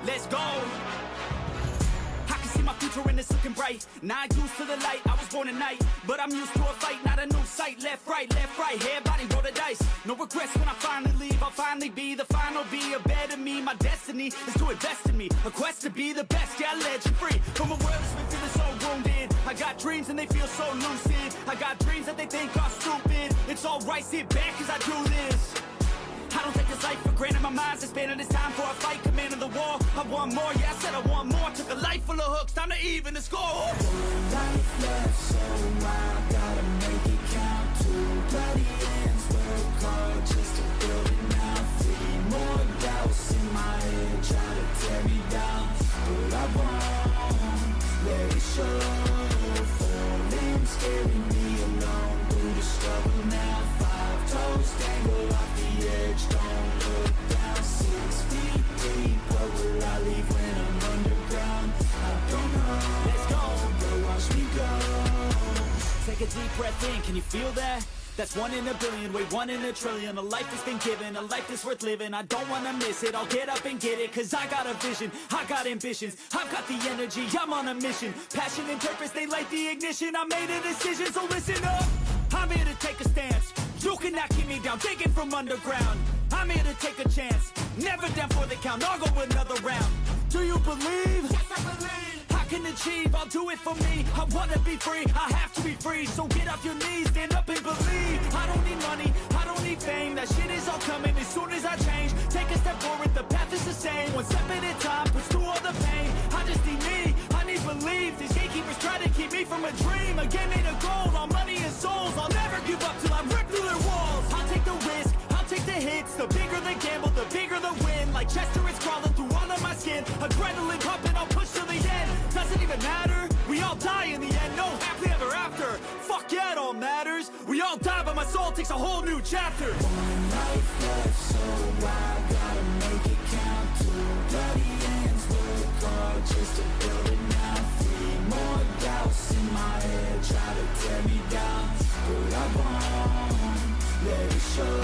Let's go. I can see my future and it's looking bright. Not used to the light, I was born at night. But I'm used to a fight, not a new sight. Left, right, everybody roll the dice. No regrets when I finally leave. I'll finally be the final, be a better me. My destiny is to invest in me, a quest to be the best. Yeah, I let you free from a world that's been feeling so wounded. I got dreams and they feel so lucid. I got dreams that they think are stupid. It's alright, sit back as I do this. I don't take this life for granted, my mind's expanding. It's time for a fight, commanding the war. I want more, yeah, I said I want more. Took a life full of hooks, time to even the score. One life left, so I gotta make it count. Two bloody hands, work hard just to build it now. Three more doubts in my head, try to tear me down. But I won't let it show. Falling, scaring me alone through the struggle now. 5 toes dangle off the edge, don't look down. 6 feet deep, what will I leave when I'm underground? I don't know. Let's go. But watch me go. Take a deep breath in, can you feel that? That's 1 in a billion, wait, 1 in a trillion. A life that's been given, a life that's worth living. I don't wanna miss it, I'll get up and get it. Cause I got a vision, I got ambitions. I've got the energy, I'm on a mission. Passion and purpose, they light the ignition. I made a decision, so listen up. I'm here to take a stance. You cannot keep me down, digging from underground. I'm here to take a chance, never down for the count. I'll go another round. Do you believe? Yes, I believe. I can achieve, I'll do it for me. I wanna be free, I have to be free. So get off your knees, stand up and believe. I don't need money, I don't need fame. That shit is all coming as soon as I change. Take a step forward, the path is the same. 1 step at a time, push through all the pain. I just need me, I need belief. These gatekeepers try to keep me from a dream. A game made of gold, all money and souls. I'll never give up till I rip through their walls. I'll take the risk, I'll take the hits. The bigger the gamble, the bigger the win. Like Chester, it's crawling through all of my skin. Adrenaline pumping, I'll push to the end. Doesn't even matter, we all die in the end. No happily ever after, fuck yeah, it all matters. We all die but my soul takes a whole new chapter. 1 life left, so I gotta make it count. 2 bloody hands, work hard just to build it now. 3 more doubts in my head, try to tear me down. But I won't let it show.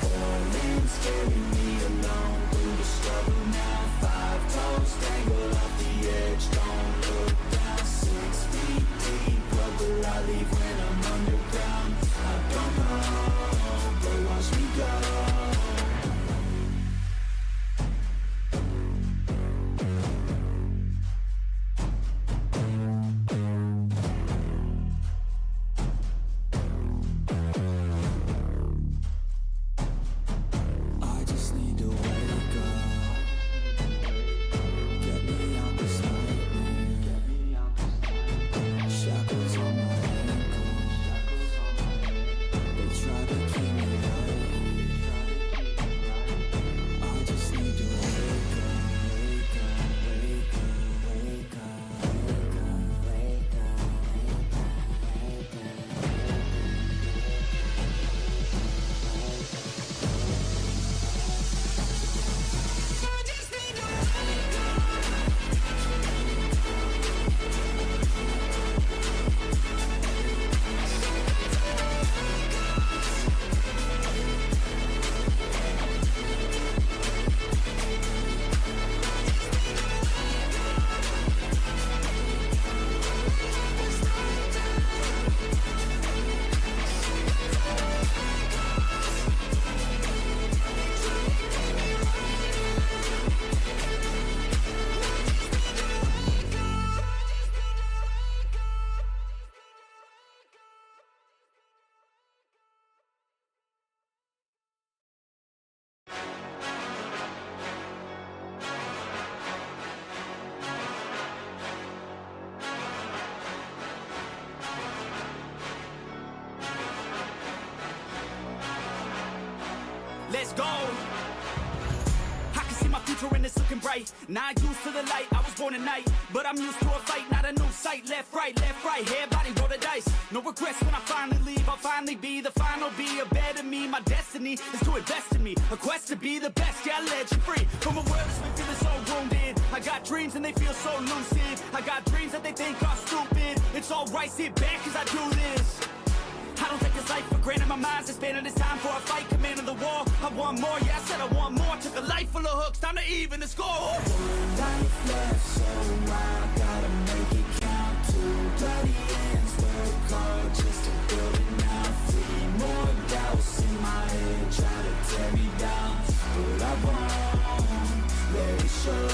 Falling, scaring me alone through the struggle now. 5 toes dangle off the edge, don't look down. 6 feet deep, what will I leave when I'm underground? I don't know, but watch me go. I just need to wake up. Get me out this nightmare. Shackles on my ankles. They try to keep me awake. I just need to wake up, wake up, wake up, wake up, wake up, wake up. I just need to wake up. Let's go. I can see my future and it's looking bright. Not used to the light, I was born at night. But I'm used to a fight, not a new sight. Left, right, everybody roll the dice. No regrets when I finally leave. I'll finally be the final, be a better me. My destiny is to invest in me, a quest to be the best. Yeah, I let you free from a world that's been feeling so wounded. I got dreams and they feel so lucid. I got dreams that they think are stupid. It's alright, sit back as I do this. I don't take this life for granted, my mind's expanding. It's time for a fight, commanding the war. I want more, yeah, I said I want more. took a life full of hooks, time to even the score. One life left, so I gotta make it count. Two bloody ends, work hard just to build it now. Three more doubts in my head, try to tear me down, but I won't let it show.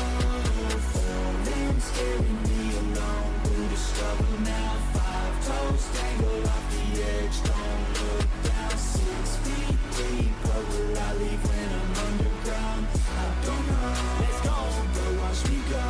Falling's carrying me along through the struggle now. 5 toes tangled off the edge, don't look down. 6 feet deep, what will I leave when I'm underground? I don't know. Let's go. But watch me go.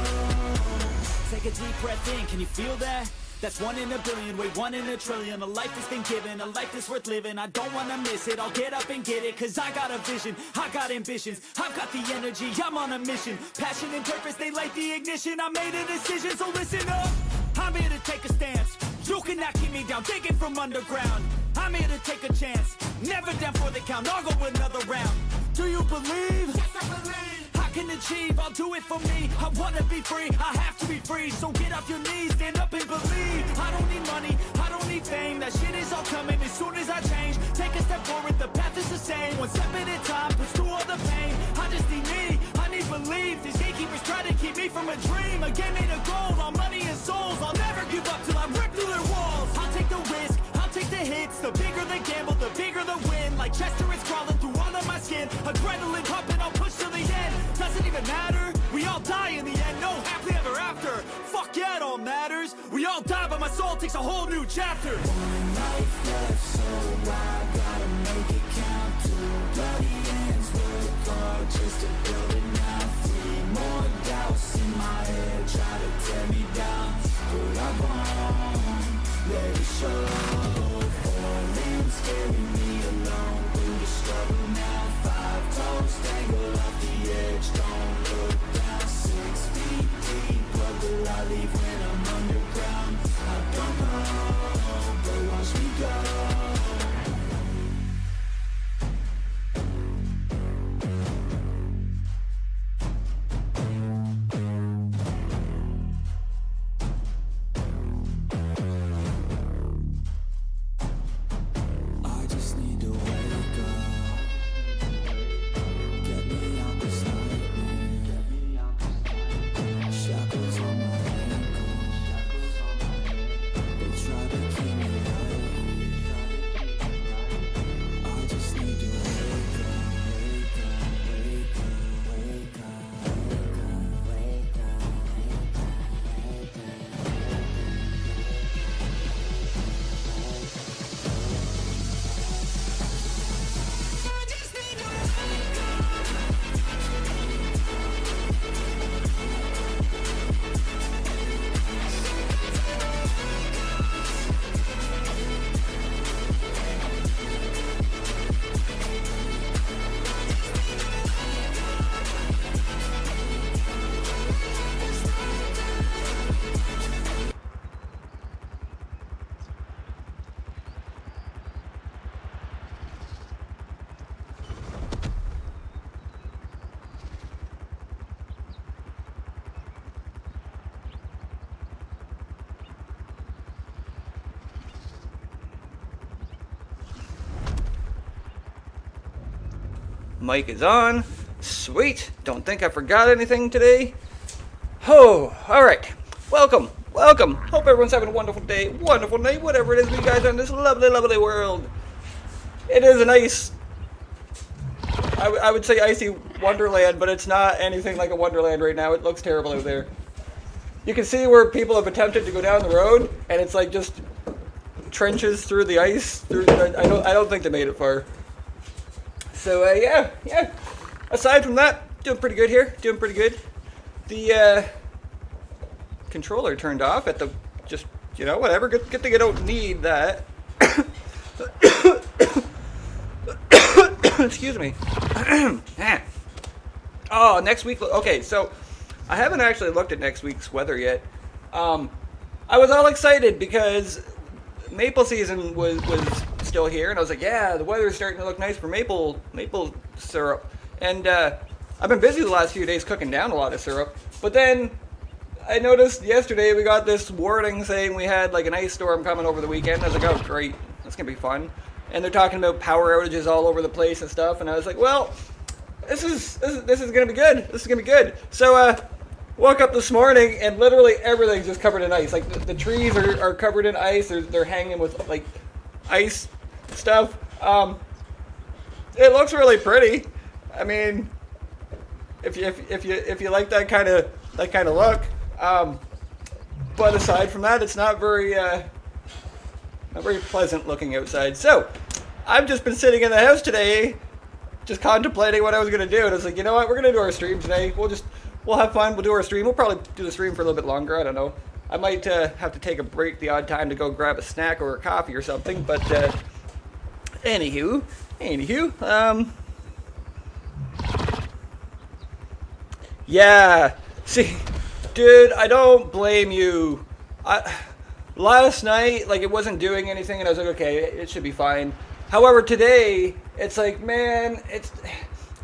Take a deep breath in, can you feel that? That's 1 in a billion, wait, 1 in a trillion. A life that's been given, a life that's worth living. I don't wanna miss it, I'll get up and get it. Cause I got a vision, I got ambitions, I've got the energy, I'm on a mission. Passion and purpose, they light the ignition. I made a decision, so listen up. I'm here to take a stance. You cannot keep me down, digging from underground. I'm here to take a chance, never down for the count. I'll go another round. Do you believe? Yes, I believe. I can achieve, I'll do it for me. I wanna be free, I have to be free. So get off your knees, stand up and believe. I don't need money, I don't need fame. That shit is all coming as soon as I change. Take a step forward, the path is the same. 1 step at a time, push through all the pain. I just need me, I need belief. These gatekeepers try to keep me from a dream. A game made of gold, all money and souls. I'll never give up till I rip through their walls. I'll take the risk, I'll take the hits. The bigger the gamble, the bigger the win. Like Chester, it's crawling through all of my skin. Adrenaline pumping, I'll push to the end. Doesn't even matter, we all die in the end. No happily ever after, fuck yeah, it all matters. We all die, but my soul takes a whole new chapter. 1 life left, so I gotta make it count. 2 bloody ends, work hard just to build it now. 3 more doubts in my head, try to tear me down, but I won't let it show. Falling's carrying me along through the struggle now. 5 toes tangled off the edge, don't look down. 6 feet deep, what will I leave when I'm underground? I don't know, but watch me go. I just need to wake up, get me out this nightmare. Shackles on my ankles, they try to keep me out. I just need to wake up, wake up, wake up, wake up, wake up, wake Mic is on. Sweet. Don't think I forgot anything today. Oh, alright. Welcome. Welcome. Hope everyone's having a wonderful day, wonderful night, whatever it is you guys are in this lovely, lovely world. It is a nice, I would say icy wonderland, but it's not anything like a wonderland right now. It looks terrible out there. You can see where people have attempted to go down the road, and it's like just trenches through the ice. I don't think they made it far. So yeah. Aside from that, doing pretty good here. Doing pretty good. The controller turned off at the whatever. Good thing I don't need that. Excuse me. Oh, next week. Okay, so I haven't actually looked at next week's weather yet. I was all excited because maple season was still here, and I was like, yeah, the weather's starting to look nice for maple syrup. And I've been busy the last few days cooking down a lot of syrup. But then I noticed yesterday we got this warning saying we had like an ice storm coming over the weekend. I was like, oh great, that's gonna be fun. And they're talking about power outages all over the place and stuff. And I was like, well, this is gonna be good. This is gonna be good. So woke up this morning and literally everything's just covered in ice. Like the trees are covered in ice. They're hanging with like ice stuff. It looks really pretty. I mean, if you like that kind of look. But aside from that, it's not very pleasant looking outside. So I've just been sitting in the house today, just contemplating what I was gonna do, and I was like, you know what, we're gonna do our stream today. We'll have fun. We'll do our stream. We'll probably do the stream for a little bit longer. I don't know. I might have to take a break the odd time to go grab a snack or a coffee or something. But anywho, yeah. See, dude, I don't blame you. Last night, like, it wasn't doing anything, and I was like, okay, it should be fine. However, today, it's like, man, it's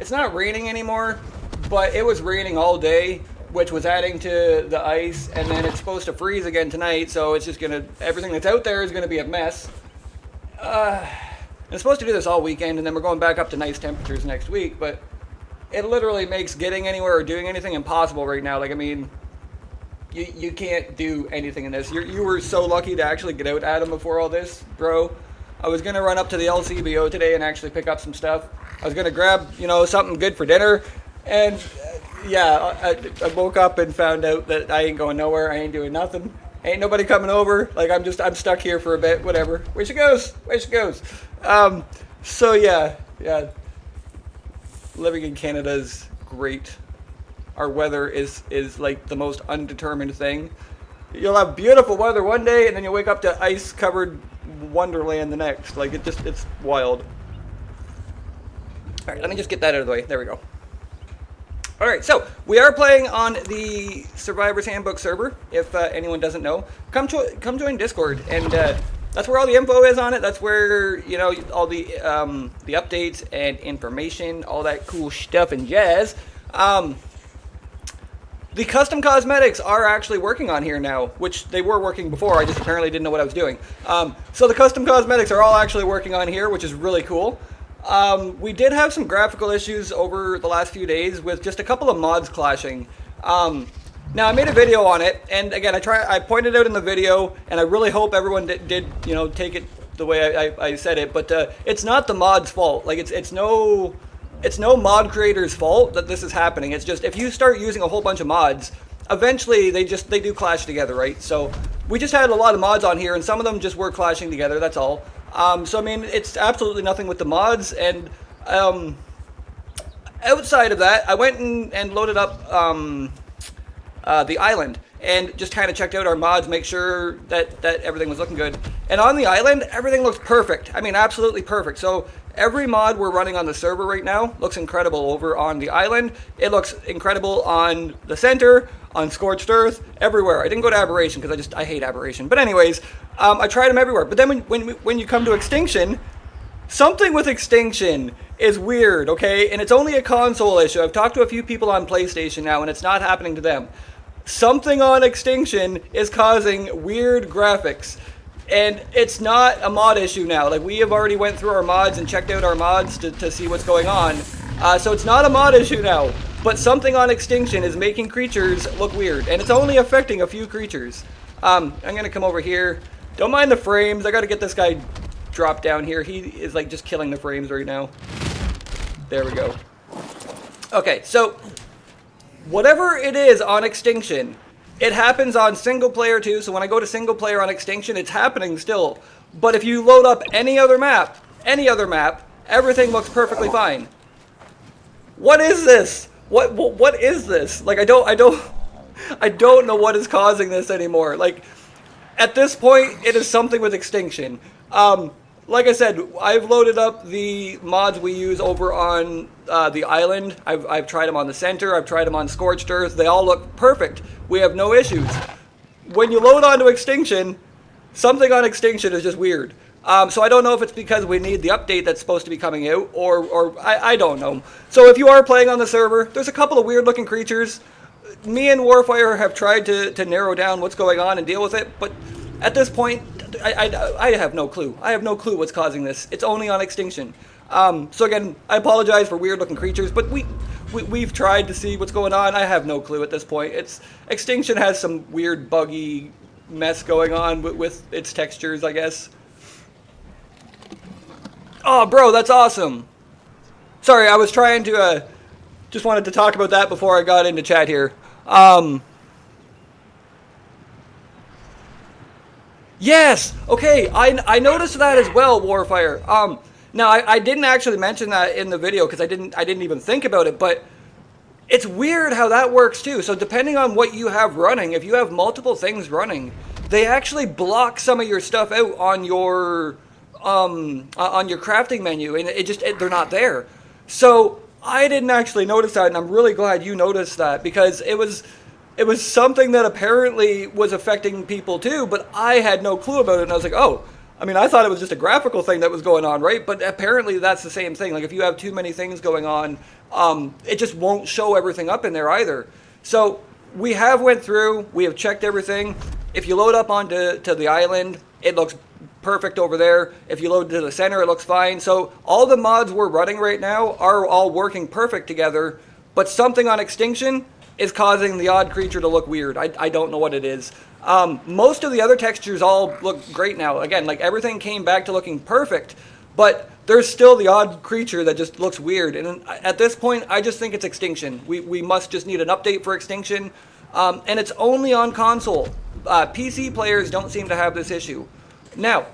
not raining anymore, but it was raining all day, which was adding to the ice, and then it's supposed to freeze again tonight, so it's just everything that's out there is gonna be a mess. I'm supposed to do this all weekend, and then we're going back up to nice temperatures next week, but it literally makes getting anywhere or doing anything impossible right now. Like, I mean, you can't do anything in this. You were so lucky to actually get out, Adam, before all this, bro. I was going to run up to the LCBO today and actually pick up some stuff. I was going to grab, something good for dinner. And, yeah, I woke up and found out that I ain't going nowhere. I ain't doing nothing. Ain't nobody coming over. Like, I'm stuck here for a bit, whatever. Way she goes. So, yeah. Living in Canada is great. Our weather is like the most undetermined thing. You'll have beautiful weather one day, and then you'll wake up to ice-covered wonderland the next. Like, it's wild. All right, let me just get that out of the way. There we go. All right, so we are playing on the Survivor's Handbook server. If anyone doesn't know, come join Discord, and that's where all the info is on it. That's where all the updates and information, all that cool stuff and jazz. The custom cosmetics are actually working on here now, which they were working before. I just apparently didn't know what I was doing. So the custom cosmetics are all actually working on here, which is really cool. We did have some graphical issues over the last few days with just a couple of mods clashing. Now, I made a video on it, and again, I pointed out in the video, and I really hope everyone did take it the way I said it, but it's not the mod's fault. Like, it's no mod creator's fault that this is happening. It's just, if you start using a whole bunch of mods, eventually they do clash together, right? So we just had a lot of mods on here, and some of them just were clashing together, that's all. So I mean, it's absolutely nothing with the mods, and outside of that, I went and loaded up the island, and just kind of checked out our mods, make sure that everything was looking good. And on the island, everything looks perfect. I mean, absolutely perfect. So every mod we're running on the server right now looks incredible over on the island. It looks incredible on the center, on Scorched Earth, everywhere. I didn't go to Aberration because I hate Aberration. But anyways, I tried them everywhere. But then when you come to Extinction, something with Extinction is weird, okay? And it's only a console issue. I've talked to a few people on PlayStation now, and it's not happening to them. Something on Extinction is causing weird graphics. And it's not a mod issue now. Like, we have already went through our mods and checked out our mods to see what's going on. So it's not a mod issue now. But something on Extinction is making creatures look weird. And it's only affecting a few creatures. I'm going to come over here. Don't mind the frames. I got to get this guy dropped down here. He is, like, just killing the frames right now. There we go. Okay, so whatever it is on Extinction, it happens on single player too, so when I go to single player on Extinction, it's happening still. But if you load up any other map, everything looks perfectly fine. What is this? What is this? Like, I don't know what is causing this anymore. Like, at this point, it is something with Extinction. Like I said, I've loaded up the mods we use over on the island. I've tried them on the center. I've tried them on Scorched Earth. They all look perfect. We have no issues. When you load onto Extinction, something on Extinction is just weird. So I don't know if it's because we need the update that's supposed to be coming out, or I don't know. So if you are playing on the server, there's a couple of weird looking creatures. Me and Warfire have tried to narrow down what's going on and deal with it, but at this point, I have no clue. I have no clue what's causing this. It's only on Extinction. So again, I apologize for weird looking creatures, but we've tried to see what's going on. I have no clue at this point. Extinction has some weird buggy mess going on with its textures, I guess. Oh, bro, that's awesome. Sorry, I was trying to, just wanted to talk about that before I got into chat here. Yes! Okay, I noticed that as well, Warfire. Now, I didn't actually mention that in the video because I didn't even think about it, but it's weird how that works too. So depending on what you have running, if you have multiple things running, they actually block some of your stuff out on your crafting menu, and they're not there. So I didn't actually notice that, and I'm really glad you noticed that, because it was something that apparently was affecting people too, but I had no clue about it, and I was like, oh, I mean, I thought it was just a graphical thing that was going on, right? But apparently that's the same thing. Like if you have too many things going on, it just won't show everything up in there either. So we have went through, we have checked everything. If you load up onto the island, it looks perfect over there. If you load to the center, it looks fine. So all the mods we're running right now are all working perfect together, but something on Extinction is causing the odd creature to look weird. I don't know what it is. Most of the other textures all look great now. Again, like everything came back to looking perfect, but there's still the odd creature that just looks weird. And at this point, I just think it's Extinction. We must just need an update for Extinction. And it's only on console. PC players don't seem to have this issue. Now,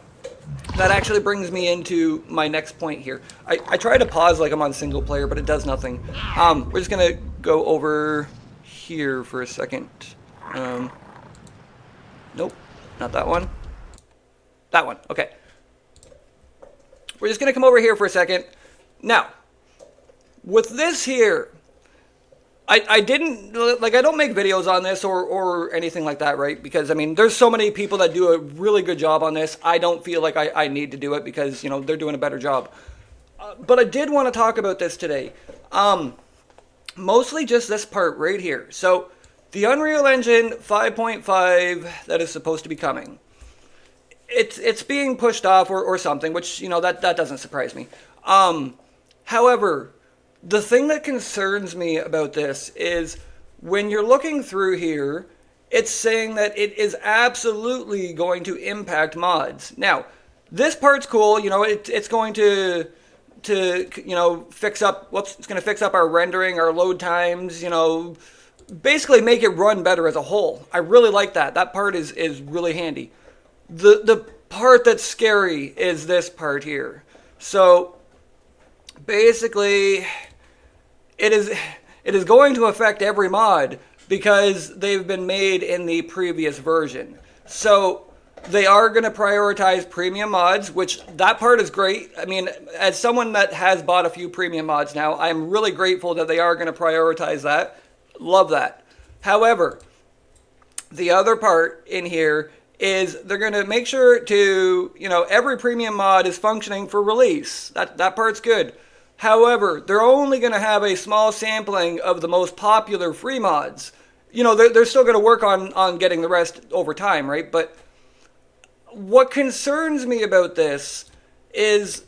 that actually brings me into my next point here. I try to pause like I'm on single player, but it does nothing. We're just going to go over here for a second. Nope, not that one. That one, okay. We're just going to come over here for a second. Now, with this here, I don't make videos on this or anything like that, right? Because, I mean, there's so many people that do a really good job on this. I don't feel like I need to do it because, you know, they're doing a better job. But I did want to talk about this today. Mostly just this part right here. So, the Unreal Engine 5.5 that is supposed to be coming. It's being pushed off or something, which, you know, that doesn't surprise me. However, the thing that concerns me about this is when you're looking through here, it's saying that it is absolutely going to impact mods. Now, this part's cool. You know, it's going to you know, fix up, it's going to fix up our rendering, our load times, you know, basically make it run better as a whole. I really like that. That part is really handy. The part that's scary is this part here. So basically, it is going to affect every mod because they've been made in the previous version. So they are going to prioritize premium mods, which that part is great. I mean, as someone that has bought a few premium mods now, I'm really grateful that they are going to prioritize that. Love that. However, the other part in here is they're going to make sure to, you know, every premium mod is functioning for release. That part's good. However, they're only going to have a small sampling of the most popular free mods. You know, they're still going to work on getting the rest over time, right? But what concerns me about this is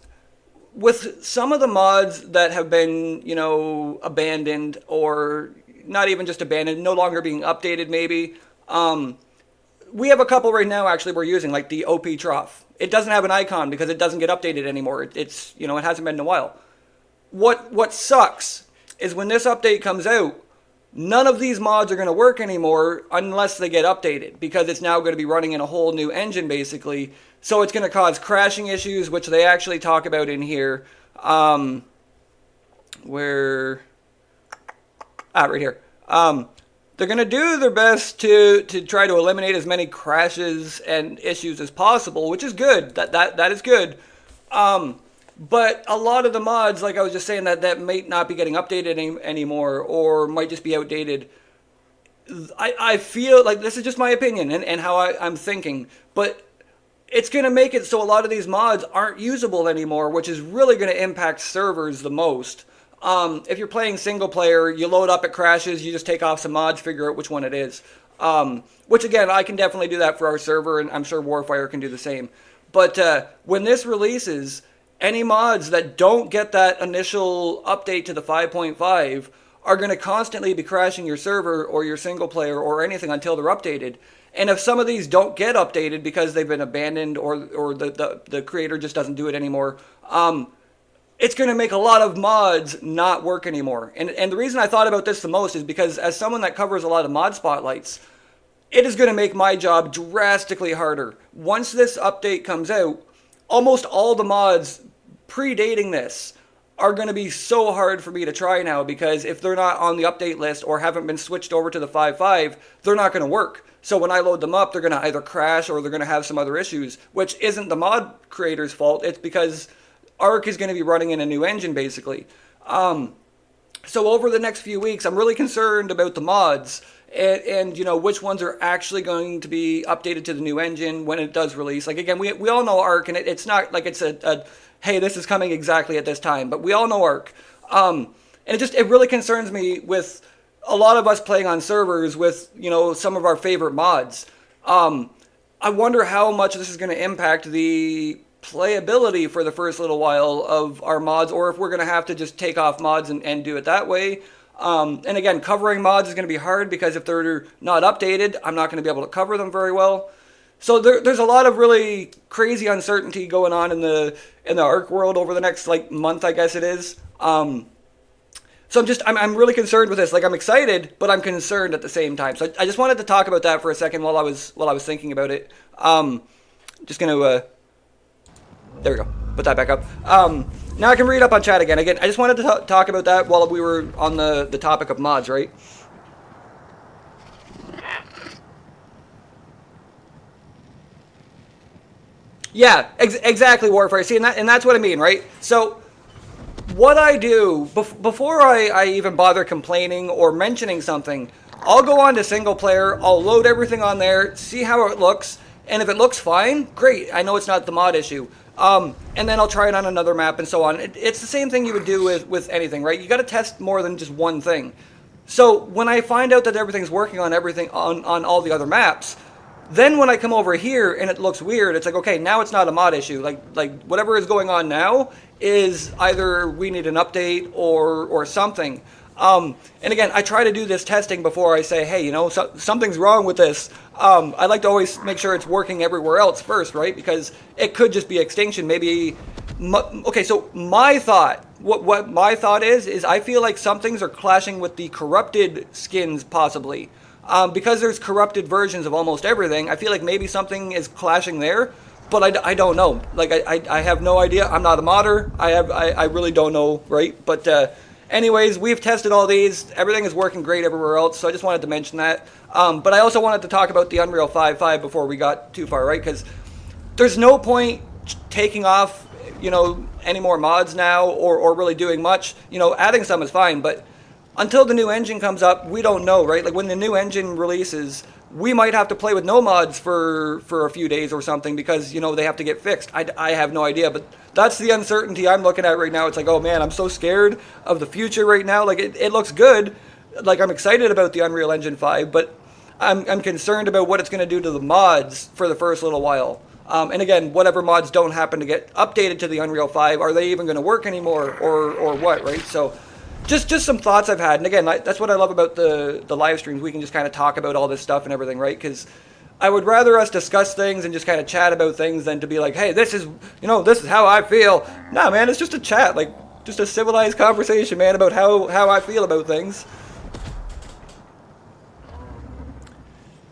with some of the mods that have been, you know, abandoned or not even just abandoned, no longer being updated maybe. We have a couple right now actually we're using, like the OP Trough. It doesn't have an icon because it doesn't get updated anymore. It's, you know, it hasn't been in a while. What sucks is when this update comes out, none of these mods are going to work anymore unless they get updated, because it's now going to be running in a whole new engine basically. So it's going to cause crashing issues, which they actually talk about in here. Right here. They're going to do their best to try to eliminate as many crashes and issues as possible, which is good. That is good. But a lot of the mods, like I was just saying, that might not be getting updated anymore or might just be outdated. I feel like this is just my opinion and how I'm thinking, but it's going to make it so a lot of these mods aren't usable anymore, which is really going to impact servers the most. If you're playing single player, you load up, it crashes, you just take off some mods, figure out which one it is. Which again, I can definitely do that for our server, and I'm sure Warfire can do the same. But when this releases, any mods that don't get that initial update to the 5.5 are going to constantly be crashing your server or your single player or anything until they're updated. And if some of these don't get updated because they've been abandoned or the creator just doesn't do it anymore, it's going to make a lot of mods not work anymore. And the reason I thought about this the most is because as someone that covers a lot of mod spotlights, it is going to make my job drastically harder. Once this update comes out, almost all the mods predating this are going to be so hard for me to try now, because if they're not on the update list or haven't been switched over to the 5.5, they're not going to work. So when I load them up, they're going to either crash or they're going to have some other issues, which isn't the mod creator's fault. It's because Arc is going to be running in a new engine, basically. So over the next few weeks, I'm really concerned about the mods and you know, which ones are actually going to be updated to the new engine when it does release. Like, again, we all know Arc, and it's not like it's a hey, this is coming exactly at this time, but we all know Arc. And it really concerns me with a lot of us playing on servers with, you know, some of our favorite mods. I wonder how much this is going to impact the playability for the first little while of our mods, or if we're going to have to just take off mods and do it that way. And again, covering mods is going to be hard because if they're not updated, I'm not going to be able to cover them very well. So there's a lot of really crazy uncertainty going on in the Arc world over the next like month, I guess it is. So I'm really concerned with this. Like, I'm excited, but I'm concerned at the same time. So I just wanted to talk about that for a second while I was thinking about it. Just gonna there we go. Put that back up. Now I can read up on chat again. I just wanted to talk about that while we were on the topic of mods, right? Yeah, exactly, Warfare. See, and that's what I mean, right? So what I do, before I even bother complaining or mentioning something, I'll go on to single player, I'll load everything on there, see how it looks, and if it looks fine, great. I know it's not the mod issue. And then I'll try it on another map and so on. It's the same thing you would do with anything, right? You got to test more than just one thing. So when I find out that everything's working on everything on all the other maps, then when I come over here and it looks weird, it's like, okay, now it's not a mod issue. Like whatever is going on now is either we need an update or something. And again, I try to do this testing before I say, hey, you know, something's wrong with this. I like to always make sure it's working everywhere else first, right? Because it could just be extinction. Maybe, okay, so my thought, what my thought is I feel like some things are clashing with the corrupted skins possibly. Because there's corrupted versions of almost everything, I feel like maybe something is clashing there, but I don't know. Like, I have no idea. I'm not a modder. I really don't know, right? But anyways, we've tested all these. Everything is working great everywhere else, so I just wanted to mention that. But I also wanted to talk about the Unreal 5.5 before we got too far, right? Because there's no point taking off, you know, any more mods now or really doing much. You know, adding some is fine, but until the new engine comes up, we don't know, right? Like, when the new engine releases, we might have to play with no mods for a few days or something because, you know, they have to get fixed. I have no idea, but that's the uncertainty I'm looking at right now. It's like, oh man, I'm so scared of the future right now. Like, it looks good. Like, I'm excited about the Unreal Engine 5, but I'm concerned about what it's going to do to the mods for the first little while. And again, whatever mods don't happen to get updated to the Unreal 5, are they even going to work anymore or what, right? So just some thoughts I've had. And again, that's what I love about the live streams. We can just kind of talk about all this stuff and everything, right? Because I would rather us discuss things and just kind of chat about things than to be like, hey, this is how I feel. Nah, man, it's just a chat. Like, just a civilized conversation, man, about how I feel about things.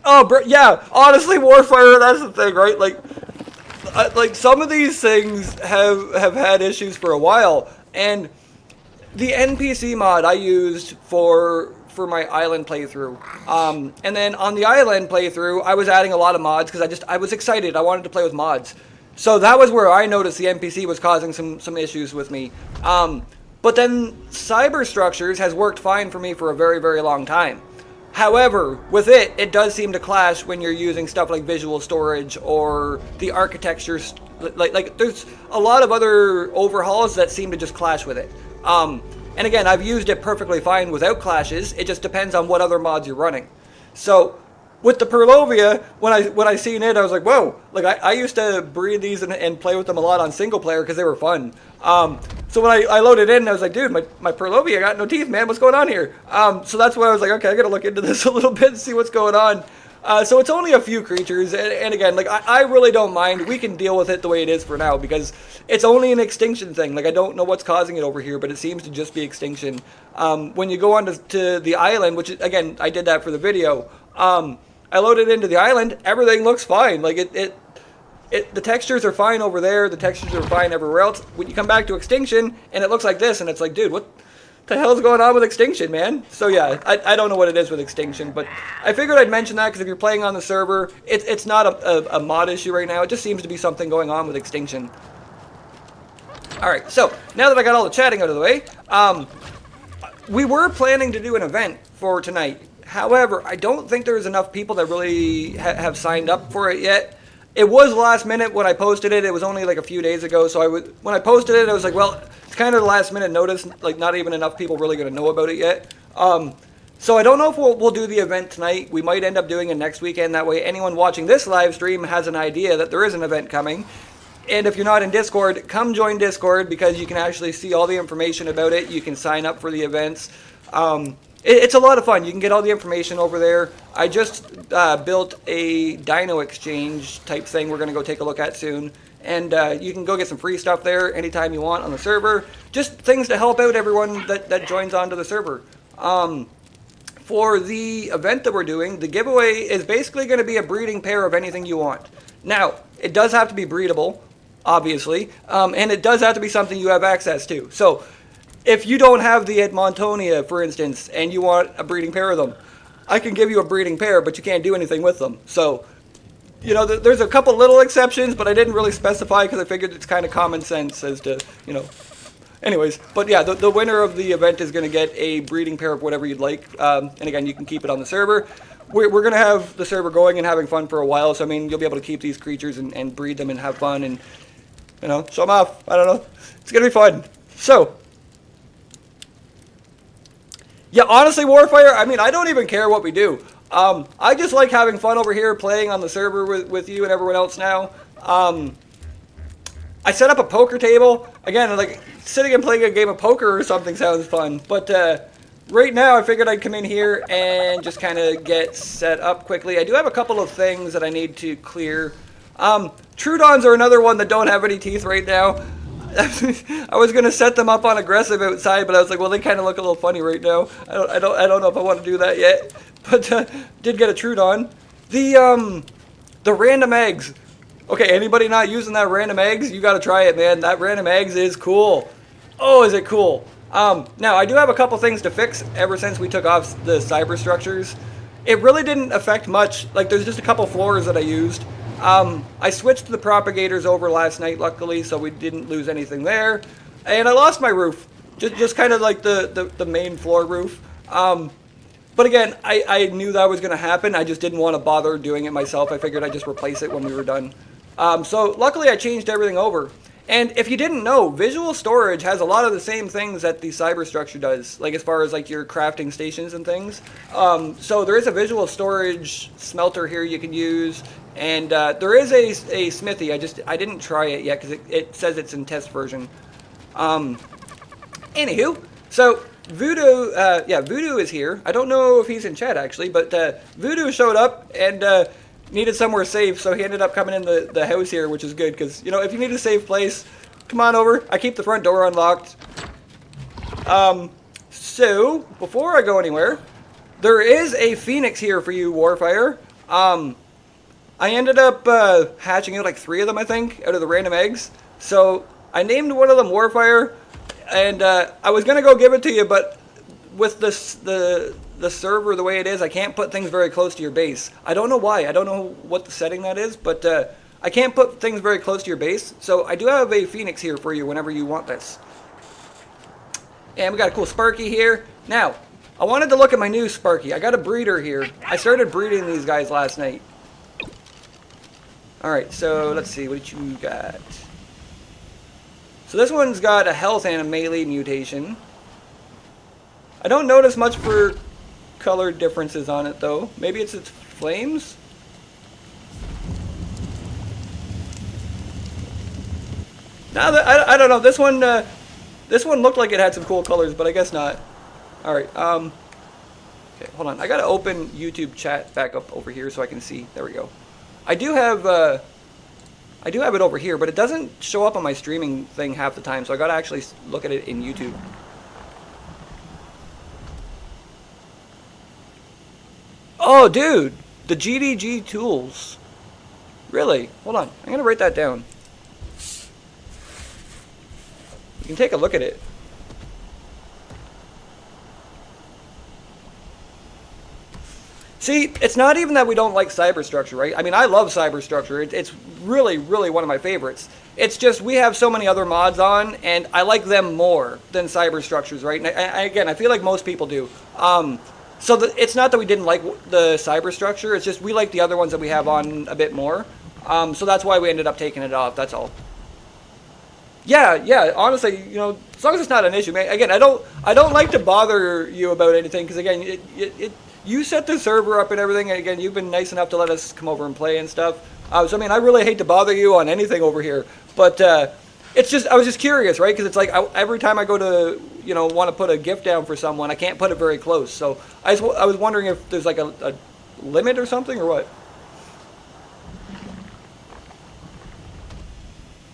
Oh, bro, yeah, honestly, Warfire, that's the thing, right? Like some of these things have had issues for a while, and the NPC mod I used for my island playthrough, and then on the island playthrough, I was adding a lot of mods because I was excited. I wanted to play with mods, so that was where I noticed the NPC was causing some issues with me. But then Cyber Structures has worked fine for me for a very, very long time. However, with it does seem to clash when you're using stuff like visual storage or the architecture. Like there's a lot of other overhauls that seem to just clash with it. And again, I've used it perfectly fine without clashes. It just depends on what other mods you're running. So with the Purlovia, when I seen it, I was like, whoa! Like I used to breed these and play with them a lot on single player because they were fun. So when I loaded in, I was like, dude, my Purlovia got no teeth, man. What's going on here? So that's why I was like, okay, I gotta look into this a little bit and see what's going on. So it's only a few creatures, and again, like I really don't mind. We can deal with it the way it is for now because it's only an extinction thing. Like I don't know what's causing it over here, but it seems to just be extinction. When you go on to the island, which again I did that for the video. I loaded into the island. Everything looks fine. Like the textures are fine over there. The textures are fine everywhere else. When you come back to extinction, and it looks like this, and it's like, dude, what the hell's going on with extinction, man? So yeah, I don't know what it is with extinction, but I figured I'd mention that because if you're playing on the server, it's not a mod issue right now. It just seems to be something going on with extinction. All right, so now that I got all the chatting out of the way, we were planning to do an event for tonight. However, I don't think there's enough people that really have signed up for it yet. It was last minute when I posted it. It was only like a few days ago. So when I posted it, I was like, well, it's kind of the last minute notice. Like not even enough people really going to know about it yet. So I don't know if we'll do the event tonight. We might end up doing it next weekend. That way anyone watching this live stream has an idea that there is an event coming. And if you're not in Discord, come join Discord because you can actually see all the information about it. You can sign up for the events. It's a lot of fun. You can get all the information over there. I just built a dino exchange type thing we're going to go take a look at soon. And you can go get some free stuff there anytime you want on the server. Just things to help out everyone that joins onto the server. For the event that we're doing, the giveaway is basically going to be a breeding pair of anything you want. Now, it does have to be breedable, obviously. And it does have to be something you have access to. So if you don't have the Edmontonia, for instance, and you want a breeding pair of them, I can give you a breeding pair, but you can't do anything with them. So, you know, there's a couple little exceptions, but I didn't really specify because I figured it's kind of common sense as to, you know. Anyways, but yeah, the winner of the event is going to get a breeding pair of whatever you'd like. And again, you can keep it on the server. We're going to have the server going and having fun for a while. So, I mean, you'll be able to keep these creatures and breed them and have fun and, you know, show them off. I don't know. It's going to be fun. So, yeah, honestly, Warfire, I mean, I don't even care what we do. I just like having fun over here, playing on the server with you and everyone else now. I set up a poker table. Again, like, sitting and playing a game of poker or something sounds fun. But right now, I figured I'd come in here and just kind of get set up quickly. I do have a couple of things that I need to clear. Troodons are another one that don't have any teeth right now. I was gonna set them up on aggressive outside, but I was like, well, they kind of look a little funny right now. I don't know if I want to do that yet. But did get a Troodon. The random eggs. Okay, anybody not using that random eggs? You got to try it, man. That random eggs is cool. Oh, is it cool? Now I do have a couple things to fix ever since we took off the cyber structures. It really didn't affect much. Like, there's just a couple floors that I used. I switched the propagators over last night, luckily, so we didn't lose anything there. And I lost my roof, just kind of like the main floor roof. But again, I knew that was going to happen. I just didn't want to bother doing it myself. I figured I'd just replace it when we were done. So luckily, I changed everything over. And if you didn't know, visual storage has a lot of the same things that the cyber structure does, like as far as like your crafting stations and things. So there is a visual storage smelter here you can use. And there is a smithy. I didn't try it yet because it says it's in test version. Anywho, so Voodoo, Voodoo is here. I don't know if he's in chat actually, but Voodoo showed up and needed somewhere safe, so he ended up coming in the house here, which is good because, you know, if you need a safe place, come on over. I keep the front door unlocked. So before I go anywhere, there is a phoenix here for you, Warfire. I ended up hatching out like 3 of them, I think, out of the random eggs. So I named one of them Warfire, and I was gonna go give it to you, but with the server the way it is, I can't put things very close to your base. I don't know why. I don't know what the setting that is, but I can't put things very close to your base. So I do have a phoenix here for you whenever you want this. And we got a cool Sparky here. Now, I wanted to look at my new Sparky. I got a breeder here. I started breeding these guys last night. Alright, so let's see, what you got? So this one's got a health and a melee mutation. I don't notice much for color differences on it though. Maybe it's its flames. Now that I don't know, this one looked like it had some cool colors, but I guess not. All right. Okay, hold on. I gotta open YouTube chat back up over here so I can see. There we go. I do have it over here, but it doesn't show up on my streaming thing half the time, so I gotta actually look at it in YouTube. Oh, dude, the GDG tools. Really? Hold on. I'm gonna write that down. You can take a look at it. See, it's not even that we don't like cyberstructure, right? I mean, I love cyberstructure. It's really, really one of my favorites. It's just we have so many other mods on, and I like them more than cyberstructures, right? And again, I feel like most people do. So it's not that we didn't like the cyberstructure. It's just we like the other ones that we have on a bit more. So that's why we ended up taking it off. That's all. Yeah. Honestly, you know, as long as it's not an issue, man. Again, I don't like to bother you about anything because again, you set the server up and everything, and again, you've been nice enough to let us come over and play and stuff. So, I mean, I really hate to bother you on anything over here, but it's just, I was just curious, right? Because it's like, every time I go to, you know, want to put a gift down for someone, I can't put it very close. So, I was wondering if there's like a limit or something, or what?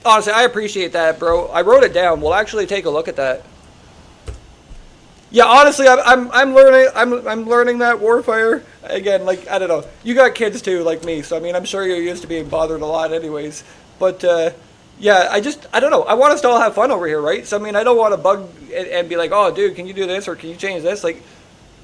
Honestly, I appreciate that, bro. I wrote it down. We'll actually take a look at that. Yeah, honestly, I'm learning that Warfire again. Like, I don't know, you got kids too, like me. So I mean, I'm sure you're used to being bothered a lot, anyways. But yeah, I don't know. I want us to all have fun over here, right? So I mean, I don't want to bug and be like, oh, dude, can you do this or can you change this? Like,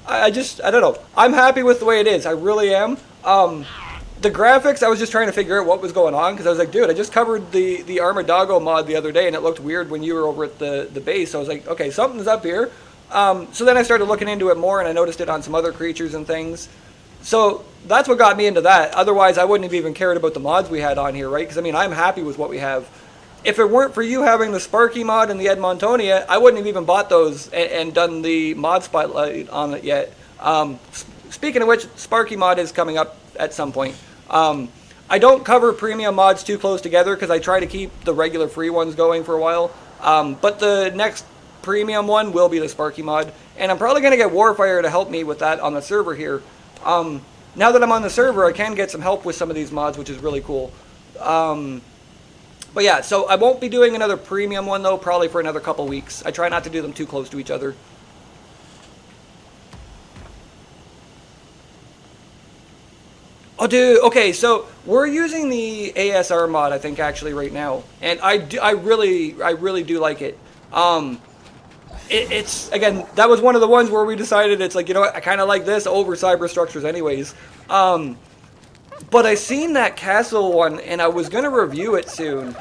I don't know. I'm happy with the way it is. I really am. The graphics, I was just trying to figure out what was going on because I was like, dude, I just covered the Armadago mod the other day and it looked weird when you were over at the base. So I was like, okay, something's up here. So then I started looking into it more and I noticed it on some other creatures and things. So that's what got me into that. Otherwise, I wouldn't have even cared about the mods we had on here, right? Because I mean, I'm happy with what we have. If it weren't for you having the Sparky mod and the Edmontonia, I wouldn't have even bought those and done the mod spotlight on it yet. Speaking of which, Sparky mod is coming up at some point. I don't cover premium mods too close together because I try to keep the regular free ones going for a while. But the next premium one will be the Sparky mod, and I'm probably going to get Warfire to help me with that on the server here. Now that I'm on the server, I can get some help with some of these mods, which is really cool. But yeah, so I won't be doing another premium one though, probably for another couple weeks. I try not to do them too close to each other. Oh, dude. Okay, so we're using the ASR mod, I think, actually right now, and I really do like it. It's again, that was one of the ones where we decided it's like, you know what, I kind of like this over cyberstructures anyways. But I seen that castle one and I was gonna review it soon,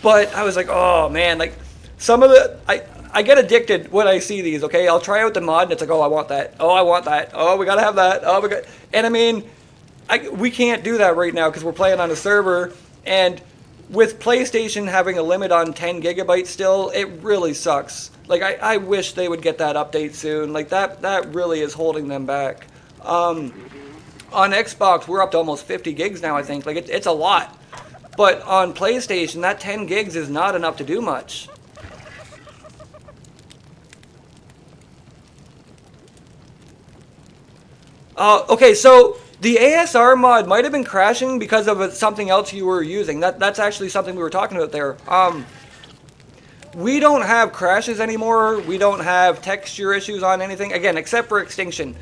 but I was like, oh man, like some of the I get addicted when I see these. Okay, I'll try out the mod and it's like, oh, I want that, oh, I want that, oh, we gotta have that, oh, we got, and I mean, we can't do that right now because we're playing on a server, and with PlayStation having a limit on 10 gigabytes still, it really sucks. Like, I wish they would get that update soon. Like, that really is holding them back. On Xbox, we're up to almost 50 gigs now, I think. Like, it's a lot. But on PlayStation, that 10 gigs is not enough to do much. Okay, so the ASR mod might have been crashing because of something else you were using. That's actually something we were talking about there. We don't have crashes anymore. We don't have texture issues on anything. Again, except for extinction.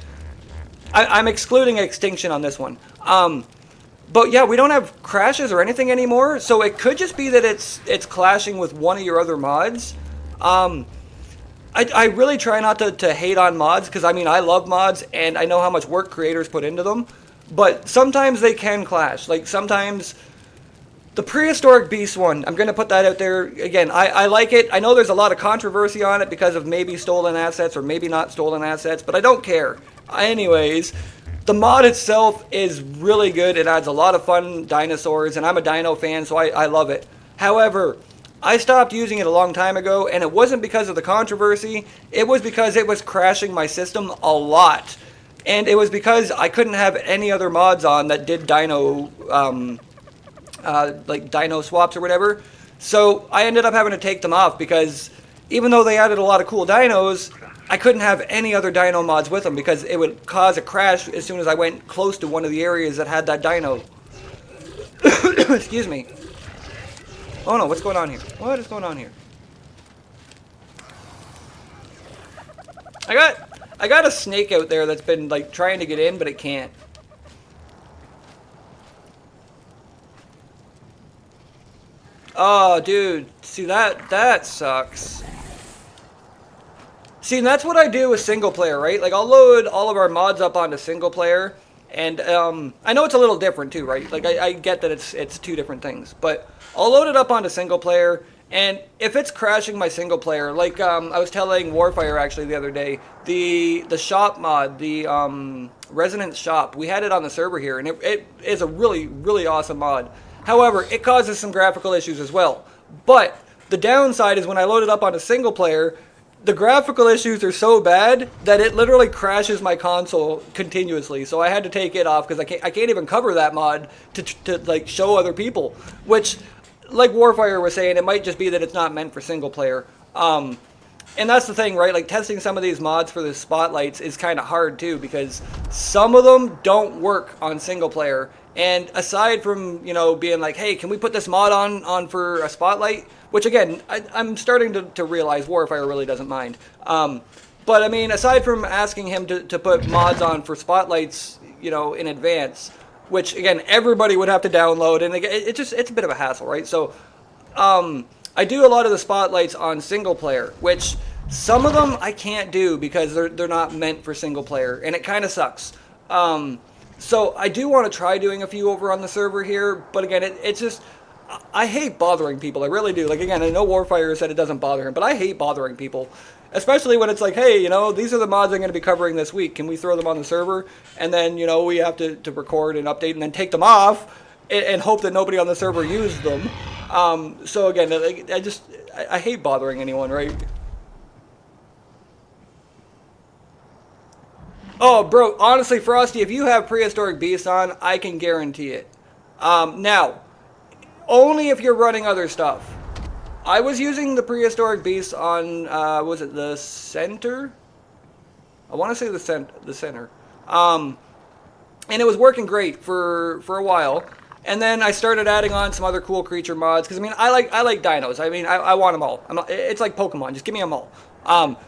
I'm excluding extinction on this one. But yeah, we don't have crashes or anything anymore. So it could just be that it's clashing with one of your other mods. I really try not to hate on mods because I mean, I love mods and I know how much work creators put into them. But sometimes they can clash. Like sometimes the Prehistoric Beast one, I'm going to put that out there. Again, I like it. I know there's a lot of controversy on it because of maybe stolen assets or maybe not stolen assets, but I don't care. Anyways, the mod itself is really good. It adds a lot of fun dinosaurs, and I'm a dino fan, so I love it. However, I stopped using it a long time ago, and it wasn't because of the controversy. It was because it was crashing my system a lot. And it was because I couldn't have any other mods on that did dino, like dino swaps or whatever. So I ended up having to take them off because even though they added a lot of cool dinos, I couldn't have any other dino mods with them because it would cause a crash as soon as I went close to one of the areas that had that dino. Excuse me. Oh no, what's going on here? What is going on here? I got a snake out there that's been like trying to get in, but it can't. Oh, dude, see that sucks. See, and that's what I do with single player, right? Like, I'll load all of our mods up onto single player, and I know it's a little different too, right? Like, I get that it's two different things, but I'll load it up onto single player, and if it's crashing my single player, like I was telling Warfire actually the other day, the shop mod, the Resonance shop, we had it on the server here, and it is a really, really awesome mod. However, it causes some graphical issues as well. But the downside is when I load it up on a single player, the graphical issues are so bad that it literally crashes my console continuously. So I had to take it off because I can't even cover that mod to like show other people. Which, like Warfire was saying, it might just be that it's not meant for single player. And that's the thing, right? Like, testing some of these mods for the spotlights is kind of hard too, because some of them don't work on single player. And aside from, you know, being like, hey, can we put this mod on for a spotlight? Which, again, I'm starting to realize Warfire really doesn't mind. But, I mean, aside from asking him to put mods on for spotlights, you know, in advance, which, again, everybody would have to download, and it's a bit of a hassle, right? So, I do a lot of the spotlights on single player, which some of them I can't do because they're not meant for single player, and it kind of sucks. So I do want to try doing a few over on the server here, but again, it's just, I hate bothering people, I really do. Like, again, I know Warfire said it doesn't bother him, but I hate bothering people. Especially when it's like, hey, you know, these are the mods I'm going to be covering this week. Can we throw them on the server? And then, you know, we have to record and update and then take them off and hope that nobody on the server used them. So again, I hate bothering anyone, right? Oh, bro, honestly, Frosty, if you have Prehistoric Beasts on, I can guarantee it. Now, only if you're running other stuff. I was using the Prehistoric Beasts on, was it the center? I want to say the center. And it was working great for a while. And then I started adding on some other cool creature mods, because, I mean, I like dinos. I mean, I want them all. It's like Pokemon, just give me them all.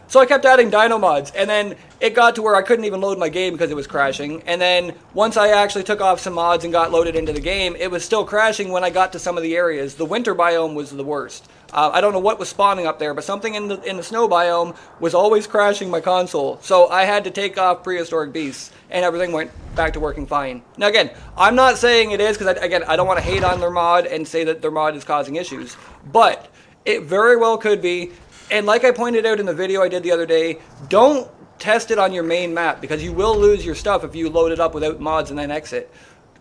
So I kept adding dino mods, and then it got to where I couldn't even load my game because it was crashing. And then once I actually took off some mods and got loaded into the game, it was still crashing when I got to some of the areas. The winter biome was the worst. I don't know what was spawning up there, but something in the snow biome was always crashing my console. So I had to take off Prehistoric Beasts, and everything went back to working fine. Now again, I'm not saying it is, because I don't want to hate on their mod and say that their mod is causing issues. But it very well could be. And like I pointed out in the video I did the other day, don't test it on your main map, because you will lose your stuff if you load it up without mods and then exit.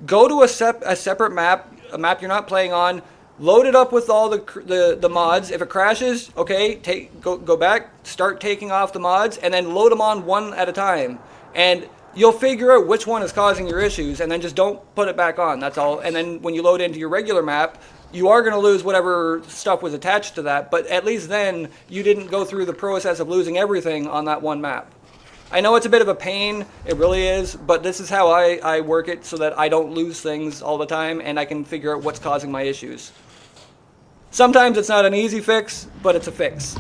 Go to a separate map, a map you're not playing on, load it up with all the mods. If it crashes, okay, go back, start taking off the mods, and then load them on one at a time. And you'll figure out which one is causing your issues, and then just don't put it back on, that's all. And then when you load into your regular map, you are going to lose whatever stuff was attached to that, but at least then you didn't go through the process of losing everything on that one map. I know it's a bit of a pain, it really is, but this is how I work it so that I don't lose things all the time and I can figure out what's causing my issues. Sometimes it's not an easy fix, but it's a fix.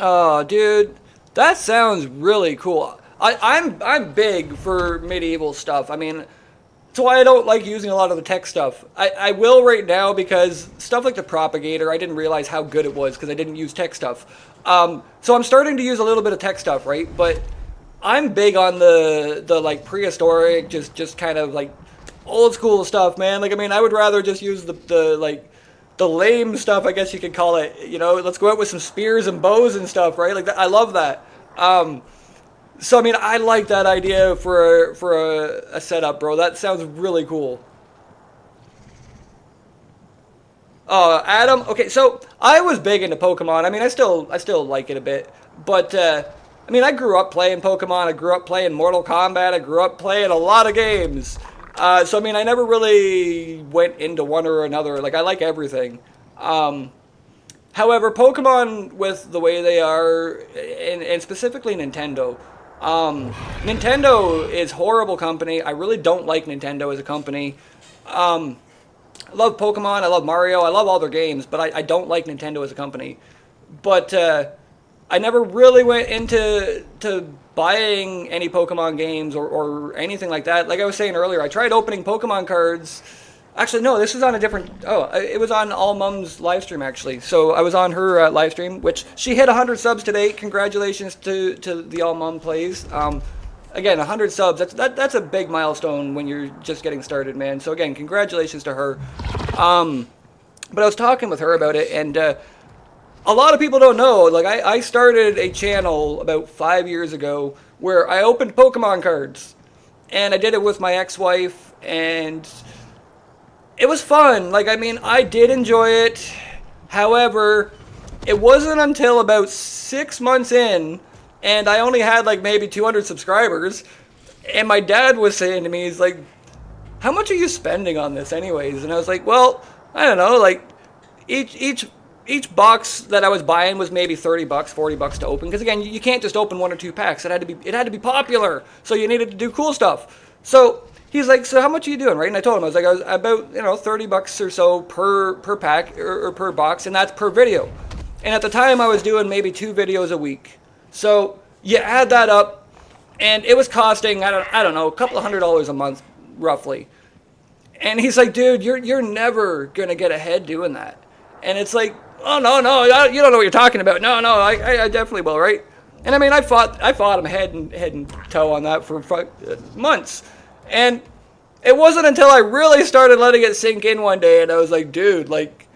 Oh, dude, that sounds really cool. I'm big for medieval stuff. I mean, that's why I don't like using a lot of the tech stuff. I will right now, because stuff like the propagator, I didn't realize how good it was because I didn't use tech stuff. So I'm starting to use a little bit of tech stuff, right? But I'm big on the like prehistoric, just kind of like old school stuff, man. Like, I mean, I would rather just use the lame stuff, I guess you could call it. You know, let's go out with some spears and bows and stuff, right? Like, I love that. So, I mean, I like that idea for a setup, bro. That sounds really cool. Adam. Okay, so I was big into Pokemon. I mean, I still like it a bit, but I mean, I grew up playing Pokemon. I grew up playing Mortal Kombat. I grew up playing a lot of games. So I mean, I never really went into one or another. Like, I like everything. However, Pokemon, with the way they are, and specifically Nintendo, Nintendo is horrible company. I really don't like Nintendo as a company. I love Pokemon, I love Mario, I love all their games, but I don't like Nintendo as a company. But I never really went into buying any Pokemon games or anything like that. Like I was saying earlier, I tried opening Pokemon cards. Actually, no, this was on a different... Oh, it was on All Mum's live stream, actually. So I was on her live stream, which she hit 100 subs today. Congratulations to the All Mum Plays. Again, 100 subs, that's a big milestone when you're just getting started, man. So again, congratulations to her. But I was talking with her about it, and a lot of people don't know. Like, I started a channel about 5 years ago where I opened Pokemon cards. And I did it with my ex-wife, and... it was fun. Like, I mean, I did enjoy it. However, it wasn't until about 6 months in, and I only had like maybe 200 subscribers, and my dad was saying to me, he's like, how much are you spending on this anyways? And I was like, well, I don't know, like, each box that I was buying was maybe $30, $40 to open, because again, you can't just open 1 or 2 packs. It had to be popular, so you needed to do cool stuff. So he's like, so how much are you doing, right? And I told him, I was about, $30 or so per pack or per box, and that's per video. And at the time, I was doing maybe 2 videos a week. So you add that up, and it was costing, I don't know, a couple of $100 a month, roughly. And he's like, dude, you're never gonna get ahead doing that. And it's like, oh no, you don't know what you're talking about. No, I definitely will, right? And I mean, I fought him head and toe on that for months. And it wasn't until I really started letting it sink in one day, and I was like, dude, like,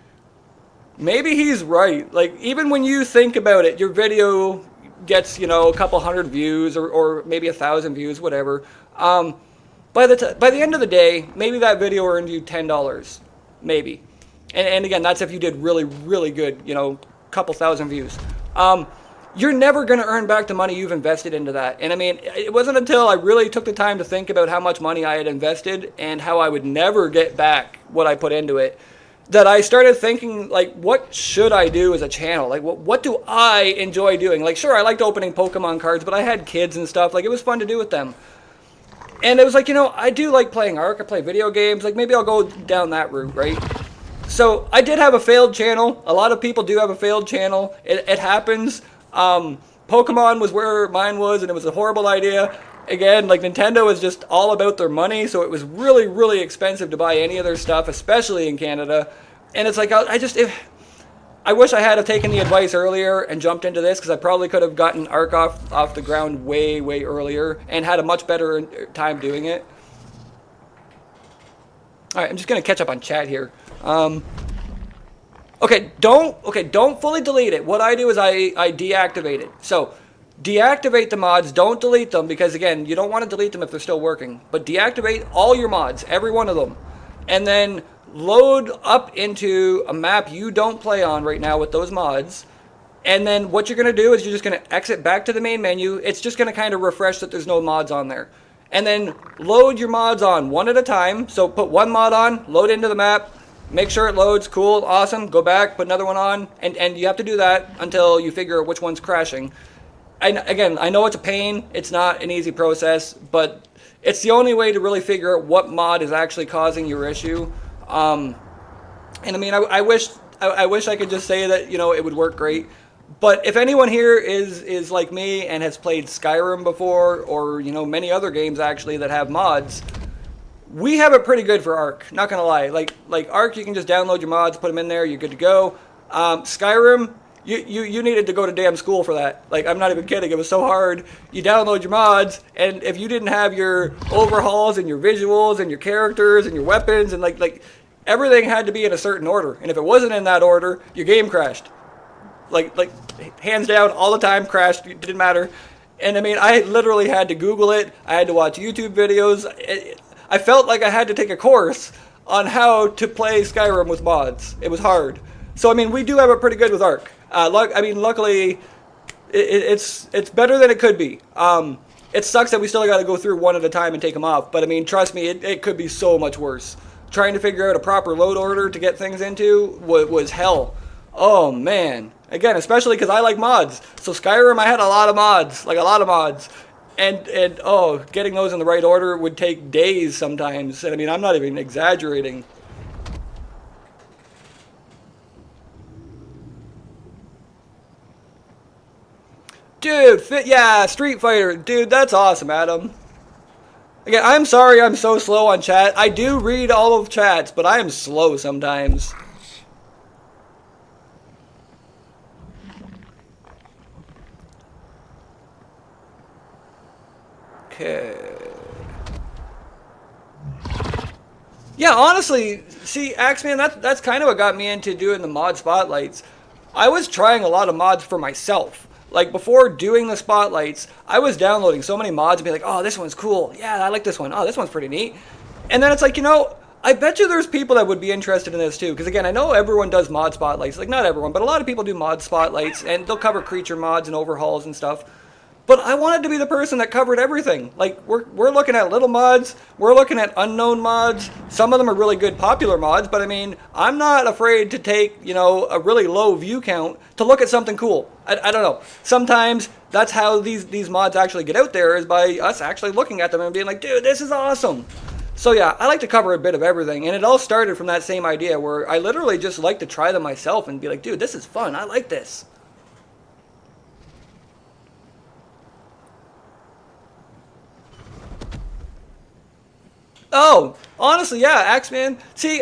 maybe he's right. Like, even when you think about it, your video gets, a couple hundred views or maybe 1,000 views, whatever. By the end of the day, maybe that video earned you $10, maybe. And again, that's if you did really, really good, couple thousand views. You're never going to earn back the money you've invested into that. And I mean, it wasn't until I really took the time to think about how much money I had invested and how I would never get back what I put into it, that I started thinking, like, what should I do as a channel? Like, what do I enjoy doing? Like, sure, I liked opening Pokemon cards, but I had kids and stuff. Like, it was fun to do with them. And it was like, I do like playing Ark. I play video games. Like, maybe I'll go down that route, right? So I did have a failed channel. A lot of people do have a failed channel. It happens. Pokemon was where mine was, and it was a horrible idea. Again, like, Nintendo is just all about their money, so it was really, really expensive to buy any of their stuff, especially in Canada. And it's like, I wish I had have taken the advice earlier and jumped into this, because I probably could have gotten Ark off the ground way, way earlier and had a much better time doing it. Alright, I'm just going to catch up on chat here. Okay, don't fully delete it. What I do is I deactivate it. So, deactivate the mods, don't delete them, because again, you don't want to delete them if they're still working. But deactivate all your mods, every one of them. And then load up into a map you don't play on right now with those mods. And then what you're going to do is you're just going to exit back to the main menu. It's just going to kind of refresh that there's no mods on there. And then load your mods on one at a time. So put one mod on, load into the map, make sure it loads, cool, awesome, go back, put another one on, and you have to do that until you figure out which one's crashing. And again, I know it's a pain, it's not an easy process, but it's the only way to really figure out what mod is actually causing your issue. And I mean, I wish I could just say that, it would work great. But if anyone here is like me and has played Skyrim before, or, many other games actually that have mods, we have it pretty good for Ark, not gonna lie. Like Ark, you can just download your mods, put them in there, you're good to go. Skyrim, you needed to go to damn school for that. Like, I'm not even kidding, it was so hard. You download your mods, and if you didn't have your overhauls and your visuals and your characters and your weapons, and like everything had to be in a certain order. And if it wasn't in that order, your game crashed. Like hands down, all the time, crashed, it didn't matter. And I mean, I literally had to Google it, I had to watch YouTube videos. I felt like I had to take a course on how to play Skyrim with mods. It was hard. So I mean, we do have it pretty good with Ark. Luckily, it's better than it could be. It sucks that we still got to go through one at a time and take them off. But I mean, trust me, it could be so much worse. Trying to figure out a proper load order to get things into was hell. Oh man. Again, especially because I like mods. So Skyrim, I had a lot of mods, and oh, getting those in the right order would take days sometimes. And I mean, I'm not even exaggerating. Dude, yeah, Street Fighter. Dude, that's awesome, Adam. Again, I'm sorry I'm so slow on chat. I do read all of chats, but I am slow sometimes. Okay. Yeah, honestly, see, Axeman, that's kind of what got me into doing the mod spotlights. I was trying a lot of mods for myself. Like, before doing the spotlights, I was downloading so many mods and be like, oh, this one's cool. Yeah, I like this one. Oh, this one's pretty neat. And then it's like, you know, I bet you there's people that would be interested in this too. Because again, I know everyone does mod spotlights. Like, not everyone, but a lot of people do mod spotlights. And they'll cover creature mods and overhauls and stuff. But I wanted to be the person that covered everything. Like, we're looking at little mods, we're looking at unknown mods. Some of them are really good popular mods, but I mean, I'm not afraid to take, you know, a really low view count to look at something cool. I don't know. Sometimes that's how these mods actually get out there, is by us actually looking at them and being like, dude, this is awesome. So yeah, I like to cover a bit of everything, and it all started from that same idea where I literally just like to try them myself and be like, dude, this is fun, I like this. Oh, honestly, yeah, Axeman. See,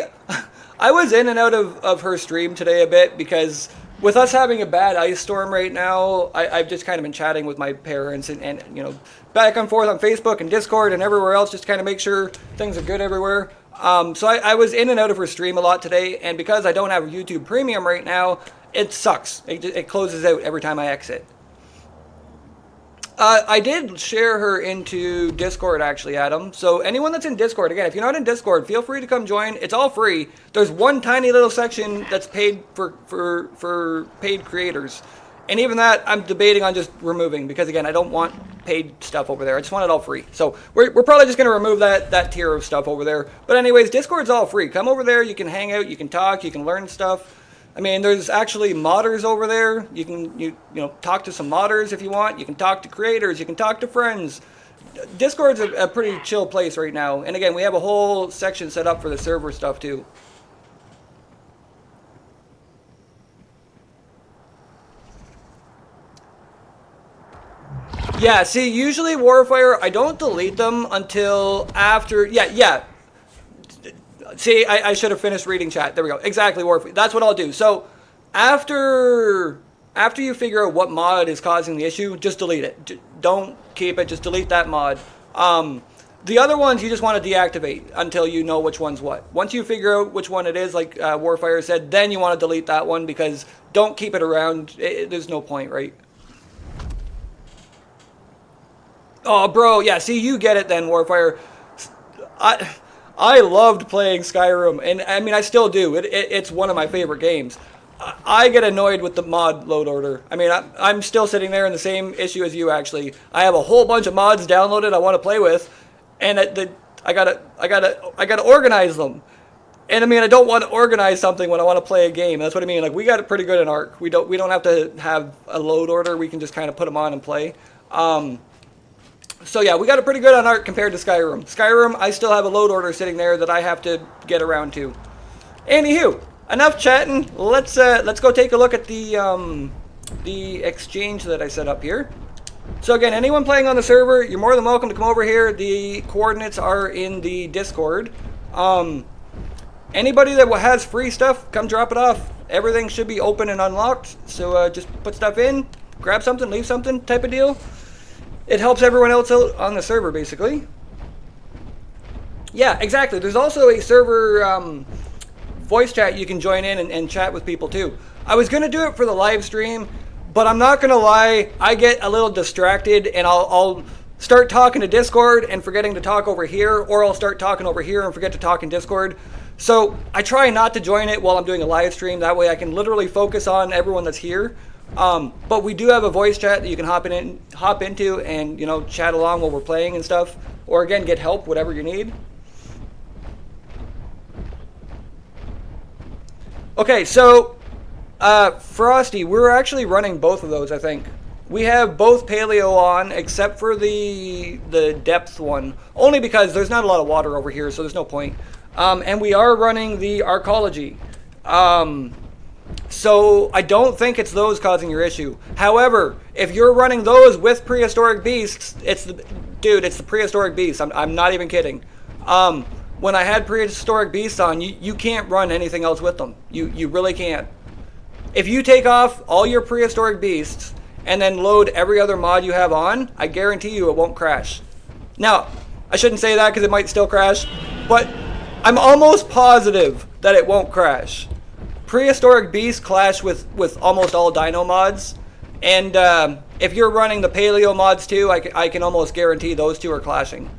I was in and out of her stream today a bit because with us having a bad ice storm right now, I've just kind of been chatting with my parents and you know, back and forth on Facebook and Discord and everywhere else just to kind of make sure things are good everywhere. So I was in and out of her stream a lot today, and because I don't have YouTube Premium right now, it sucks. It closes out every time I exit. I did share her into Discord, actually, Adam. So anyone that's in Discord, again, if you're not in Discord, feel free to come join. It's all free. There's one tiny little section that's paid for paid creators. And even that, I'm debating on just removing, because, again, I don't want paid stuff over there. I just want it all free. So we're probably just going to remove that tier of stuff over there. But anyways, Discord's all free. Come over there. You can hang out. You can talk. You can learn stuff. I mean, there's actually modders over there. You can you know, talk to some modders if you want. You can talk to creators. You can talk to friends. Discord's a pretty chill place right now. And again, we have a whole section set up for the server stuff too. Yeah, see, usually Warfire, I don't delete them until after, yeah. See, I should have finished reading chat. There we go. Exactly, Warfare. That's what I'll do. So, after you figure out what mod is causing the issue, just delete it. Don't keep it. Just delete that mod. The other ones you just want to deactivate until you know which one's what. Once you figure out which one it is, like Warfire said, then you want to delete that one, because don't keep it around. There's no point, right? Oh, bro, yeah, see, you get it then, Warfire. I loved playing Skyrim, and I mean, I still do. It's one of my favorite games. I get annoyed with the mod load order. I mean, I'm still sitting there in the same issue as you, actually. I have a whole bunch of mods downloaded I want to play with, and I gotta organize them. And I mean, I don't want to organize something when I want to play a game. That's what I mean. Like, we got it pretty good in Ark. We don't have to have a load order. We can just kind of put them on and play. So yeah, we got it pretty good on Ark compared to Skyrim. Skyrim, I still have a load order sitting there that I have to get around to. Anywho, enough chatting. Let's go take a look at the exchange that I set up here. So again, anyone playing on the server, you're more than welcome to come over here. The coordinates are in the Discord. Anybody that has free stuff, come drop it off. Everything should be open and unlocked. So just put stuff in, grab something, leave something, type of deal. It helps everyone else out on the server, basically. Yeah, exactly. There's also a server voice chat you can join in and chat with people too. I was going to do it for the live stream, but I'm not going to lie, I get a little distracted and I'll start talking to Discord and forgetting to talk over here, or I'll start talking over here and forget to talk in Discord. So I try not to join it while I'm doing a live stream. That way I can literally focus on everyone that's here. But we do have a voice chat that you can hop into and, you know, chat along while we're playing and stuff. Or again, get help, whatever you need. Okay, so Frosty, we're actually running both of those, I think. We have both paleo on, except for the depth one. Only because there's not a lot of water over here, so there's no point. And we are running the arcology. So I don't think it's those causing your issue. However, if you're running those with prehistoric beasts, it's the prehistoric beasts. I'm not even kidding. When I had prehistoric beasts on, you can't run anything else with them. You really can't. If you take off all your prehistoric beasts and then load every other mod you have on, I guarantee you it won't crash. Now, I shouldn't say that because it might still crash, but I'm almost positive that it won't crash. Prehistoric beasts clash with almost all dino mods, and if you're running the paleo mods too, I can almost guarantee those two are clashing.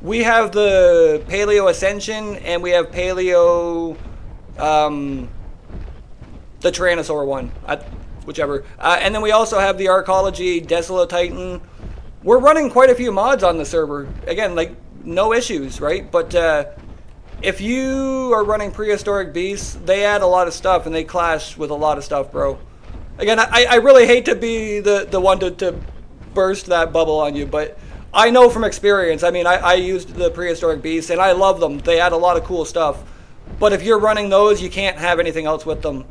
We have the paleo ascension, and we have paleo the Tyrannosaur one, whichever. And then we also have the arcology, Desolate Titan. We're running quite a few mods on the server. Again, like, no issues, right? But if you are running prehistoric beasts, they add a lot of stuff, and they clash with a lot of stuff, bro. Again, I really hate to be the one to burst that bubble on you, but I know from experience. I mean, I used the prehistoric beasts, and I love them. They add a lot of cool stuff. But if you're running those, you can't have anything else with them.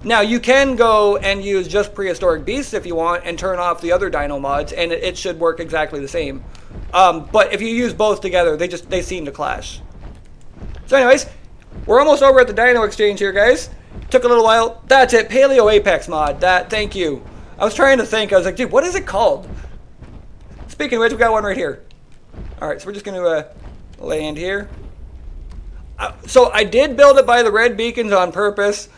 Now, you can go and use just prehistoric beasts if you want and turn off the other dino mods, and it should work exactly the same. But if you use both together, they seem to clash. So anyways, we're almost over at the Dino Exchange here, guys. Took a little while. That's it, Paleo Apex mod. Thank you. I was trying to think. I was like, dude, what is it called? Speaking of which, we got one right here. All right, so we're just going to land here. So I did build it by the red beacons on purpose.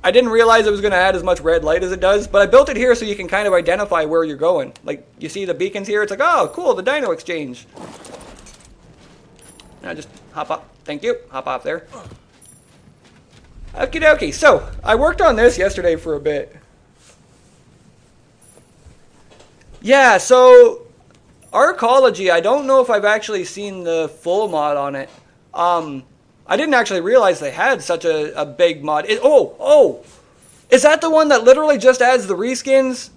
I didn't realize it was going to add as much red light as it does, but I built it here so you can kind of identify where you're going. Like, you see the beacons here? It's like, oh, cool, the Dino Exchange. Now just hop up. Thank you. Hop off there. Okie dokie. So, I worked on this yesterday for a bit. Yeah, so, arcology, I don't know if I've actually seen the full mod on it. I didn't actually realize they had such a big mod. Is that the one that literally just adds the reskins?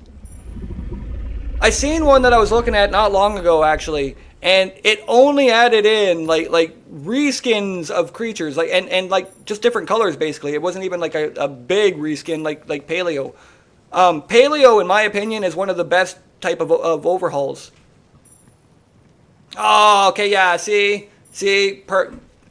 I seen one that I was looking at not long ago, actually, and it only added in like reskins of creatures, like and like just different colors basically. It wasn't even like a big reskin like Paleo. Paleo, in my opinion, is one of the best type of overhauls. Oh, okay, yeah. See,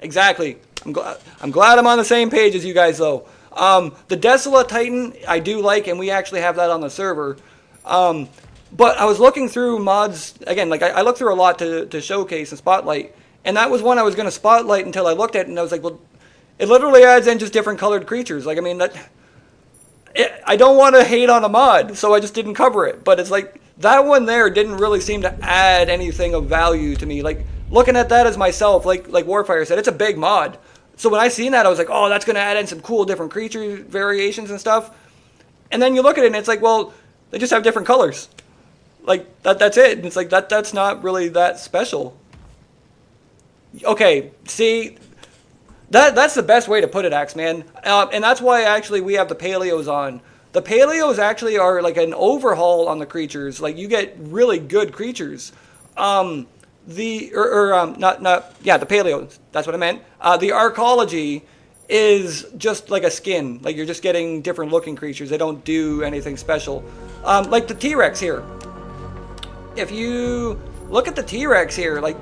exactly. I'm glad I'm on the same page as you guys, though. The Desolate Titan, I do like, and we actually have that on the server. But I was looking through mods, again, like I looked through a lot to showcase and spotlight, and that was one I was going to spotlight until I looked at it, and I was like, well, it literally adds in just different colored creatures. Like, I mean, I don't want to hate on a mod, so I just didn't cover it. But it's like, that one there didn't really seem to add anything of value to me. Like, looking at that as myself, like Warfire said, it's a big mod. So when I seen that, I was like, oh, that's going to add in some cool different creature variations and stuff. And then you look at it, and it's like, well, they just have different colors. Like, that's it. And it's like, that's not really that special. Okay, see, that's the best way to put it, Axeman. And that's why, actually, we have the Paleos on. The Paleos actually are like an overhaul on the creatures. Like, you get really good creatures. The Paleos, that's what I meant. The arcology is just like a skin. Like, you're just getting different looking creatures. They don't do anything special. Like the T-Rex here. If you look at the T-Rex here, like,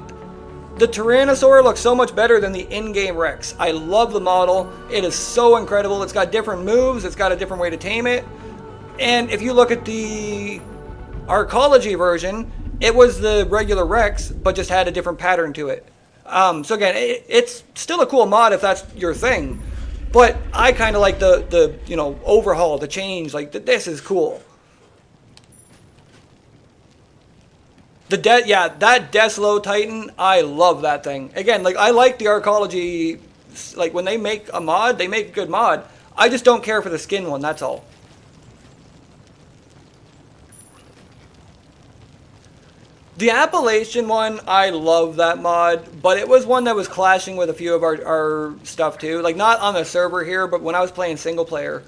the Tyrannosaur looks so much better than the in-game Rex. I love the model. It is so incredible. It's got different moves. It's got a different way to tame it. And if you look at the arcology version, it was the regular Rex, but just had a different pattern to it. So again, it's still a cool mod if that's your thing. But I kind of like the overhaul, the change. Like, this is cool. Yeah, that Deslo Titan, I love that thing. Again, like I like the arcology, like when they make a mod, they make a good mod. I just don't care for the skin one, that's all. The Appalachian one, I love that mod, but it was one that was clashing with a few of our stuff too. Like not on the server here, but when I was playing single player,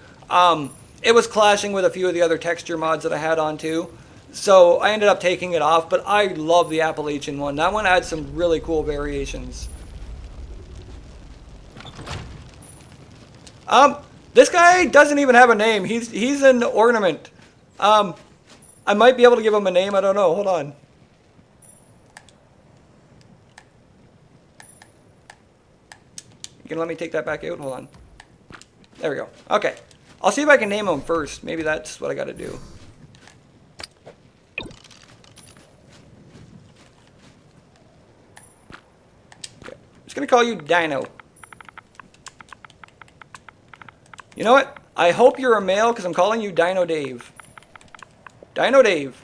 it was clashing with a few of the other texture mods that I had on too. So I ended up taking it off, but I love the Appalachian one. That one had some really cool variations. This guy doesn't even have a name. He's an ornament. I might be able to give him a name. I don't know. Hold on. You can let me take that back out? Hold on. There we go. Okay. I'll see if I can name him first. Maybe that's what I got to do. Okay. I'm just going to call you Dino. You know what? I hope you're a male because I'm calling you Dino Dave. Dino Dave.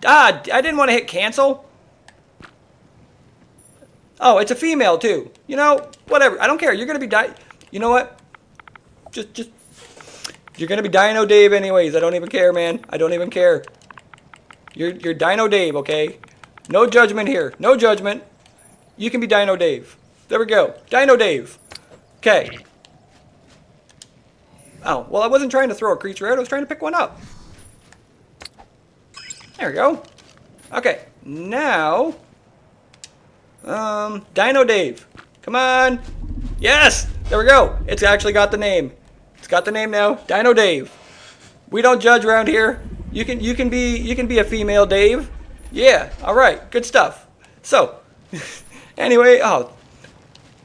Ah, I didn't want to hit cancel. Oh, it's a female too. You know, whatever. I don't care. You're gonna be You know what? Just. You're gonna be Dino Dave anyways. I don't even care, man. I don't even care. You're Dino Dave, okay? No judgment here. No judgment. You can be Dino Dave. There we go. Dino Dave. Okay. Oh, well, I wasn't trying to throw a creature out. I was trying to pick one up. There we go. Okay. Now. Dino Dave. Come on. Yes! There we go. It's actually got the name. It's got the name now. Dino Dave. We don't judge around here. You can be a female Dave. Yeah. All right. Good stuff. So, anyway,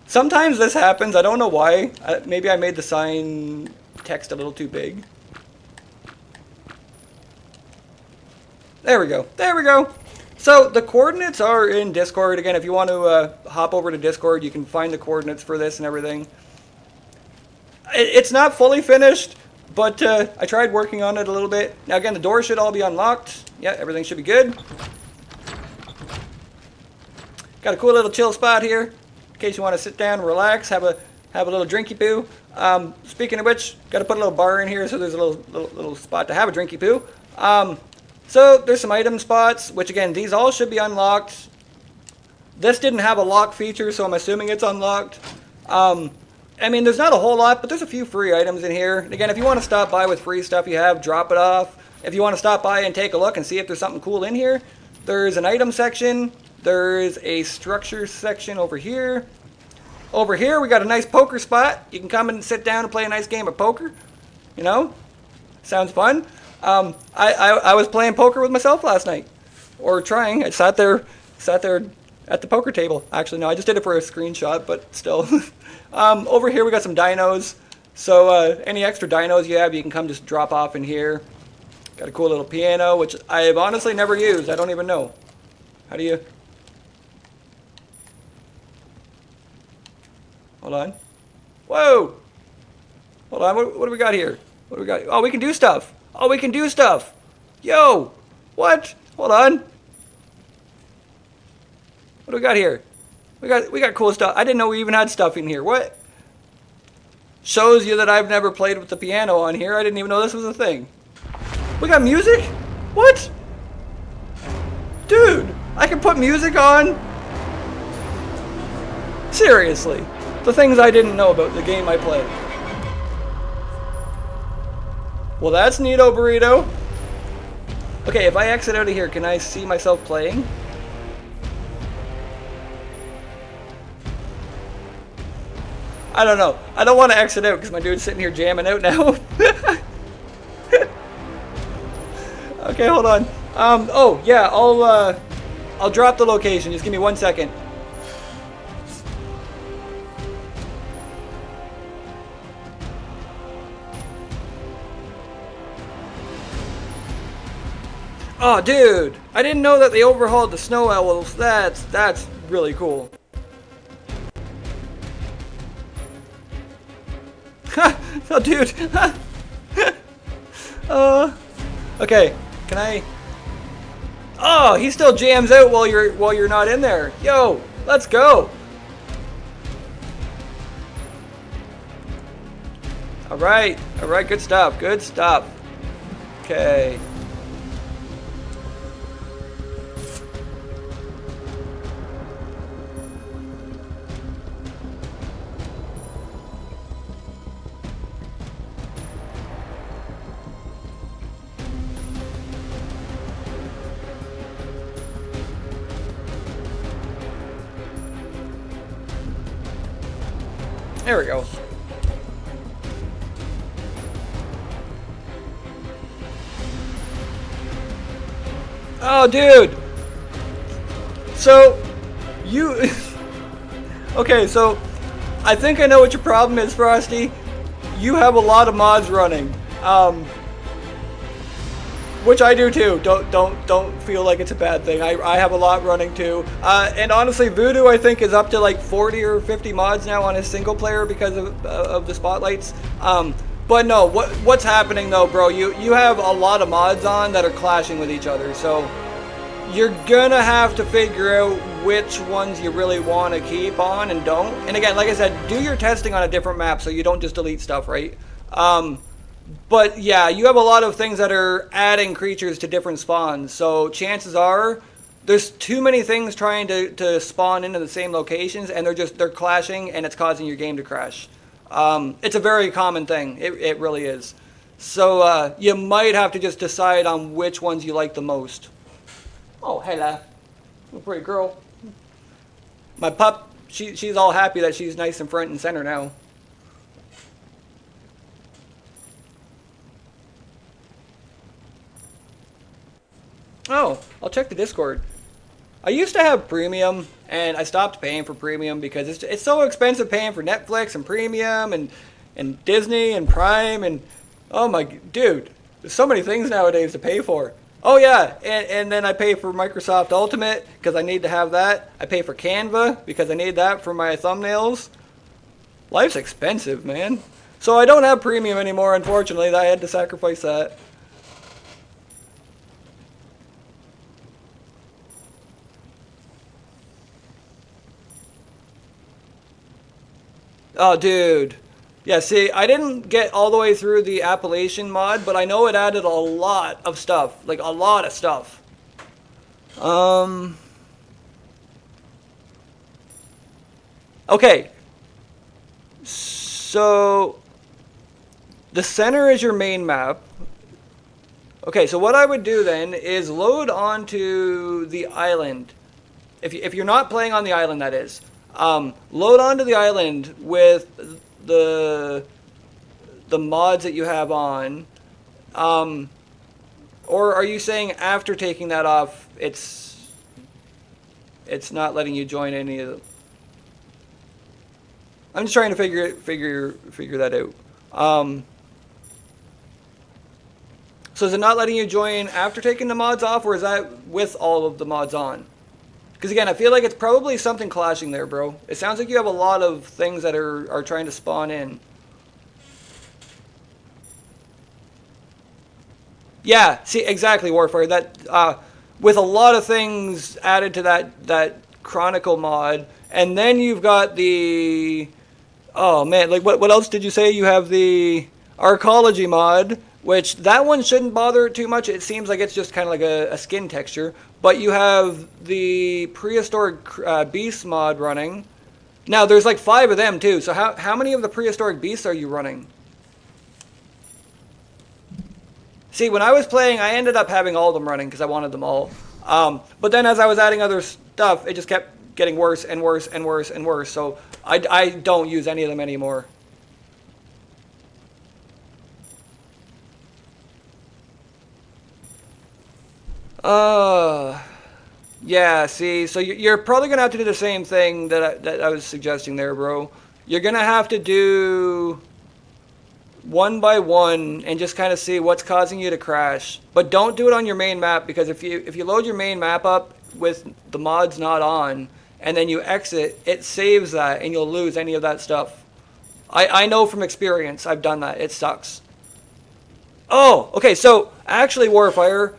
sometimes this happens. I don't know why. Maybe I made the sign text a little too big. There we go. There we go. So the coordinates are in Discord. Again, if you want to hop over to Discord, you can find the coordinates for this and everything. It's not fully finished, but I tried working on it a little bit. Now again, the doors should all be unlocked. Yeah, everything should be good. Got a cool little chill spot here, in case you want to sit down and relax, have a little drinky poo. Speaking of which, got to put a little bar in here so there's a little spot to have a drinky poo. So there's some item spots, which again, these all should be unlocked. This didn't have a lock feature, so I'm assuming it's unlocked. I mean, there's not a whole lot, but there's a few free items in here. And again, if you want to stop by with free stuff you have, drop it off. If you want to stop by and take a look and see if there's something cool in here, there's an item section. There's a structure section over here. Over here, we got a nice poker spot. You can come and sit down and play a nice game of poker. You know, sounds fun. I was playing poker with myself last night, or trying. I sat there at the poker table. Actually, no, I just did it for a screenshot, but still. Over here we got some dinos. So any extra dinos you have, you can come just drop off in here. Got a cool little piano, which I have honestly never used. I don't even know. How do you? Hold on. Whoa! Hold on. What do we got here? What do we got? Oh, we can do stuff. Oh, we can do stuff. Yo! What? Hold on. What do we got here? We got cool stuff. I didn't know we even had stuff in here. What? Shows you that I've never played with the piano on here. I didn't even know this was a thing. We got music? What? Dude, I can put music on? Seriously. The things I didn't know about the game I played. Well, that's neato, burrito. Okay, if I exit out of here, can I see myself playing? I don't know. I don't want to exit out because my dude's sitting here jamming out now. Okay, hold on. Oh yeah, I'll drop the location. Just give me 1 second. Oh, dude! I didn't know that they overhauled the snow owls. That's really cool. Oh, dude. Okay. Can I? Oh, he still jams out while you're not in there. Yo, let's go. All right, good stuff, good stuff. Okay. There we go. Oh, dude. So, you... Okay, so, I think I know what your problem is, Frosty. You have a lot of mods running. Which I do too. Don't feel like it's a bad thing. I have a lot running too. And honestly, Voodoo I think is up to like 40 or 50 mods now on his single player because of the spotlights. But no, what's happening though, bro? You have a lot of mods on that are clashing with each other. So you're gonna have to figure out which ones you really want to keep on and don't. And again, like I said, do your testing on a different map so you don't just delete stuff, right? But yeah, you have a lot of things that are adding creatures to different spawns. So chances are there's too many things trying to spawn into the same locations, and they're clashing, and it's causing your game to crash. It's a very common thing. It really is. So you might have to just decide on which ones you like the most. Oh, hello. Pretty girl. My pup, she's all happy that she's nice and front and center now. Oh, I'll check the Discord. I used to have premium, and I stopped paying for premium because it's so expensive paying for Netflix and premium and Disney and Prime and oh my dude, there's so many things nowadays to pay for. Oh yeah, and then I pay for Microsoft Ultimate because I need to have that. I pay for Canva because I need that for my thumbnails. Life's expensive, man. So I don't have premium anymore, unfortunately. I had to sacrifice that. Oh, dude. Yeah, see, I didn't get all the way through the Appalachian mod, but I know it added a lot of stuff. Like, a lot of stuff. Okay. So, the center is your main map. Okay, so what I would do then is load onto the island. If you're not playing on the island, that is. Load onto the island with the mods that you have on. Or are you saying after taking that off, it's not letting you join any of them? I'm just trying to figure that out. So is it not letting you join after taking the mods off, or is that with all of the mods on? Because again, I feel like it's probably something clashing there, bro. It sounds like you have a lot of things that are trying to spawn in. Yeah, see, exactly, Warfare. That with a lot of things added to that Chronicle mod, and then you've got the... Oh, man, like, what else did you say? You have the Arcology mod, which that one shouldn't bother it too much. It seems like it's just kind of like a skin texture. But you have the Prehistoric Beast mod running. Now, there's like 5 of them, too. So how many of the Prehistoric Beasts are you running? See, when I was playing, I ended up having all of them running because I wanted them all. But then as I was adding other stuff, it just kept getting worse and worse and worse and worse. So I don't use any of them anymore. Yeah, see, so you're probably going to have to do the same thing that I was suggesting there, bro. You're going to have to do one by one and just kind of see what's causing you to crash. But don't do it on your main map, because if you load your main map up with the mods not on and then you exit, it saves that and you'll lose any of that stuff. I know from experience. I've done that. It sucks. Oh, okay, so actually, Warfire,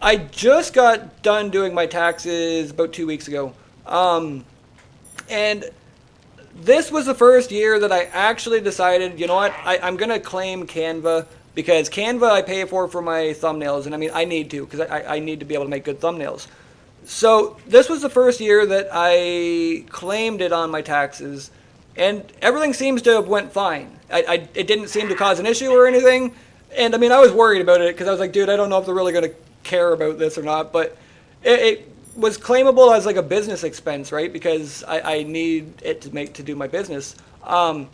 I just got done doing my taxes about 2 weeks ago. And this was the first year that I actually decided, you know what, I'm going to claim Canva, because Canva I pay for my thumbnails, and I mean, I need to, because I need to be able to make good thumbnails. So this was the first year that I claimed it on my taxes, and everything seems to have went fine. It didn't seem to cause an issue or anything, and I mean, I was worried about it, because I was like, dude, I don't know if they're really going to care about this or not, but it was claimable as like a business expense, right? Because I need it to do my business. Not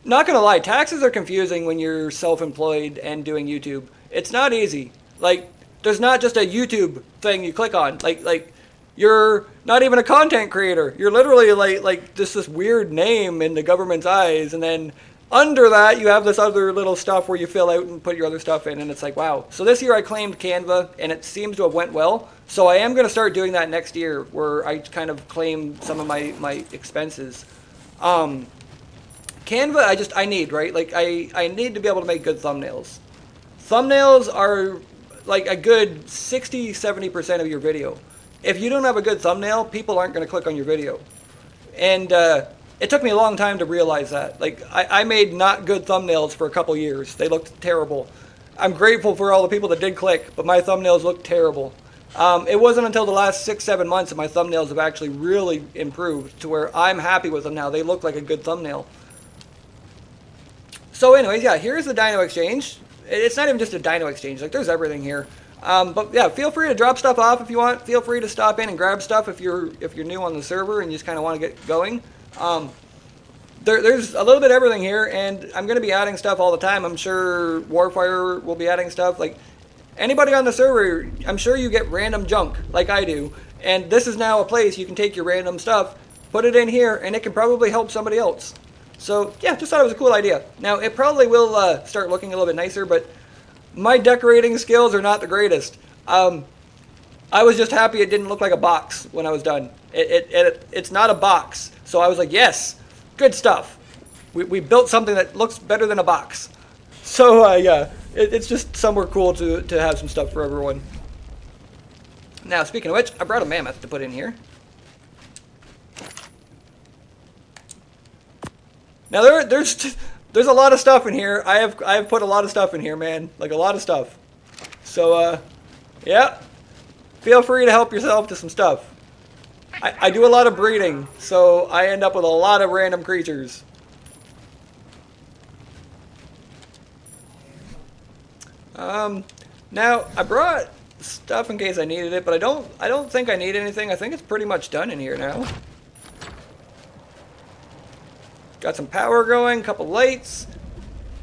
gonna lie, taxes are confusing when you're self-employed and doing YouTube. It's not easy. Like, there's not just a YouTube thing you click on. Like you're not even a content creator. You're literally like just this weird name in the government's eyes, and then under that you have this other little stuff where you fill out and put your other stuff in, and it's like, wow. So this year I claimed Canva, and it seems to have went well. So I am going to start doing that next year, where I kind of claim some of my expenses. Canva, I need, right? Like, I need to be able to make good thumbnails. Thumbnails are like a good 60-70% of your video. If you don't have a good thumbnail, people aren't going to click on your video. And it took me a long time to realize that. Like, I made not good thumbnails for a couple years. They looked terrible. I'm grateful for all the people that did click, but my thumbnails looked terrible. It wasn't until the last 6-7 months that my thumbnails have actually really improved to where I'm happy with them now. They look like a good thumbnail. So anyways, yeah, here's the Dino Exchange. It's not even just a Dino Exchange. Like, there's everything here. But yeah, feel free to drop stuff off if you want. Feel free to stop in and grab stuff if you're new on the server and you just kind of want to get going. There's a little bit of everything here, and I'm going to be adding stuff all the time. I'm sure Warfire will be adding stuff. Like, anybody on the server, I'm sure you get random junk, like I do. And this is now a place you can take your random stuff, put it in here, and it can probably help somebody else. So, yeah, just thought it was a cool idea. Now, it probably will start looking a little bit nicer, but my decorating skills are not the greatest. I was just happy it didn't look like a box when I was done. It's not a box. So I was like, yes, good stuff. We built something that looks better than a box. So, yeah, it's just somewhere cool to have some stuff for everyone. Now, speaking of which, I brought a mammoth to put in here. Now, there's a lot of stuff in here. I have put a lot of stuff in here, man. Like, a lot of stuff. So, yeah. Feel free to help yourself to some stuff. I do a lot of breeding, so I end up with a lot of random creatures. Now, I brought stuff in case I needed it, but I don't think I need anything. I think it's pretty much done in here now. Got some power going, couple lights.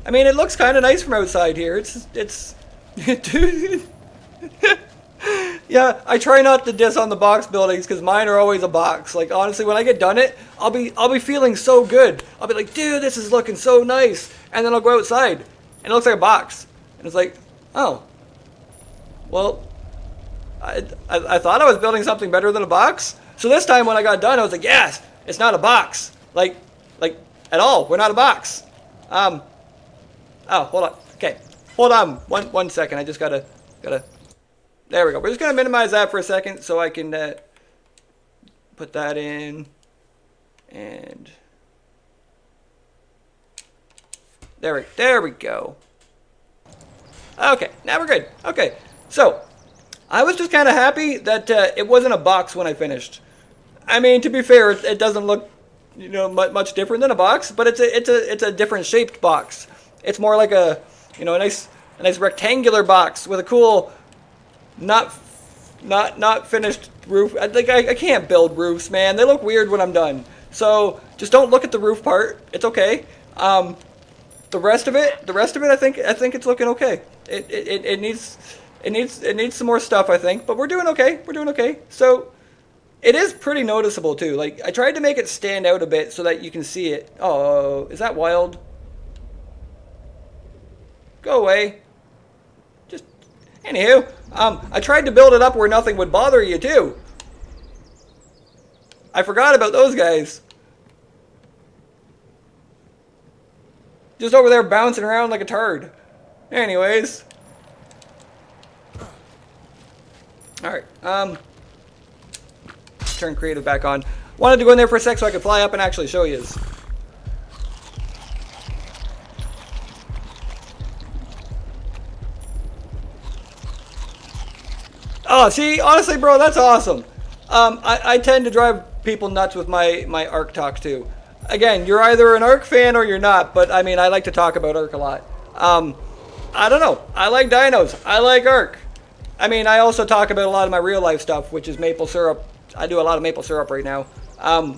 I mean, it looks kind of nice from outside here. It's dude. Yeah, I try not to diss on the box buildings because mine are always a box. Like, honestly, when I get done it, I'll be feeling so good. I'll be like, dude, this is looking so nice. And then I'll go outside and it looks like a box. And it's like, oh, well, I thought I was building something better than a box. So this time when I got done, I was like, yes, it's not a box. Like at all. We're not a box. Oh, hold on. Okay, hold on. One second. I just gotta. There we go. We're just gonna minimize that for a second so I can put that in, and there we go. Okay, now we're good. Okay, so I was just kind of happy that it wasn't a box when I finished. I mean, to be fair, it doesn't look, you know, much different than a box, but it's a different shaped box. It's more like a, you know, a nice rectangular box with a cool, not finished roof. I can't build roofs, man. They look weird when I'm done. So just don't look at the roof part. It's okay. The rest of it, I think it's looking okay. It needs some more stuff, I think, but we're doing okay. We're doing okay. So it is pretty noticeable too. Like, I tried to make it stand out a bit so that you can see it. Oh, is that wild? Go away. Just, anywho, I tried to build it up where nothing would bother you too. I forgot about those guys. Just over there bouncing around like a turd. Anyways. Alright, turn creative back on. Wanted to go in there for a sec so I could fly up and actually show you. Oh, see, honestly, bro, that's awesome. I tend to drive people nuts with my ARC talk too. Again, you're either an ARC fan or you're not, but I mean, I like to talk about ARC a lot. I don't know. I like dinos. I like ARC. I mean, I also talk about a lot of my real life stuff, which is maple syrup. I do a lot of maple syrup right now.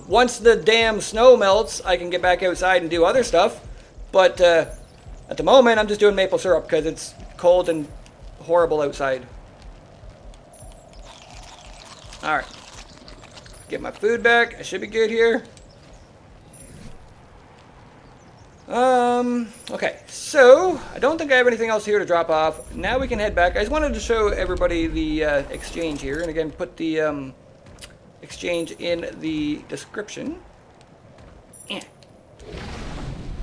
Once the damn snow melts, I can get back outside and do other stuff. But at the moment, I'm just doing maple syrup because it's cold and horrible outside. Alright. Get my food back. I should be good here. Okay, so I don't think I have anything else here to drop off. Now we can head back. I just wanted to show everybody the exchange here, and again, put the exchange in the description. Yeah.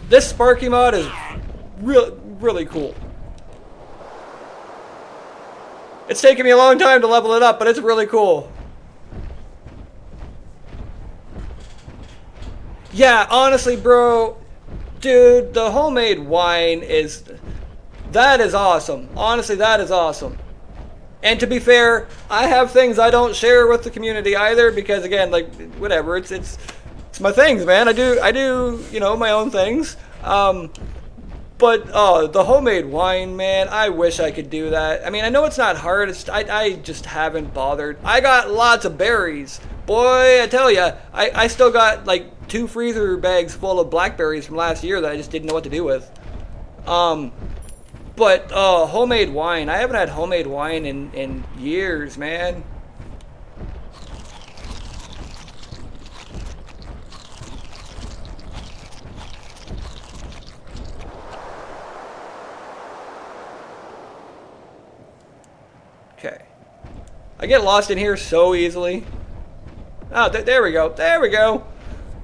This Sparky mod is really cool. It's taken me a long time to level it up, but it's really cool. Yeah, honestly, bro. Dude, the homemade wine that is awesome. Honestly, that is awesome. And to be fair, I have things I don't share with the community either because again, like whatever, it's my things, man. I do, you know, my own things. But the homemade wine, man, I wish I could do that. I mean, I know it's not hard. I just haven't bothered. I got lots of berries. Boy, I tell ya, I still got like 2 freezer bags full of blackberries from last year that I just didn't know what to do with. But homemade wine. I haven't had homemade wine in years, man. Okay. I get lost in here so easily. Oh, there we go. There we go.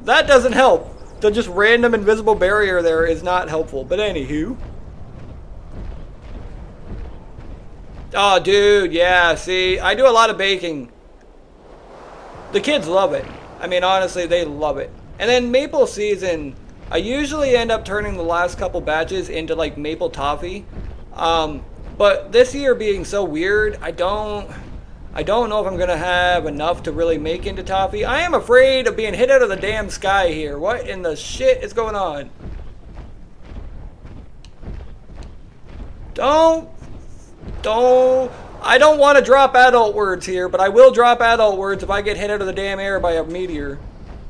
That doesn't help. The just random invisible barrier there is not helpful. But anywho. Oh, dude. Yeah, see. I do a lot of baking. The kids love it. I mean, honestly, they love it. And then maple season, I usually end up turning the last couple batches into, like, maple toffee. But this year being so weird, I don't know if I'm going to have enough to really make into toffee. I am afraid of being hit out of the damn sky here. What in the shit is going on? I don't want to drop adult words here, but I will drop adult words if I get hit out of the damn air by a meteor.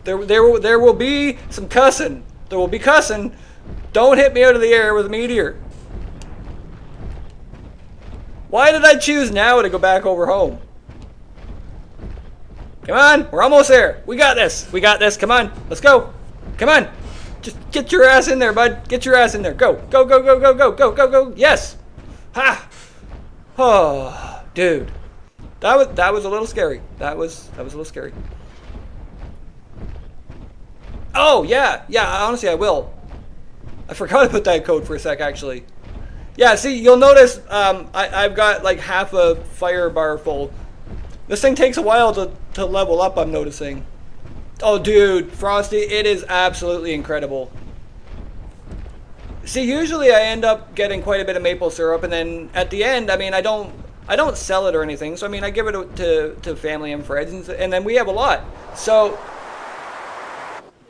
There will be some cussing. There will be cussing. Don't hit me out of the air with a meteor. Why did I choose now to go back over home? Come on, we're almost there. We got this. We got this. Come on, let's go. Come on. Just get your ass in there, bud. Get your ass in there. Go, go, go, go, go, go, go, go, go. Yes. Ha. Oh, dude. That was a little scary. That was a little scary. Oh, yeah. Yeah, honestly, I will. I forgot to put that code for a sec, actually. Yeah, see, you'll notice I've got like half a fire bar full. This thing takes a while to level up, I'm noticing. Oh, dude, Frosty, it is absolutely incredible. See, usually I end up getting quite a bit of maple syrup, and then at the end, I mean, I don't sell it or anything. So, I mean, I give it to family and friends, and then we have a lot. So,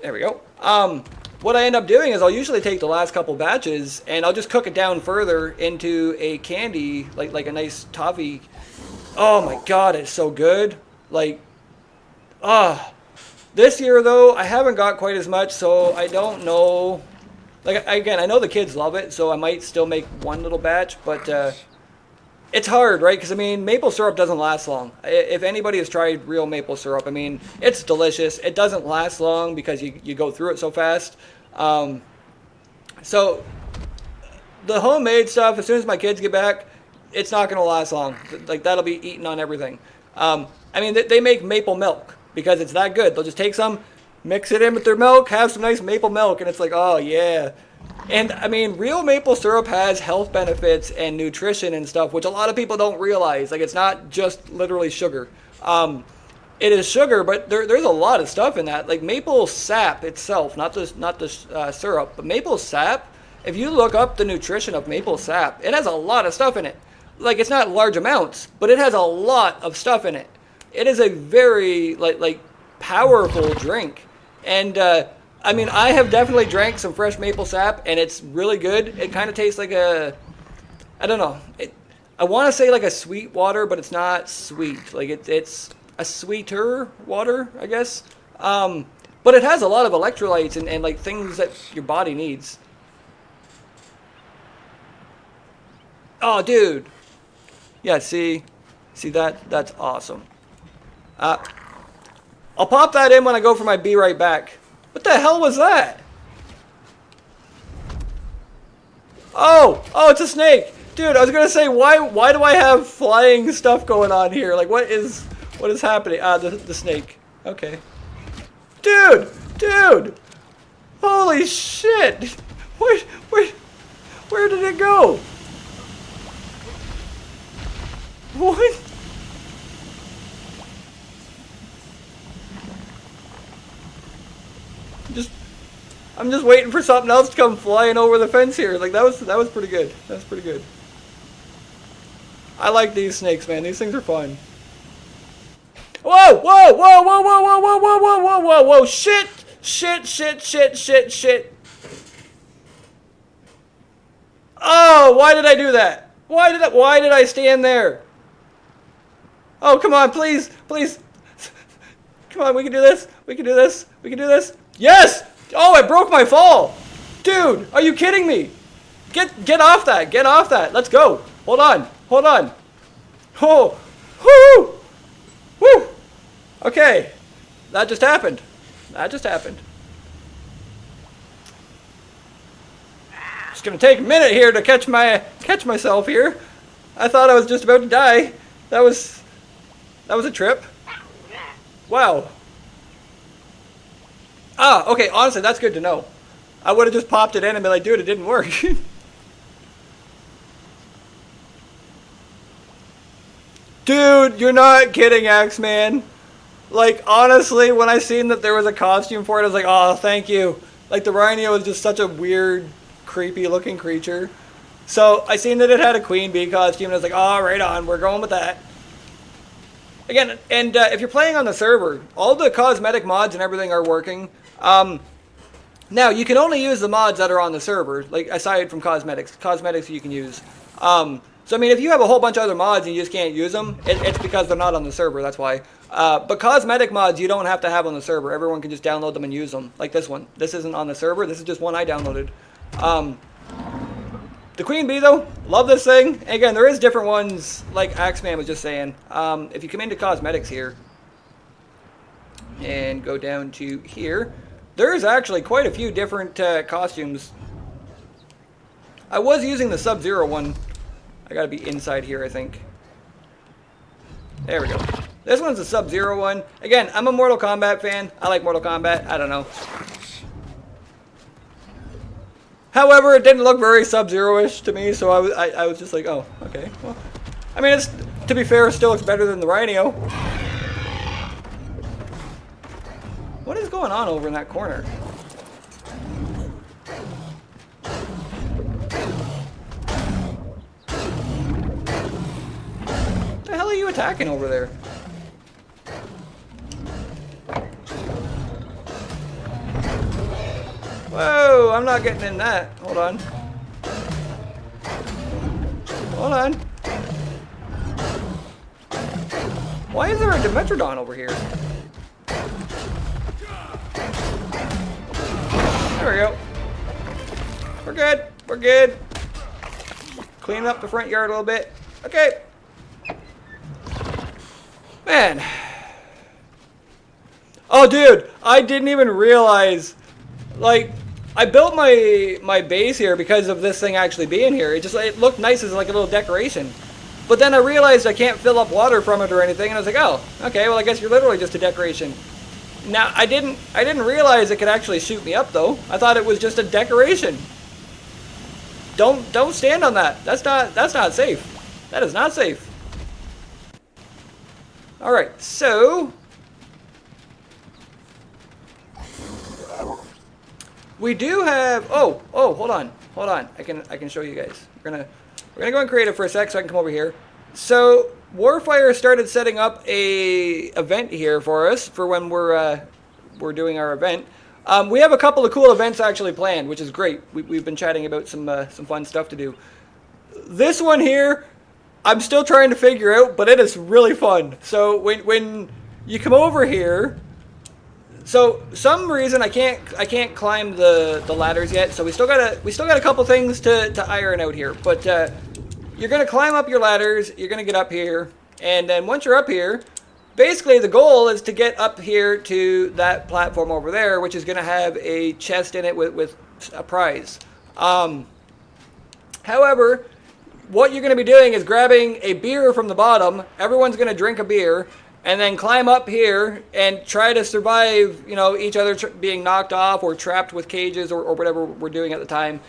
there we go. What I end up doing is I'll usually take the last couple batches and I'll just cook it down further into a candy, like a nice toffee. Oh my god, it's so good. Like, this year though, I haven't got quite as much, so I don't know. Like, again, I know the kids love it, so I might still make one little batch, but it's hard, right? Because, I mean, maple syrup doesn't last long. If anybody has tried real maple syrup, I mean, it's delicious. It doesn't last long because you go through it so fast. So, the homemade stuff, as soon as my kids get back, it's not going to last long. Like, that'll be eaten on everything. I mean, they make maple milk because it's that good. They'll just take some, mix it in with their milk, have some nice maple milk, and it's like, oh, yeah. And I mean, real maple syrup has health benefits and nutrition and stuff, which a lot of people don't realize. Like, it's not just literally sugar. It is sugar, but there's a lot of stuff in that. Like maple sap itself, not the syrup, but maple sap. If you look up the nutrition of maple sap, it has a lot of stuff in it. Like, it's not large amounts, but it has a lot of stuff in it. It is a very like powerful drink. And I mean, I have definitely drank some fresh maple sap, and it's really good. It kind of tastes like I don't know. I want to say like a sweet water, but it's not sweet. Like it's a sweeter water, I guess. But it has a lot of electrolytes and like things that your body needs. Oh, dude. Yeah, see that? That's awesome. I'll pop that in when I go for my be right back. What the hell was that? Oh, it's a snake. Dude, I was gonna say, why do I have flying stuff going on here? Like, what is happening? The snake. Okay. Dude! Holy shit! Where did it go? What? I'm just waiting for something else to come flying over the fence here. Like, that was pretty good. That was pretty good. I like these snakes, man. These things are fun. Whoa! Shit! Oh, why did I do that? Why did I stand there? Oh, come on, please. Come on, we can do this. We can do this. Yes! Oh, I broke my fall. Dude, are you kidding me? Get off that. Let's go. Hold on. Oh. Woo. Okay. That just happened. It's going to take a minute here to catch myself here. I thought I was just about to die. That was a trip. Wow. Okay, honestly, that's good to know. I would have just popped it in and been like, dude, it didn't work. Dude, you're not kidding, Axeman. Like, honestly, when I seen that there was a costume for it, I was like, oh, thank you. Like, the rhino is just such a weird, creepy looking creature. So, I seen that it had a queen bee costume, and I was like, oh, right on, we're going with that. Again, and if you're playing on the server, all the cosmetic mods and everything are working. Now, you can only use the mods that are on the server, like, aside from cosmetics. Cosmetics you can use. So, I mean, if you have a whole bunch of other mods and you just can't use them, it's because they're not on the server, that's why. But cosmetic mods you don't have to have on the server. Everyone can just download them and use them, like this one. This isn't on the server, this is just one I downloaded. The queen bee, though, love this thing. And again, there is different ones, like Axeman was just saying. If you come into cosmetics here, and go down to here, there's actually quite a few different costumes. I was using the Sub-Zero one. I gotta be inside here, I think. There we go. This one's a Sub-Zero one. Again, I'm a Mortal Kombat fan. I like Mortal Kombat. I don't know. However, it didn't look very Sub-Zero-ish to me, so I was just like, oh, okay. Well, I mean, to be fair, it still looks better than the rhino. What is going on over in that corner? What the hell are you attacking over there? Whoa, I'm not getting in that. Hold on. Why is there a Dimetrodon over here? There we go. We're good. Clean up the front yard a little bit. Okay. Man. Oh, dude, I didn't even realize, like, I built my base here because of this thing actually being here. It looked nice as like a little decoration. But then I realized I can't fill up water from it or anything, and I was like, oh, okay, well I guess you're literally just a decoration. Now I didn't realize it could actually shoot me up though. I thought it was just a decoration. Don't stand on that. That's not safe. That is not safe. All right, so we do have. Oh, hold on. I can show you guys. We're gonna go in creative for a sec so I can come over here. So Warfire started setting up a event here for us for when we're doing our event. We have a couple of cool events actually planned, which is great. We've been chatting about some fun stuff to do. This one here, I'm still trying to figure out, but it is really fun. So when you come over here, so some reason I can't climb the ladders yet. So we still got a couple things to iron out here. But you're gonna climb up your ladders. You're gonna get up here, and then once you're up here, basically the goal is to get up here to that platform over there, which is gonna have a chest in it with a prize. However, what you're going to be doing is grabbing a beer from the bottom. Everyone's going to drink a beer and then climb up here and try to survive, you know, each other being knocked off or trapped with cages or whatever we're doing at the time.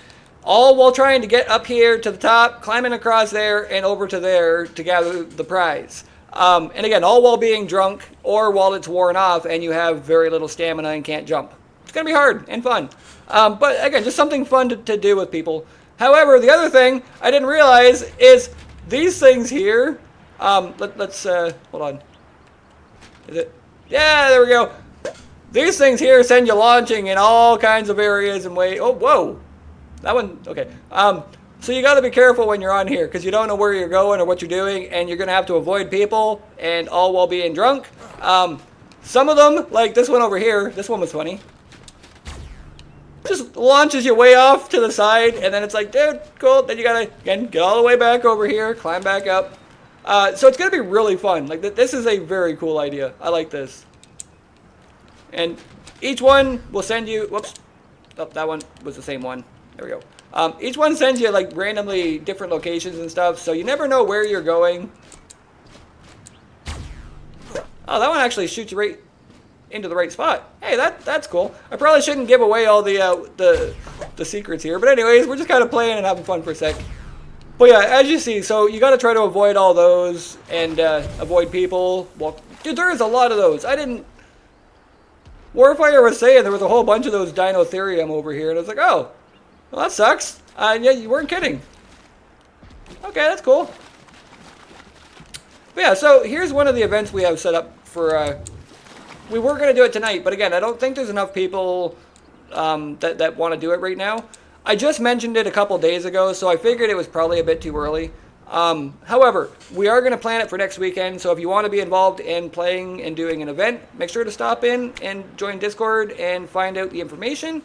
All while trying to get up here to the top, climbing across there and over to there to gather the prize. And again, all while being drunk or while it's worn off and you have very little stamina and can't jump. It's going to be hard and fun. But again, just something fun to do with people. However, the other thing I didn't realize is these things here. Let's hold on. Is it? Yeah, there we go. These things here send you launching in all kinds of areas and way. Oh, whoa, that one. Okay. So you got to be careful when you're on here because you don't know where you're going or what you're doing, and you're gonna have to avoid people, and all while being drunk. Some of them, like this one over here. This one was funny. Just launches you way off to the side, and then it's like, dude, cool. Then you gotta, again, get all the way back over here, climb back up. So it's gonna be really fun. Like, this is a very cool idea. I like this. And each one will send you, whoops. Oh, that one was the same one. There we go. Each one sends you, like, randomly different locations and stuff, so you never know where you're going. Oh, that one actually shoots you right into the right spot. Hey, that's cool. I probably shouldn't give away all the secrets here, but anyways, we're just kind of playing and having fun for a sec. But yeah, as you see, so you got to try to avoid all those and avoid people. Well, dude, there is a lot of those. Warfire was saying there was a whole bunch of those Dinotherium over here, and I was like, oh, well, that sucks. Yeah, you weren't kidding. Okay, that's cool. But yeah, so here's one of the events we have set up for. We were going to do it tonight, but again, I don't think there's enough people that want to do it right now. I just mentioned it a couple days ago, so I figured it was probably a bit too early. However, we are going to plan it for next weekend, so if you want to be involved in playing and doing an event, make sure to stop in and join Discord and find out the information.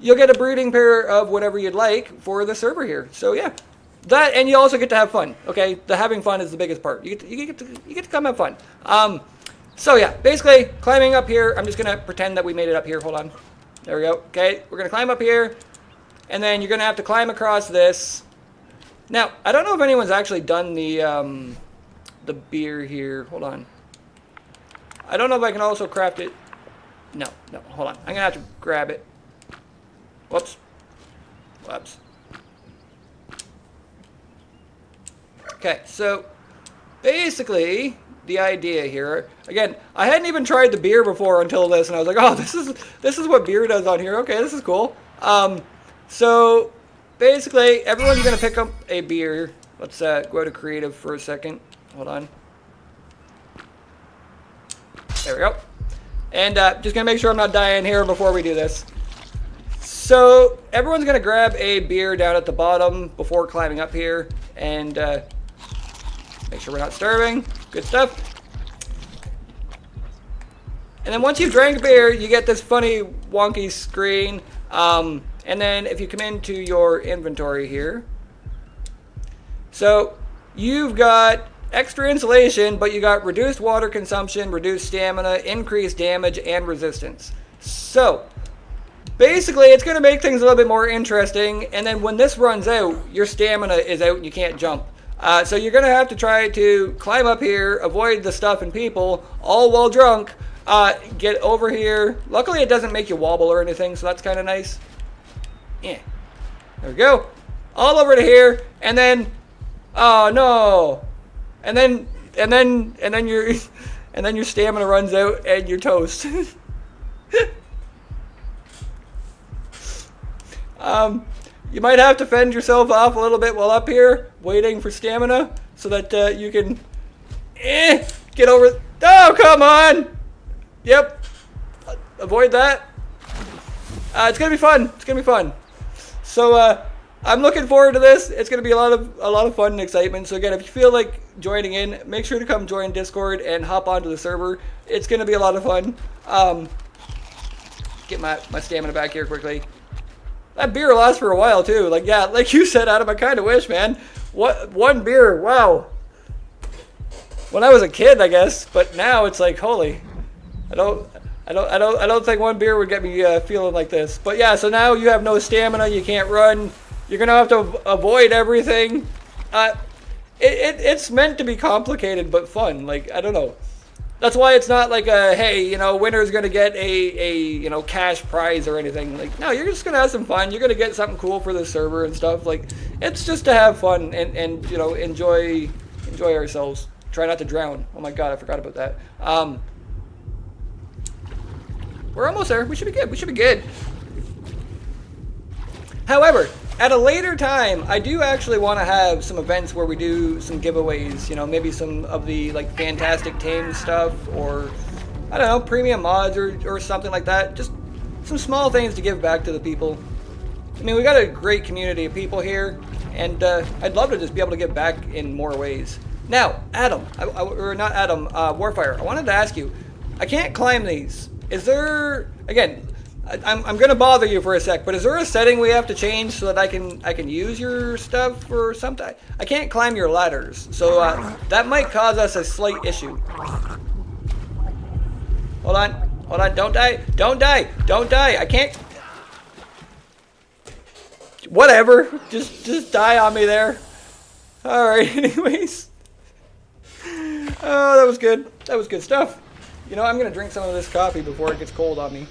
You'll get a breeding pair of whatever you'd like for the server here. So yeah, that, and you also get to have fun. Okay, the having fun is the biggest part. You get to come have fun. So yeah, basically climbing up here. I'm just gonna pretend that we made it up here. Hold on. There we go. Okay, we're gonna climb up here, and then you're gonna have to climb across this. Now, I don't know if anyone's actually done the beer here. Hold on. I don't know if I can also craft it. No, hold on. I'm gonna have to grab it. Whoops. Okay, so basically the idea here, again, I hadn't even tried the beer before until this, and I was like, oh, this is what beer does on here. Okay, this is cool. So basically everyone's gonna pick up a beer. Let's go to creative for a second. Hold on. There we go. And just gonna make sure I'm not dying here before we do this. So everyone's gonna grab a beer down at the bottom before climbing up here, and make sure we're not starving. Good stuff. And then once you've drank beer, you get this funny wonky screen. And then if you come into your inventory here, so you've got extra insulation, but you got reduced water consumption, reduced stamina, increased damage, and resistance. So basically, it's going to make things a little bit more interesting. And then when this runs out, your stamina is out and you can't jump. So you're going to have to try to climb up here, avoid the stuff and people, all while drunk. Get over here. Luckily, it doesn't make you wobble or anything, so that's kind of nice. Yeah. There we go. all over to here, and then, oh no, and then your and then your stamina runs out and you're toast. You might have to fend yourself off a little bit while up here, waiting for stamina, so that you can get over. Oh, come on! Yep. Avoid that. It's gonna be fun. It's gonna be fun. So I'm looking forward to this. It's gonna be a lot of fun and excitement. So again, if you feel like joining in, make sure to come join Discord and hop onto the server. It's gonna be a lot of fun. Get my stamina back here quickly. That beer lasts for a while too. Like, yeah, like you said, Adam, I kind of wish, man. What, one beer? Wow. When I was a kid, I guess, but now it's like, holy. I don't think one beer would get me feeling like this. But yeah, so now you have no stamina. You can't run. You're gonna have to avoid everything. It's meant to be complicated but fun. Like, I don't know. That's why it's not like a, hey, you know, winner's gonna get a you know, cash prize or anything. Like, no, you're just gonna have some fun. You're gonna get something cool for the server and stuff. Like, it's just to have fun and you know, enjoy ourselves. Try not to drown. Oh my god, I forgot about that. We're almost there. We should be good. We should be good. However, at a later time, I do actually want to have some events where we do some giveaways. You know, maybe some of the like fantastic tame stuff, or I don't know, premium mods or something like that. Just some small things to give back to the people. I mean, we got a great community of people here, and I'd love to just be able to give back in more ways. Now, Adam, or not Adam, Warfire, I wanted to ask you, I can't climb these. Is there, again, I'm going to bother you for a sec, but is there a setting we have to change so that I can use your stuff or something? I can't climb your ladders, so that might cause us a slight issue. Hold on, don't die, I can't. Whatever, just die on me there. Alright, anyways. Oh, that was good stuff. You know, I'm going to drink some of this coffee before it gets cold on me.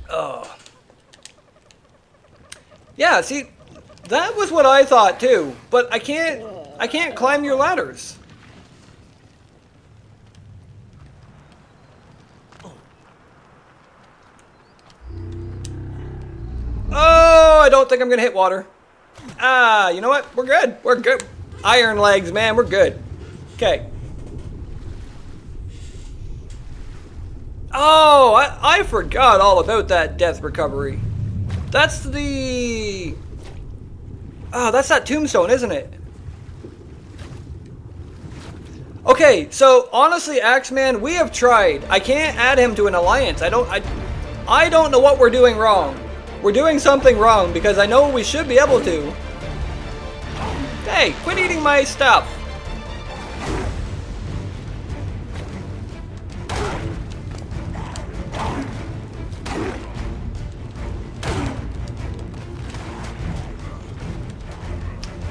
Oh. Yeah, see, that was what I thought too, but I can't climb your ladders. Oh, I don't think I'm going to hit water. Ah, you know what? We're good. We're good. Iron legs, man. We're good. Okay. Oh, I forgot all about that death recovery. That's the... Oh, that's that tombstone, isn't it? Okay, so honestly, Axeman, we have tried. I can't add him to an alliance. I don't know what we're doing wrong. We're doing something wrong because I know we should be able to. Hey, quit eating my stuff.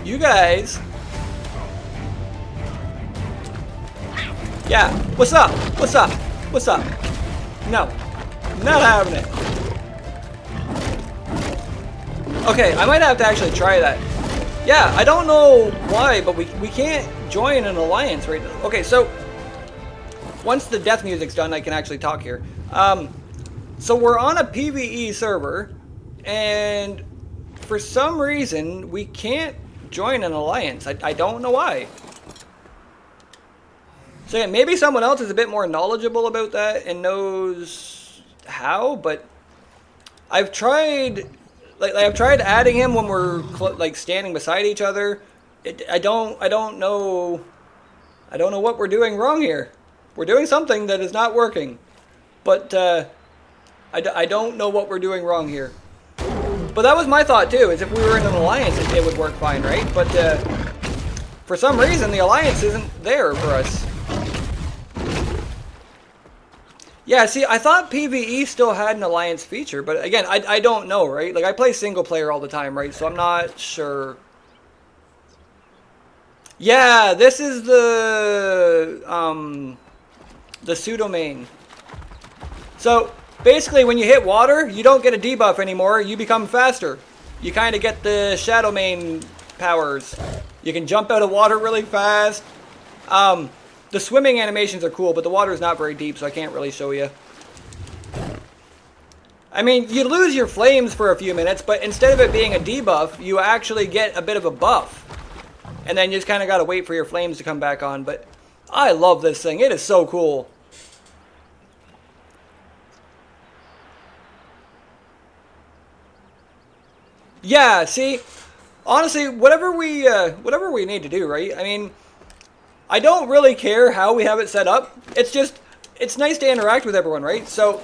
You guys. Yeah, what's up? What's up? What's up? No, not having it. Okay, I might have to actually try that. Yeah, I don't know why, but we can't join an alliance right now. Okay, so once the death music's done, I can actually talk here. So we're on a PvE server, and for some reason, we can't join an alliance. I don't know why. So yeah, maybe someone else is a bit more knowledgeable about that and knows how, but I've tried... Like I've tried adding him when we're like standing beside each other. I don't know what we're doing wrong here. We're doing something that is not working, but I don't know what we're doing wrong here. But that was my thought too. Is if we were in an alliance, it would work fine, right? But for some reason, the alliance isn't there for us. Yeah, see, I thought PvE still had an alliance feature, but again, I don't know, right? Like, I play single player all the time, right? So I'm not sure. Yeah, this is the pseudo main. So, basically when you hit water, you don't get a debuff anymore. You become faster. You kind of get the Shadow Mane powers. You can jump out of water really fast. The swimming animations are cool, but the water is not very deep, so I can't really show you. I mean, you lose your flames for a few minutes, but instead of it being a debuff, you actually get a bit of a buff. And then you just kind of got to wait for your flames to come back on. But I love this thing. It is so cool. Yeah, see, honestly, whatever we need to do, right? I mean, I don't really care how we have it set up. It's just, it's nice to interact with everyone, right? So,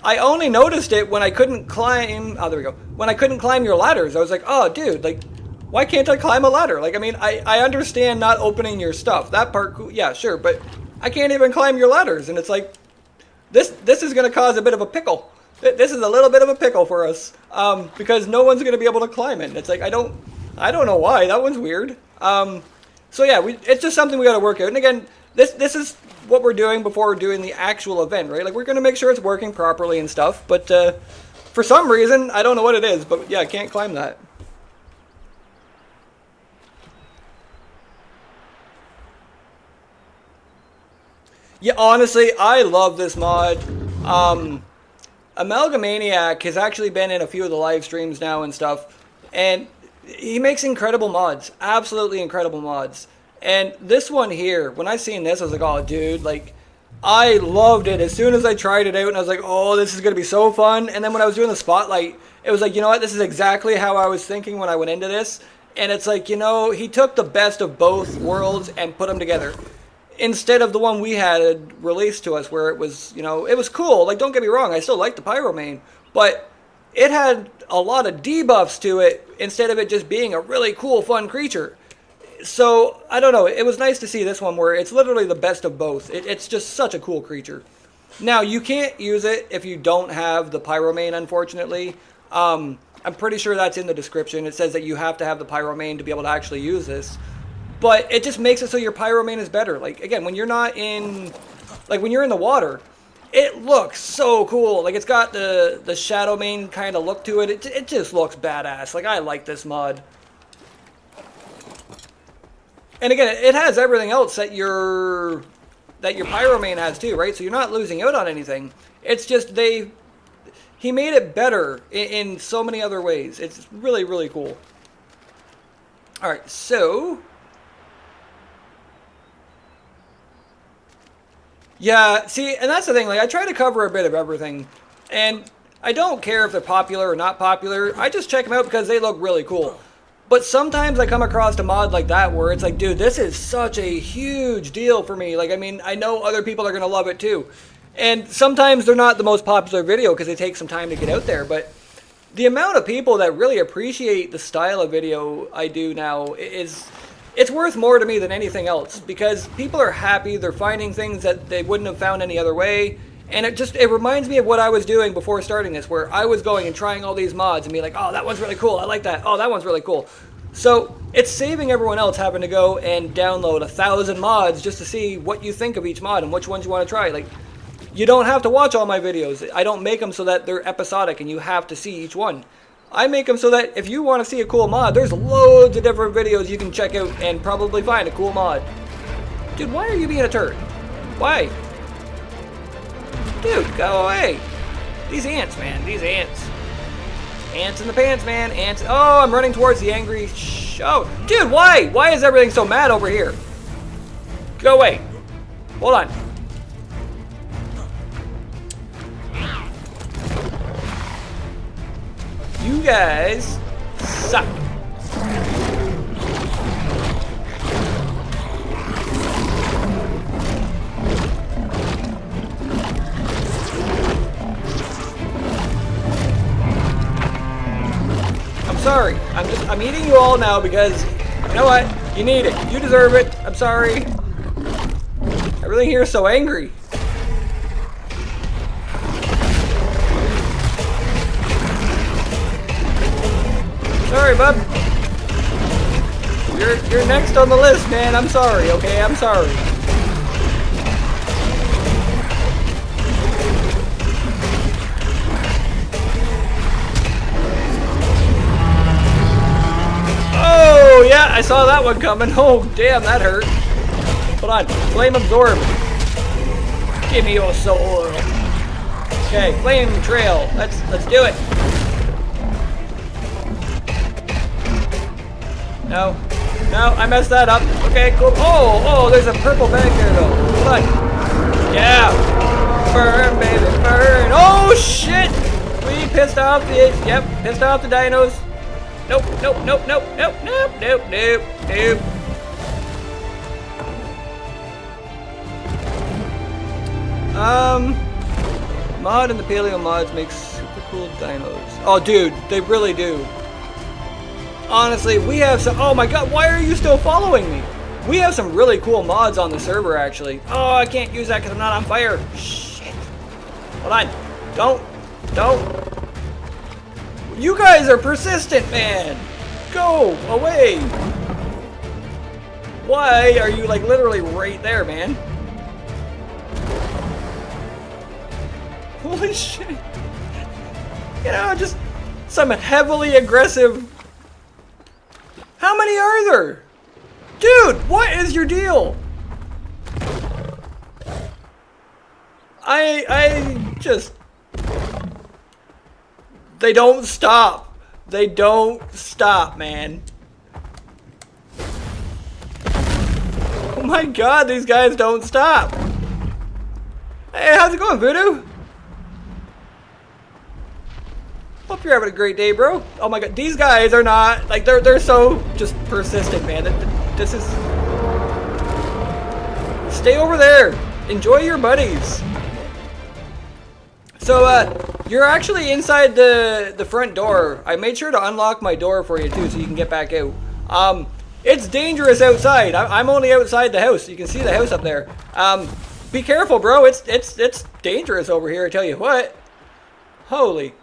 I only noticed it when I couldn't climb, oh, there we go. When I couldn't climb your ladders. I was like, oh, dude, like, why can't I climb a ladder? Like, I mean, I understand not opening your stuff. That part, yeah, sure, but I can't even climb your ladders. And it's like, this is going to cause a bit of a pickle. This is a little bit of a pickle for us, because no one's going to be able to climb it. It's like, I don't know why. That one's weird. So yeah, it's just something we got to work out. And again, this is what we're doing before we're doing the actual event, right? Like, we're going to make sure it's working properly and stuff. But for some reason, I don't know what it is, but yeah, I can't climb that. Yeah, honestly, I love this mod. Amalgamaniac has actually been in a few of the live streams now and stuff, and he makes incredible mods, absolutely incredible mods. And this one here, when I seen this, I was like, oh, dude, like, I loved it. As soon as I tried it out, and I was like, oh, this is going to be so fun. And then when I was doing the spotlight, it was like, you know what, this is exactly how I was thinking when I went into this. And it's like, you know, he took the best of both worlds and put them together. Instead of the one we had released to us where it was, you know, it was cool. Like, don't get me wrong, I still like the Pyromane, but it had a lot of debuffs to it instead of it just being a really cool, fun creature. So, I don't know, it was nice to see this one where it's literally the best of both. It's just such a cool creature. Now, you can't use it if you don't have the Pyromane, unfortunately. I'm pretty sure that's in the description. It says that you have to have the Pyromane to be able to actually use this. But it just makes it so your Pyromane is better. Like, again, when you're not in, like, when you're in the water, it looks so cool. Like, it's got the Shadow Mane kind of look to it. It just looks badass. Like, I like this mod. And again, it has everything else that your Pyromane has too, right? So you're not losing out on anything. It's just he made it better in so many other ways. It's really, really cool. All right, so yeah, see, and that's the thing, like, I try to cover a bit of everything, and I don't care if they're popular or not popular. I just check them out because they look really cool. But sometimes I come across a mod like that where it's like, dude, this is such a huge deal for me. Like, I mean, I know other people are going to love it too. And sometimes they're not the most popular video because they take some time to get out there, but the amount of people that really appreciate the style of video I do now it's worth more to me than anything else, because people are happy, they're finding things that they wouldn't have found any other way, and it reminds me of what I was doing before starting this, where I was going and trying all these mods and being like, oh, that one's really cool, I like that, oh, that one's really cool. So it's saving everyone else having to go and download 1,000 mods just to see what you think of each mod and which ones you want to try. Like, you don't have to watch all my videos. I don't make them so that they're episodic and you have to see each one. I make them so that if you want to see a cool mod, there's loads of different videos you can check out and probably find a cool mod. Dude, why are you being a turd? Why? Dude, go away. These ants, man. These ants. Ants in the pants, man. Ants. Oh, I'm running towards the angry... Oh, dude, why? Why is everything so mad over here? Go away. Hold on. You guys suck. I'm sorry. I'm eating you all now because, you know what? You need it. You deserve it. I'm sorry. Everything here is so angry. Sorry, bub. You're next on the list, man. I'm sorry, okay? I'm sorry. I saw that one coming. Oh, damn, that hurt. Hold on. Flame absorb. Give me your soul. Okay, flame trail. Let's do it. No. No, I messed that up. Okay, cool. Oh, there's a purple bag there though. Hold on. Yeah. Burn, baby, burn. Oh shit! We pissed off the pissed off the dinos. Nope. Mod and the paleo mods make super cool dinos. Oh dude, they really do. Honestly, we have some. Oh my god, why are you still following me? We have some really cool mods on the server actually. Oh, I can't use that because I'm not on fire. Shit. Hold on. Don't. You guys are persistent, man. Go away. Why are you like literally right there, man? Holy shit. You know, just some heavily aggressive. How many are there? Dude, what is your deal? I just... They don't stop. They don't stop, man. Oh my god, these guys don't stop. Hey, how's it going, Voodoo? Hope you're having a great day, bro. Oh my god, these guys are not, like, they're so just persistent, man. This is... Stay over there. Enjoy your buddies. So, you're actually inside the front door. I made sure to unlock my door for you, too, so you can get back out. It's dangerous outside. I'm only outside the house. You can see the house up there. Be careful, bro. It's dangerous over here, I tell you what. Holy...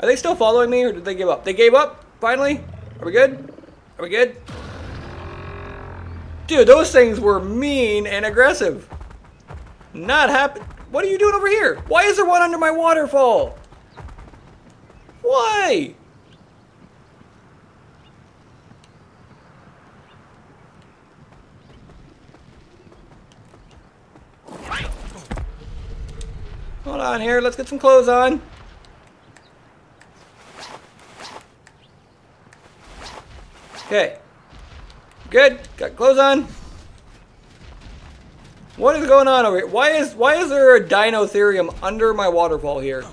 Are they still following me, or did they give up? They gave up, finally? Are we good? Are we good? Dude, those things were mean and aggressive. Not happy. What are you doing over here? Why is there one under my waterfall? Why? Hold on here, let's get some clothes on. Okay. Good. Got clothes on. What is going on over here? Why is there a dinotherium under my waterfall here?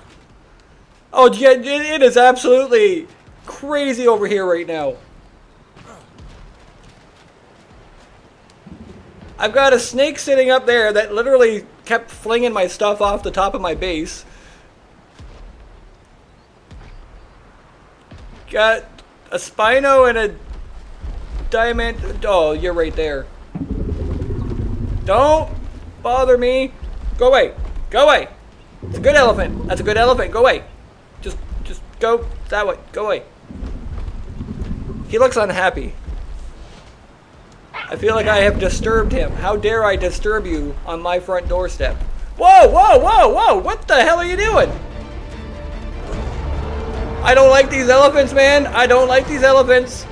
Oh yeah, it is absolutely crazy over here right now. I've got a snake sitting up there that literally kept flinging my stuff off the top of my base. Got a Spino and a diamond. Oh, you're right there. Don't bother me. Go away. Go away. It's a good elephant. That's a good elephant. Go away. Just go that way. Go away. He looks unhappy. I feel like I have disturbed him. How dare I disturb you on my front doorstep? Whoa, whoa, whoa, whoa. What the hell are you doing? I don't like these elephants, man. I don't like these elephants.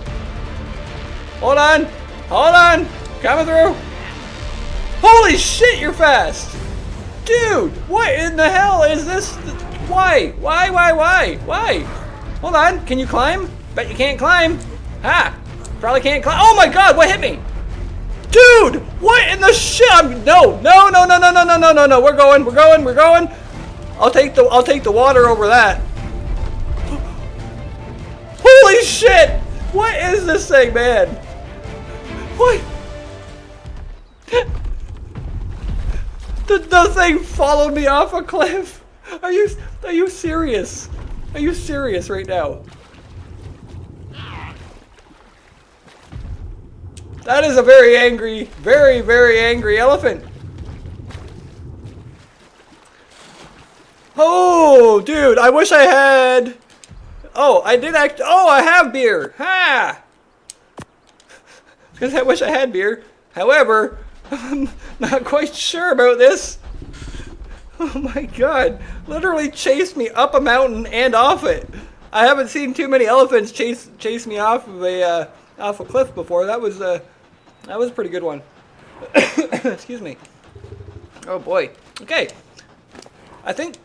Hold on. Hold on. Coming through. Holy shit, you're fast. Dude, what in the hell is this? Why? Why? Hold on. Can you climb? Bet you can't climb. Ha. Probably can't climb. Oh my god, what hit me? Dude, what in the shit? No. We're going. I'll take the water over that. Holy shit. What is this thing, man? What? The thing followed me off a cliff. Are you serious? Are you serious right now? That is a very angry, very angry elephant. Oh, dude, I wish I had... Oh, I did act... Oh, I have beer. Ha! Because I wish I had beer. However, I'm not quite sure about this. Oh my god. Literally chased me up a mountain and off it. I haven't seen too many elephants chase me off of a off a cliff before. That was a pretty good one. Excuse me. Oh boy. Okay. I think.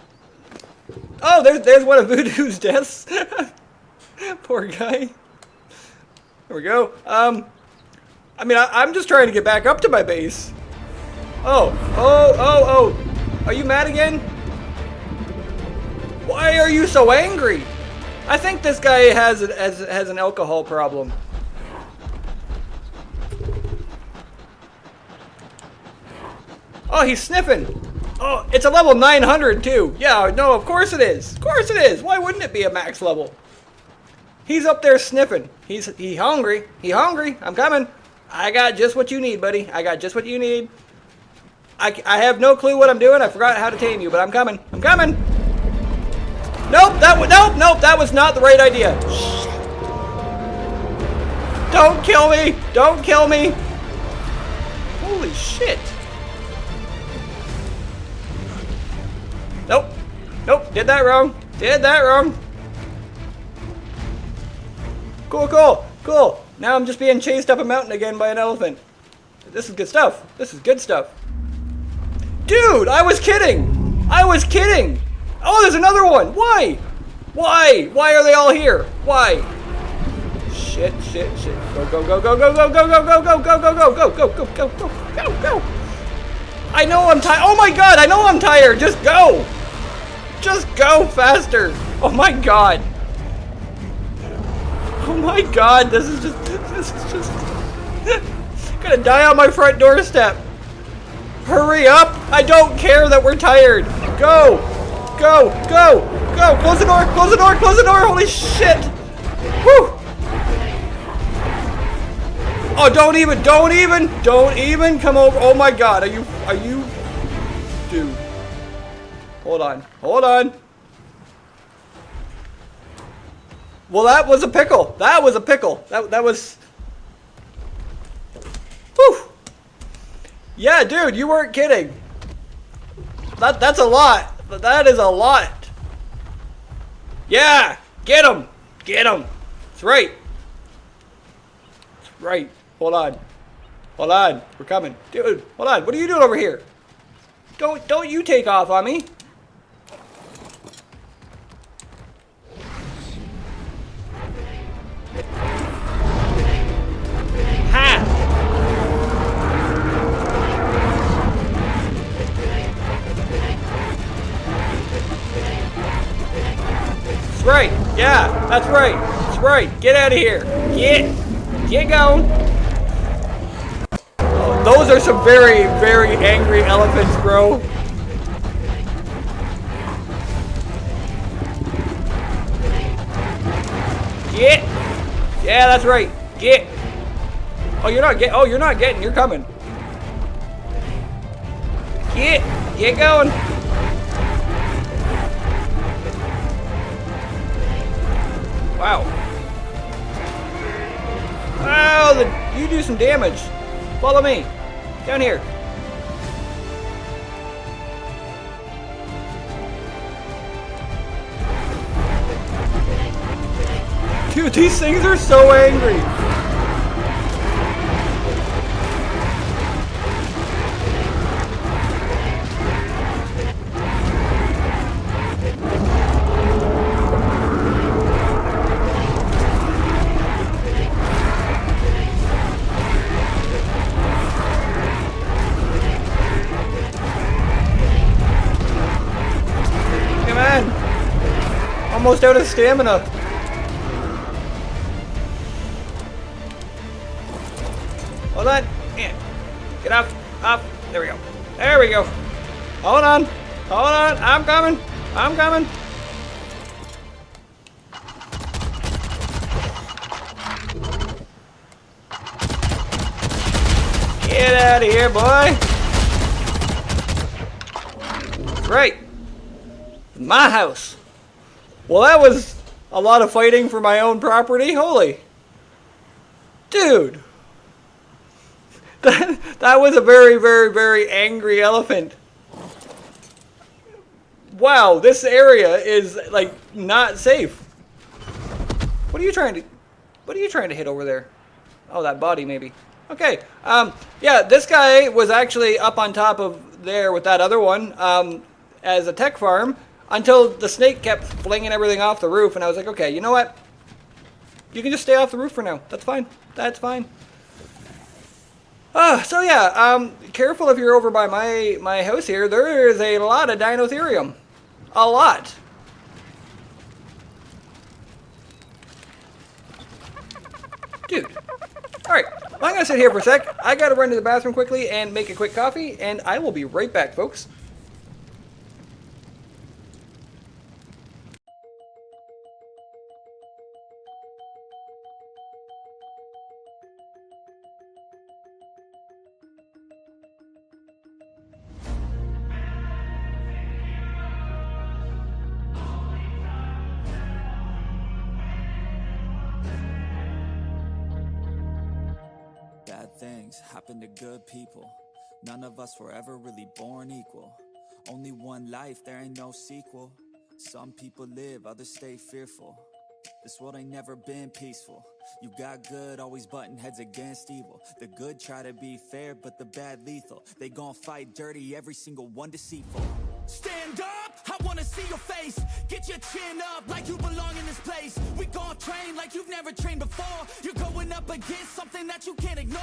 Oh, there's one of Voodoo's deaths. Poor guy. There we go. I mean, I'm just trying to get back up to my base. Oh. Are you mad again? Why are you so angry? I think this guy has an alcohol problem. Oh, he's sniffing. Oh, it's a level 900 too. Yeah, no, of course it is. Of course it is. Why wouldn't it be a max level? He's up there sniffing. He hungry. He hungry. I'm coming. I got just what you need, buddy. I got just what you need. I have no clue what I'm doing. I forgot how to tame you, but I'm coming. I'm coming. Nope, that was not the right idea. Don't kill me. Don't kill me. Holy shit. Nope. Nope, did that wrong. Did that wrong. Cool. Now I'm just being chased up a mountain again by an elephant. This is good stuff. This is good stuff. Dude, I was kidding. I was kidding. Oh, there's another one. Why? Why are they all here? Why? Shit. Go. I know I'm tired. Oh my god, I know I'm tired. Just go. Just go faster. Oh my god. Oh my god, this is just gonna die on my front doorstep. Hurry up! I don't care that we're tired. Go! Close the door! Holy shit! Whew! Oh, don't even come over. Oh my god, are you dude. Hold on. Well, that was a pickle. That was. Whew. Yeah, dude, you weren't kidding. That's a lot. That is a lot. Yeah, get him. That's right. Hold on. We're coming, dude. Hold on. What are you doing over here? Don't you take off on me. That's right. Yeah, that's right. Get out of here. Get going. Oh, those are some very, very angry elephants, bro. Get. Yeah, that's right. Get. Oh, you're not getting. You're coming. Get going. Wow. Wow, you do some damage. Follow me. Down here. Dude, these things are so angry. Almost out of stamina. Hold on. Yeah. Get up. There we go. Hold on. I'm coming. Get out of here, boy. Right. My house. Well, that was a lot of fighting for my own property. Holy. Dude. That was a very, very, very angry elephant. Wow, this area is, like, not safe. What are you trying to hit over there? Oh, that body maybe. Okay. Yeah, this guy was actually up on top of there with that other one as a tech farm until the snake kept flinging everything off the roof, and I was like, okay, you know what? You can just stay off the roof for now. That's fine. That's fine. So yeah, careful if you're over by my house here. There is a lot of Dinotherium. A lot. Dude. Alright, well, I'm going to sit here for a sec. I got to run to the bathroom quickly and make a quick coffee, and I will be right back, folks. Bad things happen to good people. None of us were ever really born equal. Only one life, there ain't no sequel. Some people live, others stay fearful. This world ain't never been peaceful. You got good, always butting heads against evil. The good try to be fair, but the bad lethal. They gon' fight dirty, every single one deceitful. Stand up, I wanna see your face. Get your chin up like you belong in this place. We gon' train like you've never trained before. You're going up against something that you can't ignore.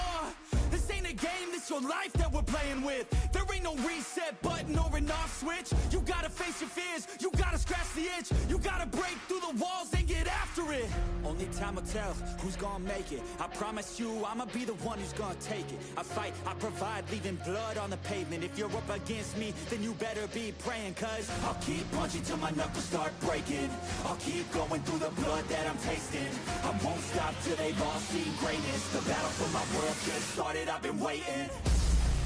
This ain't a game, this your life that we're playing with. There ain't no reset button or an off switch. You gotta face your fears, you gotta scratch the itch. You gotta break through the walls and get after it. Only time will tell who's gonna make it. I promise you, I'ma be the one who's gonna take it. I fight, I provide, leaving blood on the pavement. If you're up against me, then you better be praying, cause I'll keep punching till my knuckles start breaking. I'll keep going through the blood that I'm tasting. I won't stop till they've all seen greatness. The battle for my world just started, I've been waiting.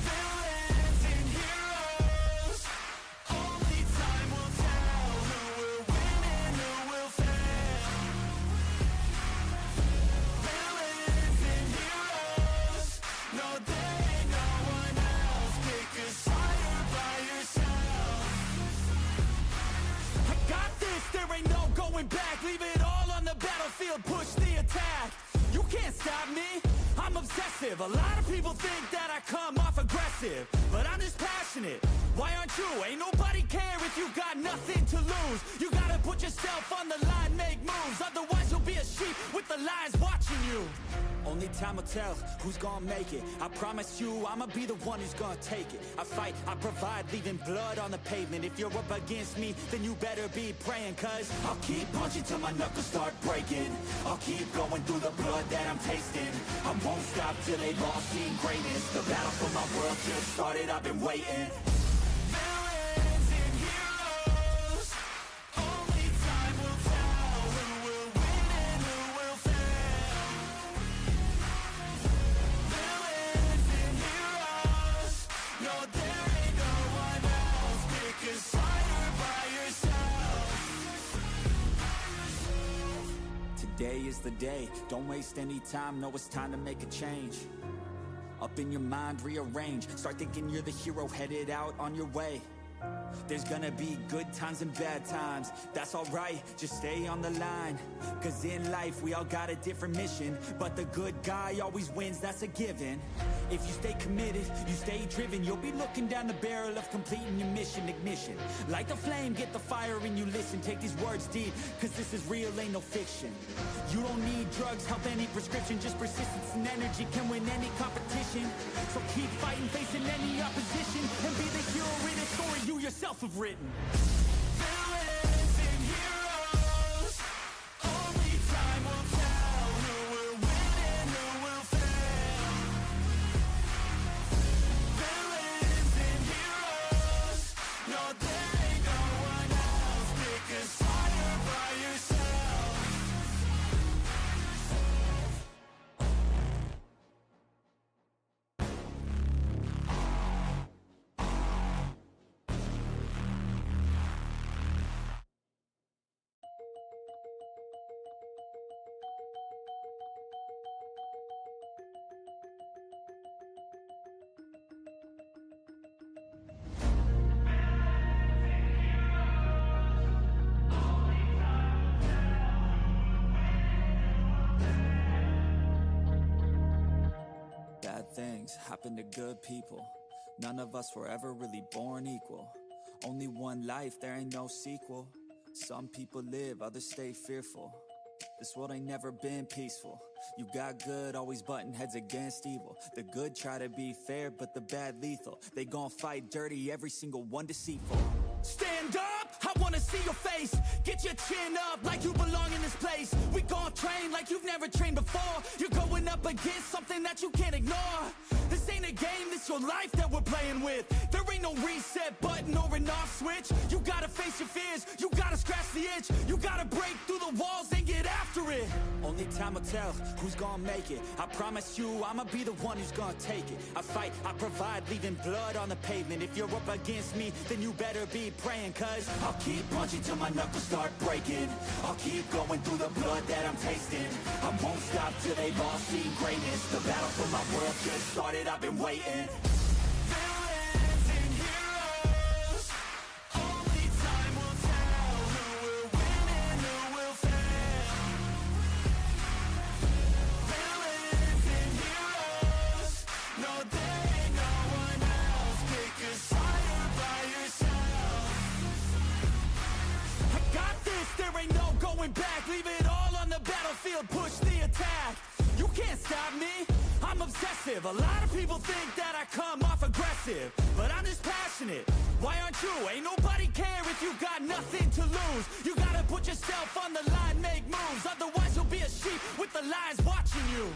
Villains and heroes, only time will tell who will win and who will fail. Villains and heroes, no there ain't no one else. Pick a side by yourself. I got this, there ain't no going back. Leave it all on the battlefield, push the attack. You can't stop me, I'm obsessive. A lot of people think that I come off aggressive, but I'm just passionate. Why aren't you? Ain't nobody care if you got nothing to lose. You gotta put yourself on the line, make moves. Otherwise you'll be a sheep with the lions watching you. only time will tell who's gonna make it. I promise you, I'ma be the one who's gonna take it. I fight, I provide, leaving blood on the pavement. If you're up against me, then you better be praying, cause I'll keep punching till my knuckles start breaking. I'll keep going through the blood that I'm tasting. I won't stop till they've all seen greatness. The battle for my world just started, I've been waiting. Villains and heroes, only time will tell who will win and who will fail. Villains and heroes, no there ain't no one else. Pick a side by yourself. today is the day. Don't waste any time, know it's time to make a change. Up in your mind, rearrange. Start thinking you're the hero headed out on your way. There's gonna be good times and bad times. That's alright, just stay on the line. Cause in life we all got a different mission, but the good guy always wins, that's a given. If you stay committed, you stay driven, you'll be looking down the barrel of completing your mission. Ignition, light the flame, get the fire and you listen. Take these words deep, cause this is real, ain't no fiction. You don't need drugs, help, any prescription. Just persistence and energy can win any competition. So keep fighting, facing any opposition, and be the hero in a story you yourself have written. Villains and heroes, only time will tell who will win and who will fail. Villains and heroes, no there ain't no one else. Pick a side by yourself. Bad things happen to good people. None of us were ever really born equal. Only one life, there ain't no sequel. Some people live, others stay fearful. This world ain't never been peaceful. You got good, always butting heads against evil. The good try to be fair, but the bad lethal. They gon' fight dirty, every single one deceitful. Stand up, I wanna see your face. Get your chin up like you belong in this place. We gon' train like you've never trained before. You're going up against something that you can't ignore. This ain't a game, this your life that we're playing with. There ain't no reset button or an off switch. You gotta face your fears, you gotta scratch the itch. You gotta break through the walls and get after it. Only time will tell who's gonna make it. I promise you, I'ma be the one who's gonna take it. I fight, I provide, leaving blood on the pavement. If you're up against me, then you better be praying. Cause I'll keep punching till my knuckles start breaking. I'll keep going through the blood that I'm tasting. I won't stop till they've all seen greatness. The battle for my world just started, I've been waiting. Villains and heroes, only time will tell who will win and who will fail. Villains and heroes, no there ain't no one else. Pick a side by yourself. I got this, there ain't no going back. Leave it all on the battlefield, push the attack. You can't stop me, I'm obsessive. A lot of people think that I come off aggressive, but I'm just passionate. Why aren't you? Ain't nobody care if you got nothing to lose. You gotta put yourself on the line, make moves. Otherwise you'll be a sheep with the lions watching you.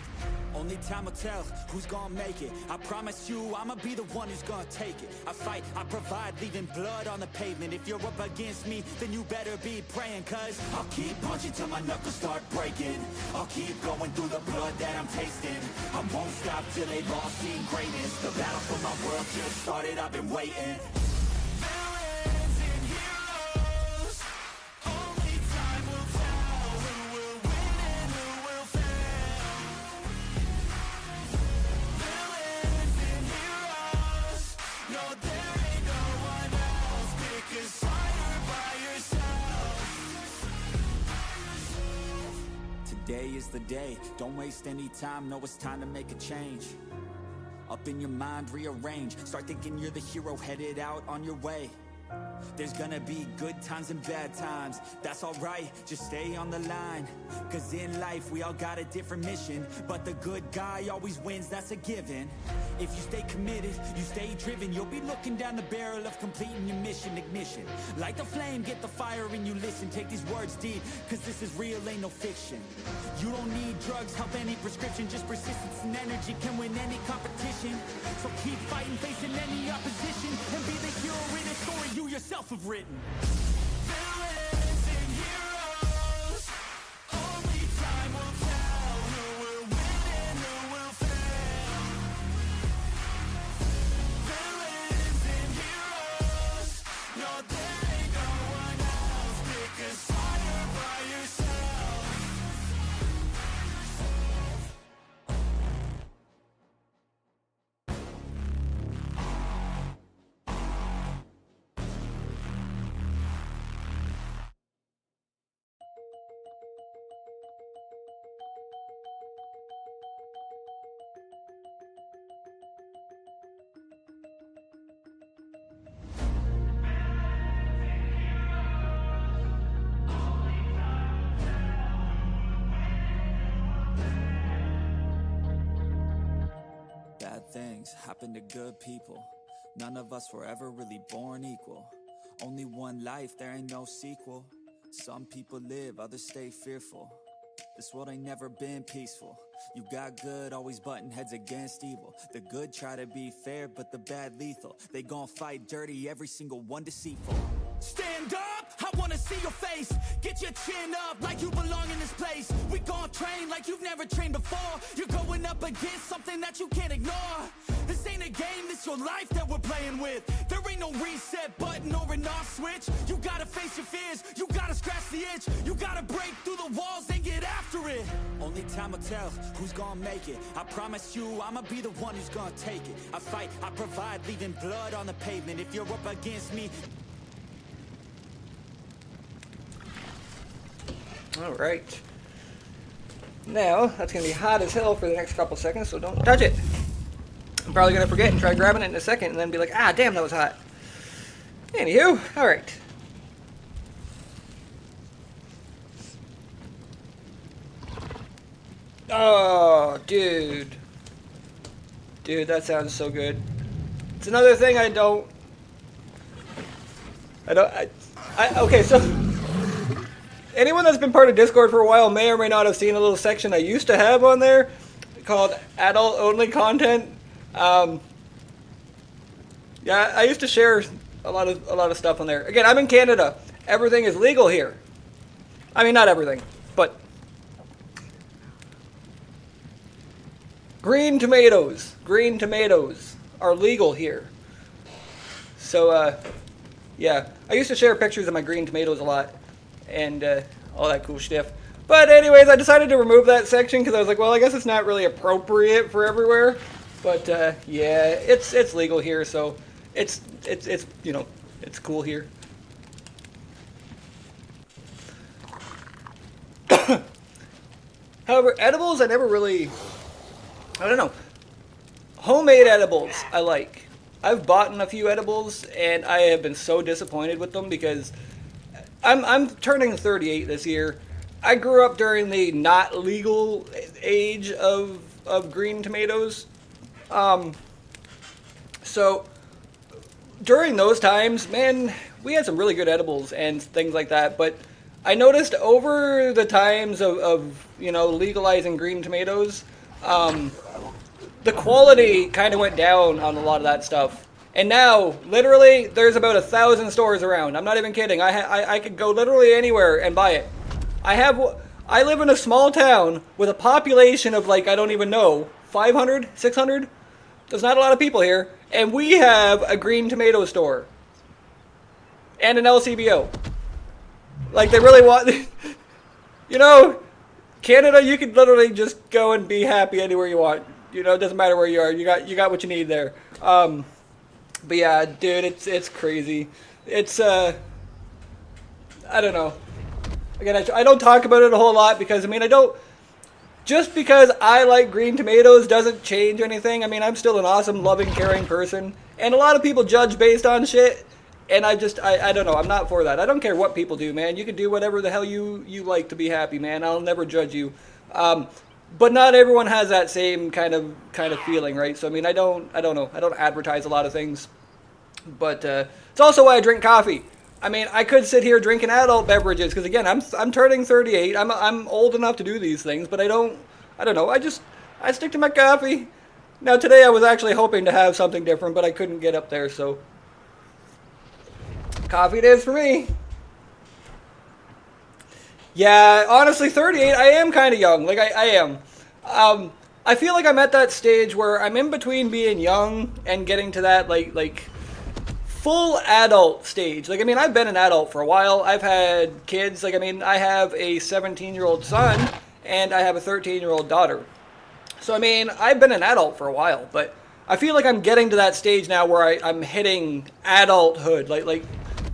only time will tell who's gonna make it. I promise you, I'ma be the one who's gonna take it. I fight, I provide, leaving blood on the pavement. If you're up against me, then you better be praying. Cause I'll keep punching till my knuckles start breaking. I'll keep going through the blood that I'm tasting. I won't stop till they've all seen greatness. The battle for my world just started, I've been waiting. Villains and heroes, only time will tell who will win and who will fail. Villains and heroes, no there ain't no one else. Pick a side by yourself. today is the day. Don't waste any time, know it's time to make a change. Up in your mind, rearrange. Start thinking you're the hero headed out on your way. There's gonna be good times and bad times. That's alright, just stay on the line. Cause in life we all got a different mission, but the good guy always wins, that's a given. If you stay committed, you stay driven, you'll be looking down the barrel of completing your mission. Ignition, light the flame, get the fire and you listen. Take these words deep, cause this is real, ain't no fiction. You don't need drugs, help any prescription. Just persistence and energy can win any competition. So keep fighting, facing any opposition, and be the hero in a story you yourself have written. Villains and heroes, only time will tell who will win and who will fail. Villains and heroes, no there ain't no one else. Pick a side by yourself. Bad things happen to good people. None of us were ever really born equal. Only one life, there ain't no sequel. Some people live, others stay fearful. This world ain't never been peaceful. You got good, always butting heads against evil. The good try to be fair, but the bad lethal. They gon' fight dirty, every single one deceitful. Stand up, I wanna see your face. Get your chin up like you belong in this place. We gon' train like you've never trained before. You're going up against something that you can't ignore. This ain't a game, this your life that we're playing with. There ain't no reset button or an off switch. You gotta face your fears, you gotta scratch the itch. You gotta break through the walls and get after it. Only time will tell who's gonna make it. I promise you, I'ma be the one who's gonna take it. I fight, I provide, leaving blood on the pavement. If you're up against me. Alright. Now, that's going to be hot as hell for the next couple seconds, so don't touch it. Probably gonna forget and try grabbing it in a second and then be like, ah, damn, that was hot. Anywho, alright. Oh, dude. Dude, that sounds so good. It's another thing okay, so anyone that's been part of Discord for a while may or may not have seen a little section I used to have on there called adult only content. Yeah, I used to share a lot of stuff on there. Again, I'm in Canada. Everything is legal here. I mean, not everything, but green tomatoes are legal here. So, yeah, I used to share pictures of my green tomatoes a lot, and all that cool stuff. But anyways, I decided to remove that section because I was like, well, I guess it's not really appropriate for everywhere. But yeah, it's legal here, so it's you know, it's cool here. However, edibles I never really, I don't know. Homemade edibles I like. I've bought a few edibles and I have been so disappointed with them because I'm turning 38 this year. I grew up during the not legal age of green tomatoes. So during those times, man, we had some really good edibles and things like that, but I noticed over the times of you know, legalizing green tomatoes, the quality kind of went down on a lot of that stuff. And now, literally, there's about 1,000 stores around. I'm not even kidding. I could go literally anywhere and buy it. I live in a small town with a population of, like, I don't even know, 500, 600? There's not a lot of people here. And we have a green tomato store. And an LCBO. Like, they really want... You know, Canada, you could literally just go and be happy anywhere you want. You know, it doesn't matter where you are. You got what you need there. But yeah, dude, it's crazy. It's I don't know. Again, I don't talk about it a whole lot because I mean just because I like green tomatoes doesn't change anything. I mean, I'm still an awesome, loving, caring person, and a lot of people judge based on shit. And I don't know. I'm not for that. I don't care what people do, man. You can do whatever the hell you like to be happy, man. I'll never judge you. But not everyone has that same kind of feeling, right? So I mean, I don't know. I don't advertise a lot of things, but it's also why I drink coffee. I mean, I could sit here drinking adult beverages because again, I'm turning 38. I'm old enough to do these things, but I don't know. I stick to my coffee. Now today I was actually hoping to have something different, but I couldn't get up there, so coffee it is for me. Yeah, honestly, 38, I am kind of young. Like, I am. I feel like I'm at that stage where I'm in between being young and getting to that, like full adult stage. Like, I mean, I've been an adult for a while. I've had kids. Like, I mean, I have a 17-year-old son, and I have a 13-year-old daughter. So, I mean, I've been an adult for a while, but I feel like I'm getting to that stage now where I'm hitting adulthood. Like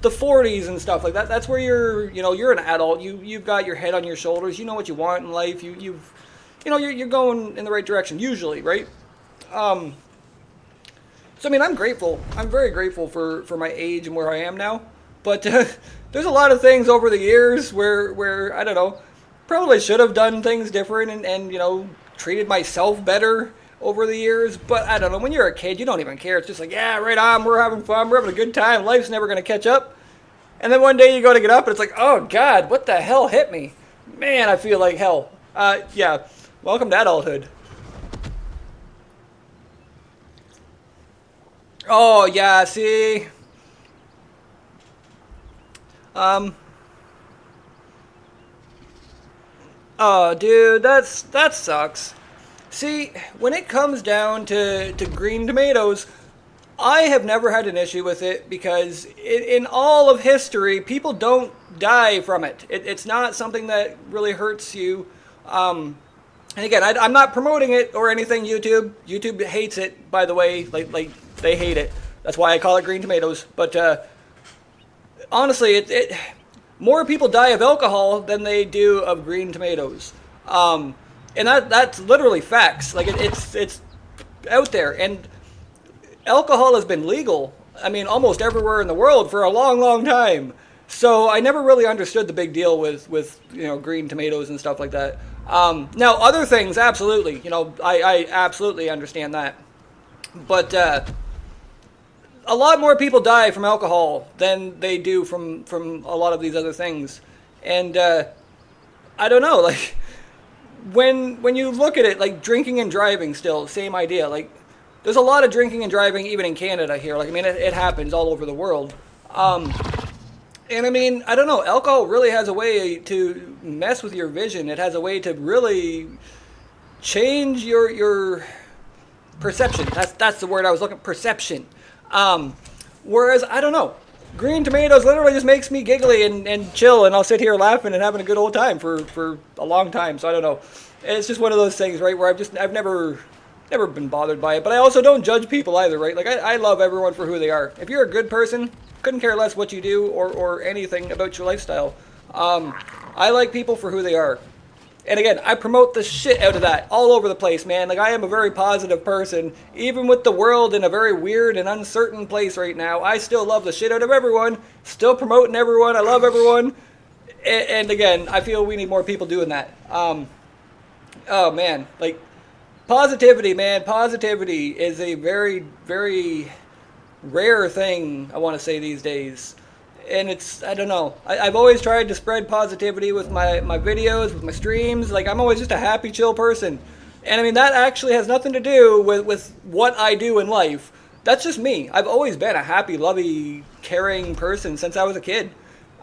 the 40s and stuff like that. That's where you're an adult. You've got your head on your shoulders. You know what you want in life. You're going in the right direction usually, right? So I mean, I'm grateful. I'm very grateful for my age and where I am now. But there's a lot of things over the years where I don't know, probably should have done things different and you know, treated myself better over the years, but I don't know, when you're a kid, you don't even care. It's just like, yeah, right on, we're having fun, we're having a good time, life's never going to catch up. And then one day you go to get up, and it's like, oh, God, what the hell hit me? Man, I feel like hell. Yeah, welcome to adulthood. Oh, yeah, see? Oh, dude, that sucks. See, when it comes down to green tomatoes, I have never had an issue with it because in all of history, people don't die from it. It's not something that really hurts you. And again, I'm not promoting it or anything, YouTube. YouTube hates it, by the way. Like they hate it. That's why I call it green tomatoes. But honestly, more people die of alcohol than they do of green tomatoes. And that's literally facts. Like it's out there. And alcohol has been legal, I mean, almost everywhere in the world for a long, long time. So I never really understood the big deal with you know, green tomatoes and stuff like that. Now, other things, absolutely. You know, I absolutely understand that. But a lot more people die from alcohol than they do from a lot of these other things. And I don't know, like, when you look at it, like drinking and driving, still same idea. Like, there's a lot of drinking and driving even in Canada here. Like, I mean, it happens all over the world. And I mean, I don't know, alcohol really has a way to mess with your vision. It has a way to really change your perception. That's the word I was looking for, perception. Whereas, I don't know, green tomatoes literally just makes me giggly and chill, and I'll sit here laughing and having a good old time for a long time. So I don't know. It's just one of those things, right, where I've never been bothered by it. But I also don't judge people either, right? Like, I love everyone for who they are. If you're a good person, couldn't care less what you do or anything about your lifestyle. I like people for who they are. And again, I promote the shit out of that all over the place, man. Like, I am a very positive person. Even with the world in a very weird and uncertain place right now, I still love the shit out of everyone. Still promoting everyone. I love everyone. And again, I feel we need more people doing that. Oh, man. Like, positivity, man. Positivity is a very, very rare thing, I want to say, these days. And it's, I don't know, I've always tried to spread positivity with my videos, with my streams. Like, I'm always just a happy, chill person. And I mean, that actually has nothing to do with what I do in life. That's just me. I've always been a happy, lovey, caring person since I was a kid.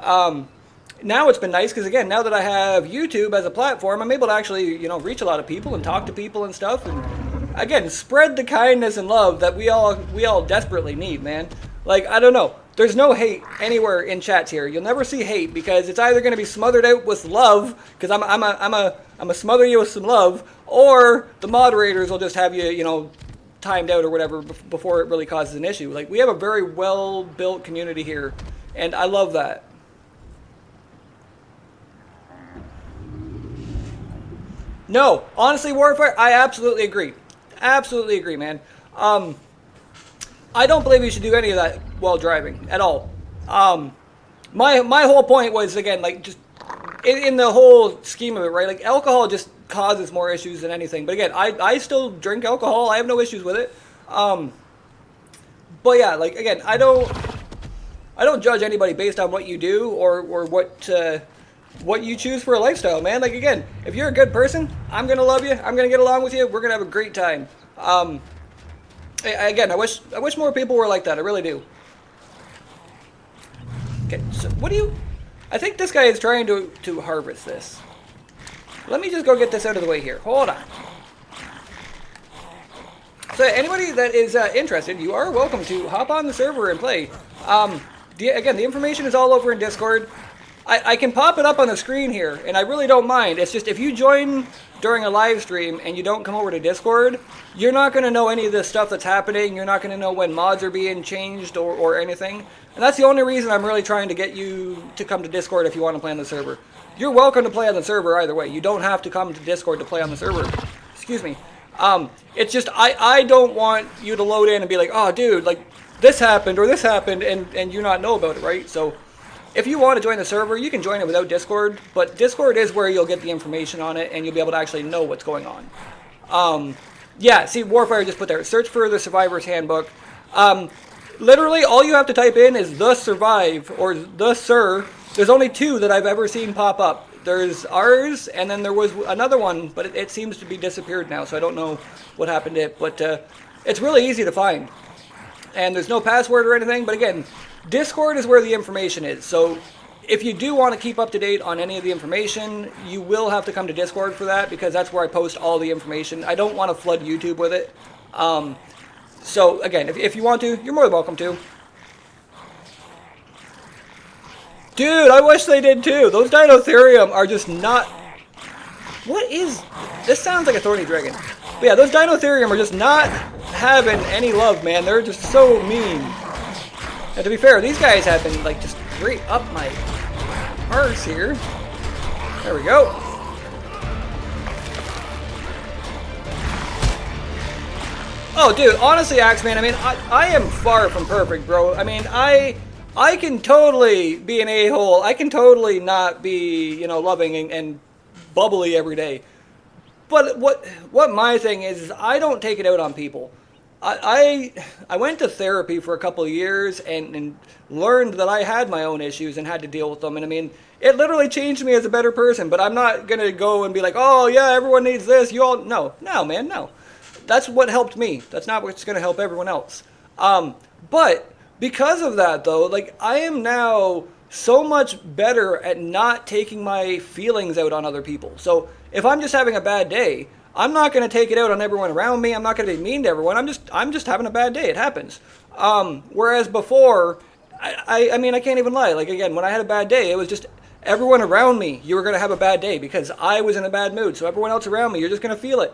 Now it's been nice because, again, now that I have YouTube as a platform, I'm able to actually, you know, reach a lot of people and talk to people and stuff. And again, spread the kindness and love that we all desperately need, man. Like, I don't know. There's no hate anywhere in chats here. You'll never see hate because it's either going to be smothered out with love, because I'm a smother you with some love, or the moderators will just have you, you know, timed out or whatever before it really causes an issue. Like, we have a very well-built community here, and I love that. No, honestly, Warfare, I absolutely agree. Absolutely agree, man. I don't believe you should do any of that while driving at all. My whole point was, again, like, just in the whole scheme of it, right? Like, alcohol just causes more issues than anything. But again, I still drink alcohol. I have no issues with it. But yeah, like, again, I don't judge anybody based on what you do or what you choose for a lifestyle, man. Like, again, if you're a good person, I'm gonna love you. I'm gonna get along with you. We're gonna have a great time. Again, I wish more people were like that. I really do. Okay, so what do you... I think this guy is trying to harvest this. Let me just go get this out of the way here. Hold on. So anybody that is interested, you are welcome to hop on the server and play. Again, the information is all over in Discord. I can pop it up on the screen here, and I really don't mind. It's just if you join during a live stream and you don't come over to Discord, you're not going to know any of this stuff that's happening. You're not going to know when mods are being changed or anything. And that's the only reason I'm really trying to get you to come to Discord if you want to play on the server. You're welcome to play on the server either way. You don't have to come to Discord to play on the server. Excuse me. It's just I don't want you to load in and be like, oh, dude, like, this happened or this happened, and you not know about it, right? So if you want to join the server, you can join it without Discord, but Discord is where you'll get the information on it, and you'll be able to actually know what's going on. Yeah, see, Warfire just put there, search for the Survivor's Handbook. Literally, all you have to type in is the Survive, or the Sir. There's only two that I've ever seen pop up. There's ours, and then there was another one, but it seems to be disappeared now, so I don't know what happened to it, but it's really easy to find. And there's no password or anything, but again, Discord is where the information is. So if you do want to keep up to date on any of the information, you will have to come to Discord for that, because that's where I post all the information. I don't want to flood YouTube with it. So again, if you want to, you're more than welcome to. Dude, I wish they did too. Those Dinotherium are just not... What is... This sounds like a thorny dragon. But yeah, those Dinotherium are just not having any love, man. They're just so mean. And to be fair, these guys have been, like, just straight up my arse here. There we go. Oh, dude, honestly, Axeman, I mean, I am far from perfect, bro. I mean, I can totally be an a-hole. I can totally not be, you know, loving and bubbly every day. But what my thing is I don't take it out on people. I went to therapy for a couple of years and learned that I had my own issues and had to deal with them. And I mean, it literally changed me as a better person. But I'm not going to go and be like, oh, yeah, everyone needs this. You all, no, man, no. That's what helped me. That's not what's going to help everyone else. But because of that, though, like, I am now so much better at not taking my feelings out on other people. So if I'm just having a bad day, I'm not going to take it out on everyone around me. I'm not going to be mean to everyone. I'm just having a bad day. It happens. Whereas before, I mean, I can't even lie. Like, again, when I had a bad day, it was just everyone around me, you were going to have a bad day because I was in a bad mood. So everyone else around me, you're just going to feel it.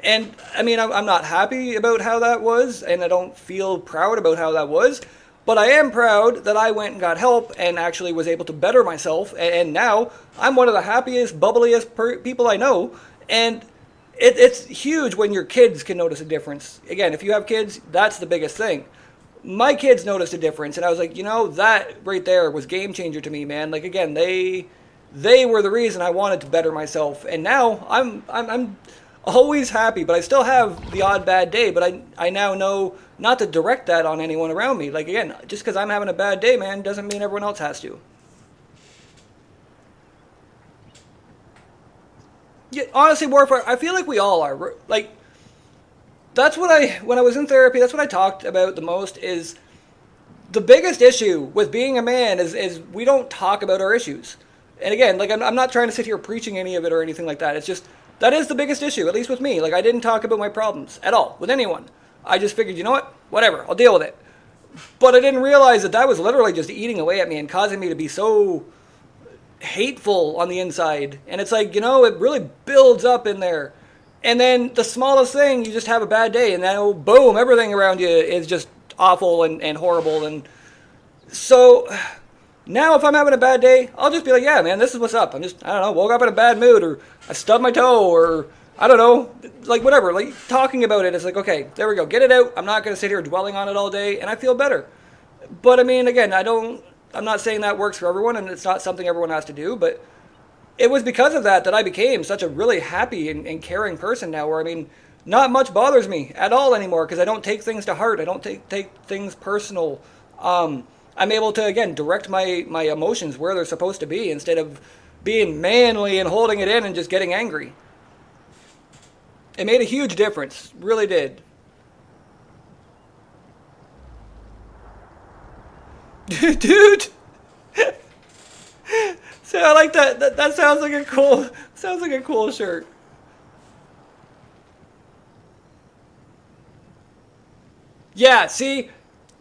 And, I mean, I'm not happy about how that was, and I don't feel proud about how that was. But I am proud that I went and got help and actually was able to better myself. And now I'm one of the happiest, bubbliest people I know. And it's huge when your kids can notice a difference. Again, if you have kids, that's the biggest thing. My kids noticed a difference, and I was like, you know, that right there was game changer to me, man. Like, again, they were the reason I wanted to better myself. And now I'm always happy, but I still have the odd bad day. But I now know not to direct that on anyone around me. Like, again, just because I'm having a bad day, man, doesn't mean everyone else has to. Yeah, honestly, Warfare, I feel like we all are. Like, that's what when I was in therapy, that's what I talked about the most, is the biggest issue with being a man is we don't talk about our issues. And again, like, I'm not trying to sit here preaching any of it or anything like that. It's just, that is the biggest issue, at least with me. Like, I didn't talk about my problems at all with anyone. I just figured, you know what? Whatever, I'll deal with it. But I didn't realize that was literally just eating away at me and causing me to be so hateful on the inside. And it's like, you know, it really builds up in there. And then the smallest thing, you just have a bad day, and then boom, everything around you is just awful and horrible. And so now if I'm having a bad day, I'll just be like, yeah, man, this is what's up. I don't know, woke up in a bad mood, or I stubbed my toe, or I don't know, like, whatever. Like, talking about it, it's like, okay, there we go, get it out. I'm not going to sit here dwelling on it all day, and I feel better. But I mean, again, I'm not saying that works for everyone, and it's not something everyone has to do, but it was because of that I became such a really happy and caring person now, where, I mean, not much bothers me at all anymore, because I don't take things to heart. I don't take things personal. I'm able to, again, direct my emotions where they're supposed to be, instead of being manly and holding it in and just getting angry. It made a huge difference, really did. Dude! So I like that. That sounds like a cool shirt. Yeah, see,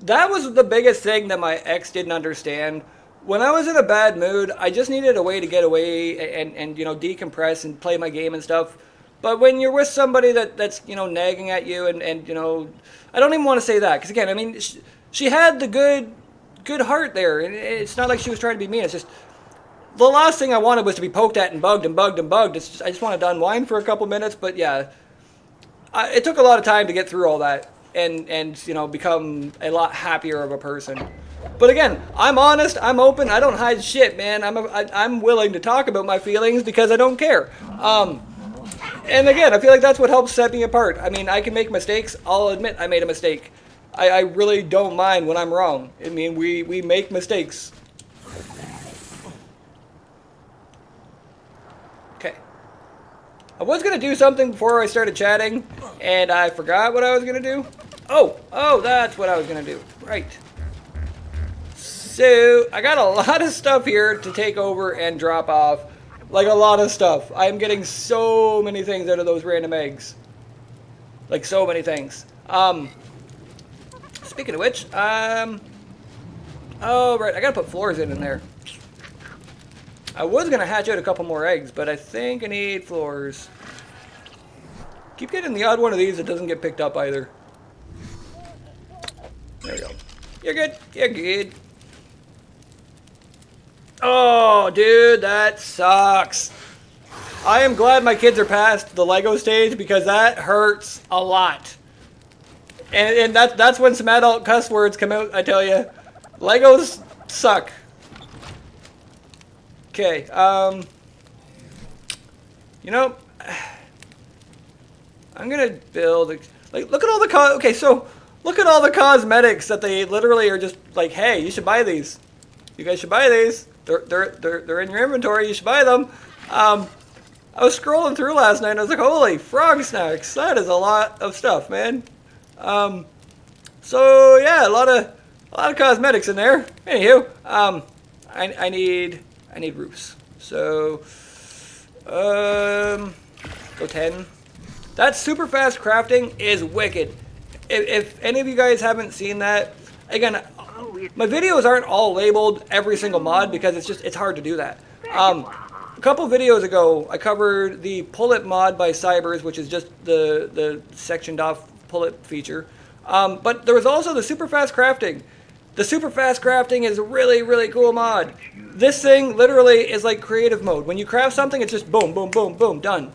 that was the biggest thing that my ex didn't understand. When I was in a bad mood, I just needed a way to get away and you know, decompress and play my game and stuff. But when you're with somebody that's, you know, nagging at you and you know, I don't even want to say that, because again, I mean, she had the good heart there, and it's not like she was trying to be mean. It's just the last thing I wanted was to be poked at and bugged and bugged and bugged. It's just, I just wanted to unwind for a couple minutes. But yeah, it took a lot of time to get through all that and you know, become a lot happier of a person. But again, I'm honest, I'm open, I don't hide shit, man. I'm willing to talk about my feelings because I don't care. And again, I feel like that's what helps set me apart. I mean, I can make mistakes. I'll admit I made a mistake. I really don't mind when I'm wrong. I mean, we make mistakes. Okay. I was going to do something before I started chatting, and I forgot what I was going to do. Oh, that's what I was going to do. Right. So, I got a lot of stuff here to take over and drop off. Like, a lot of stuff. I'm getting so many things out of those random eggs. Like, so many things. Speaking of which, oh, right, I gotta put floors in there. I was gonna hatch out a couple more eggs, but I think I need floors. Keep getting the odd one of these that doesn't get picked up either. There we go. You're good. You're good. Oh, dude, that sucks. I am glad my kids are past the Lego stage, because that hurts a lot. And that's when some adult cuss words come out, I tell you. Legos suck. Okay, you know, I'm gonna build, like, look at all the okay, so, look at all the cosmetics that they literally are just like, hey, you should buy these. You guys should buy these. They're in your inventory, you should buy them. I was scrolling through last night and I was like, holy frog snacks, that is a lot of stuff, man. So yeah, a lot of cosmetics in there. Anywho, I need roofs. So go 10. That super fast crafting is wicked. If any of you guys haven't seen that, again, my videos aren't all labeled every single mod because it's hard to do that. A couple videos ago, I covered the pull it mod by Cybers, which is just the sectioned off pull it feature. But there was also the super fast crafting. The super fast crafting is a really, really cool mod. This thing literally is like creative mode. When you craft something, it's just boom, boom, boom, boom, done.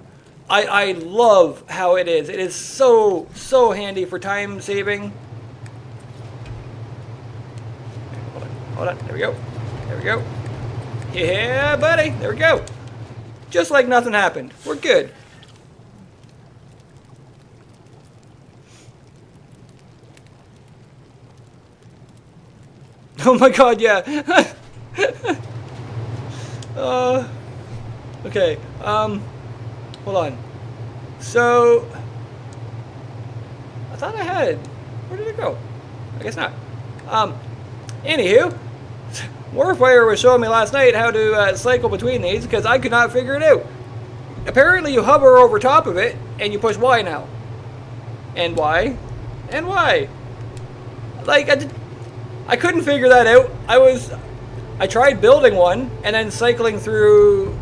I love how it is. It is so, so handy for time saving. Hold on, there we go. There we go. Yeah, buddy, there we go. Just like nothing happened. We're good. Oh my god, yeah. Okay, hold on. So, I thought I had, where did it go? I guess not. Anywho, Warfire was showing me last night how to cycle between these because I could not figure it out. Apparently you hover over top of it and you push Y now. And Y. And Y. Like, I couldn't figure that out. I tried building one and then cycling through,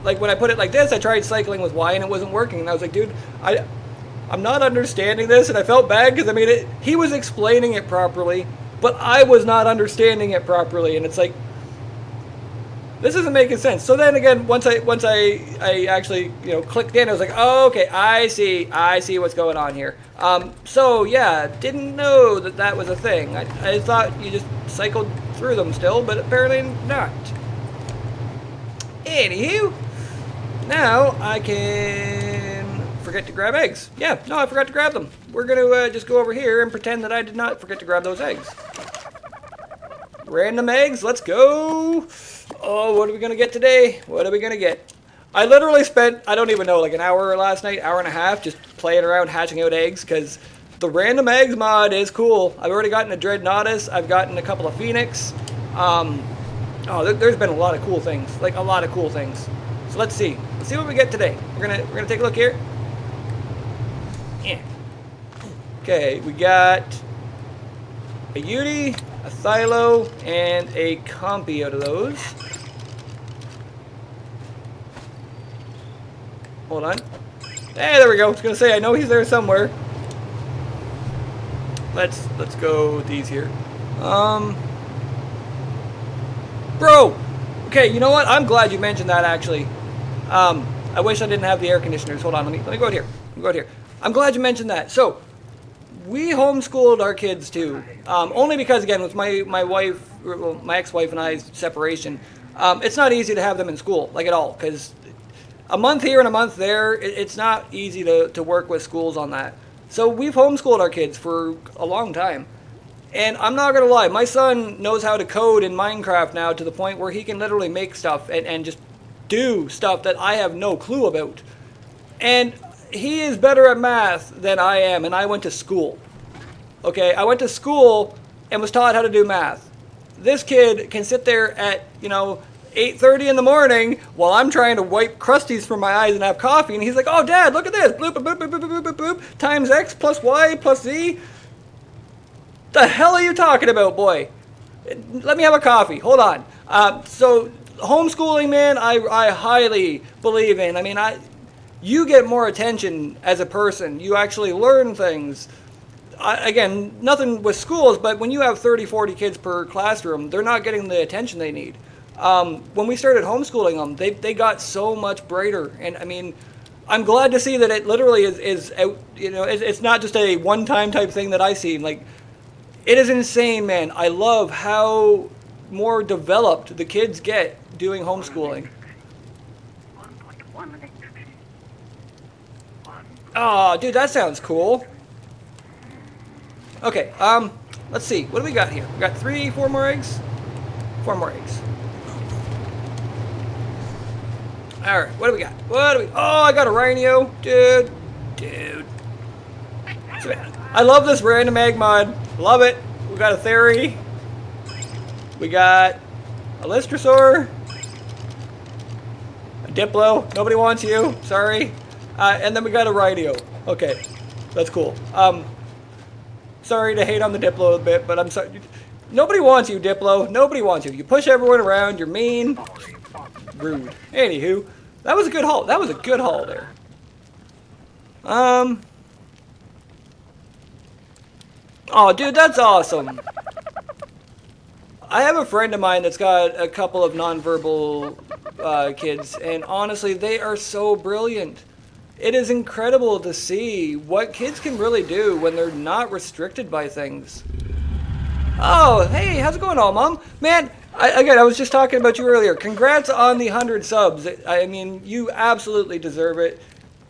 like when I put it like this, I tried cycling with Y and it wasn't working. And I was like, dude, I'm not understanding this. And I felt bad because, I mean, he was explaining it properly, but I was not understanding it properly. And it's like, this isn't making sense. So then again, once I actually, you know, clicked in, I was like, oh, okay, I see what's going on here. So yeah, didn't know that was a thing. I thought you just cycled through them still, but apparently not. Anywho, now I can forget to grab eggs. Yeah, no, I forgot to grab them. We're gonna just go over here and pretend that I did not forget to grab those eggs. Random eggs, let's go. Oh, what are we gonna get today? What are we gonna get? I literally spent, I don't even know, like an hour last night, hour and a half, just playing around hatching out eggs, because the random eggs mod is cool. I've already gotten a Dreadnoughtus, I've gotten a couple of Phoenix. There's been a lot of cool things, like a lot of cool things. So let's see what we get today. We're gonna take a look here. Yeah. Okay, we got a Yudi, a Thylo, and a Compy out of those. Hold on. Hey, there we go. I was gonna say, I know he's there somewhere. Let's go with these here. Bro! Okay, you know what? I'm glad you mentioned that, actually. I wish I didn't have the air conditioners. Hold on, let me go out here. Let me go out here. I'm glad you mentioned that. So, we homeschooled our kids too. Only because, again, with my wife, well, my ex-wife and I's separation, it's not easy to have them in school, like at all, because a month here and a month there, it's not easy to work with schools on that. So we've homeschooled our kids for a long time. And I'm not going to lie, my son knows how to code in Minecraft now to the point where he can literally make stuff and just do stuff that I have no clue about. And he is better at math than I am, and I went to school. Okay, I went to school and was taught how to do math. This kid can sit there at, 8:30 in the morning while I'm trying to wipe crusties from my eyes and have coffee, and he's like, oh, Dad, look at this. Bloop, bloop, bloop, bloop, bloop, bloop, bloop, times X plus Y plus Z. The hell are you talking about, boy? Let me have a coffee. Hold on. So homeschooling, man, I highly believe in. I mean, you get more attention as a person. You actually learn things. Again, nothing with schools, but when you have 30, 40 kids per classroom, they're not getting the attention they need. When we started homeschooling them, they got so much brighter. And I mean, I'm glad to see that it literally is out, you know, it's not just a one-time type thing that I see. Like, it is insane, man. I love how more developed the kids get doing homeschooling. Oh, dude, that sounds cool. Okay, let's see. What do we got here? We got 4 more eggs? 4 more eggs. Alright, what do we got? Oh, I got a rhino. Dude. So, I love this random egg mod. Love it. We got a Theory. We got a Lystrosaur. A Diplo. Nobody wants you. Sorry. And then we got a Rhino. Okay. That's cool. Sorry to hate on the Diplo a bit, but I'm sorry. Nobody wants you, Diplo. Nobody wants you. You push everyone around. You're mean. Rude. Anywho, that was a good haul. That was a good haul there. Oh, dude, that's awesome. I have a friend of mine that's got a couple of nonverbal kids, and honestly, they are so brilliant. It is incredible to see what kids can really do when they're not restricted by things. Oh, hey, how's it going, all mom? Man, I was just talking about you earlier. Congrats on the 100 subs. I mean, you absolutely deserve it.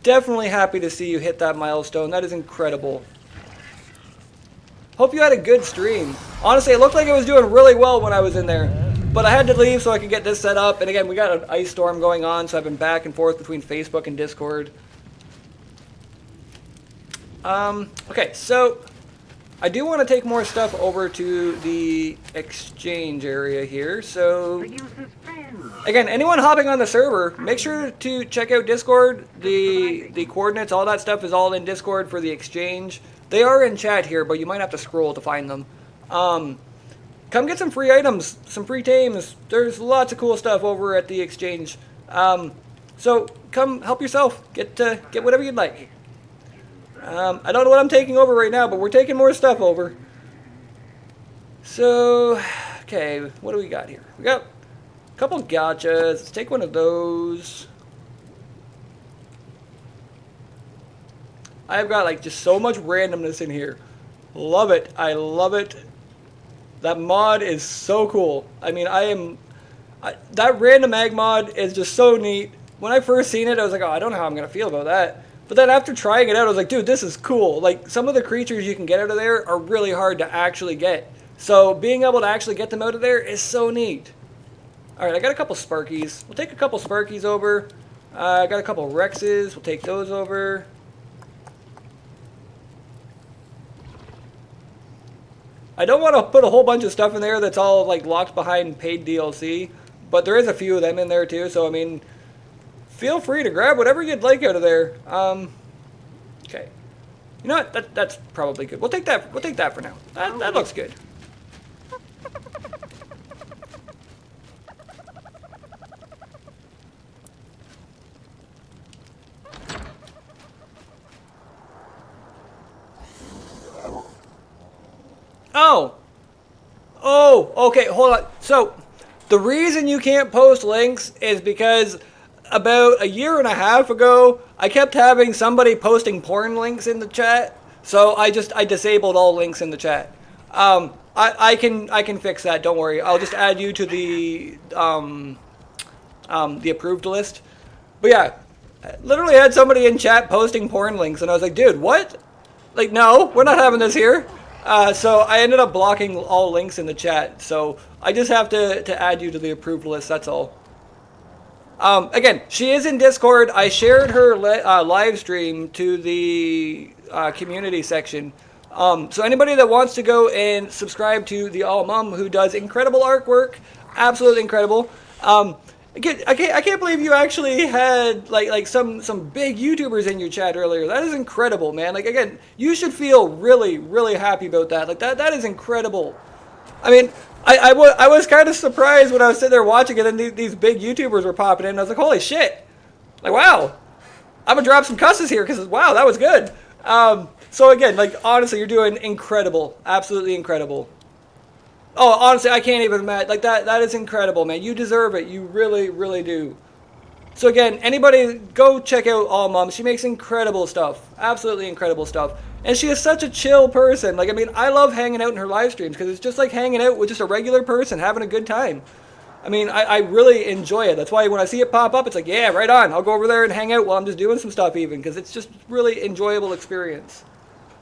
Definitely happy to see you hit that milestone. That is incredible. Hope you had a good stream. Honestly, it looked like it was doing really well when I was in there. But I had to leave so I could get this set up. And again, we got an ice storm going on, so I've been back and forth between Facebook and Discord. Okay, so I do want to take more stuff over to the exchange area here. So again, anyone hopping on the server, make sure to check out Discord. The coordinates, all that stuff is all in Discord for the exchange. They are in chat here, but you might have to scroll to find them. Come get some free items, some free tames. There's lots of cool stuff over at the exchange. So come help yourself. Get whatever you'd like. I don't know what I'm taking over right now, but we're taking more stuff over. So, okay, what do we got here? We got a couple gotchas. Let's take one of those. I've got like just so much randomness in here. Love it. I love it. That mod is so cool. I mean, that random egg mod is just so neat. When I first seen it, I was like, oh, I don't know how I'm going to feel about that. But then after trying it out, I was like, dude, this is cool. Like, some of the creatures you can get out of there are really hard to actually get. So being able to actually get them out of there is so neat. Alright, I got a couple Sparkies. We'll take a couple Sparkies over. I got a couple Rexes. We'll take those over. I don't want to put a whole bunch of stuff in there that's all like locked behind paid DLC. But there is a few of them in there too, so I mean, feel free to grab whatever you'd like out of there. Okay. You know what? That's probably good. We'll take that. We'll take that for now. That looks good. Oh, okay, hold on. So, the reason you can't post links is because about a year and a half ago, I kept having somebody posting porn links in the chat. So I disabled all links in the chat. I can fix that. Don't worry. I'll just add you to the approved list. But yeah, I literally had somebody in chat posting porn links, and I was like, dude, what? Like, no, we're not having this here. So I ended up blocking all links in the chat. So I just have to add you to the approved list. That's all. Again, she is in Discord. I shared her live stream to the community section. So anybody that wants to go and subscribe to the All Mum, who does incredible artwork, absolutely incredible. I can't believe you actually had like some big YouTubers in your chat earlier. That is incredible, man. Like, again, you should feel really, really happy about that. Like, that is incredible. I mean, I was kind of surprised when I was sitting there watching it and these big YouTubers were popping in. I was like, holy shit. Like, wow. I'm going to drop some cusses here because, wow, that was good. So, again, like, honestly, you're doing incredible. Absolutely incredible. Oh, honestly, I can't even imagine. Like, that is incredible, man. You deserve it. You really, really do. So again, anybody go check out All Mom. She makes incredible stuff, absolutely incredible stuff, and she is such a chill person. Like, I mean, I love hanging out in her live streams because it's just like hanging out with just a regular person having a good time. I mean, I really enjoy it. That's why when I see it pop up, it's like, yeah, right on. I'll go over there and hang out while I'm just doing some stuff even, because it's just really enjoyable experience.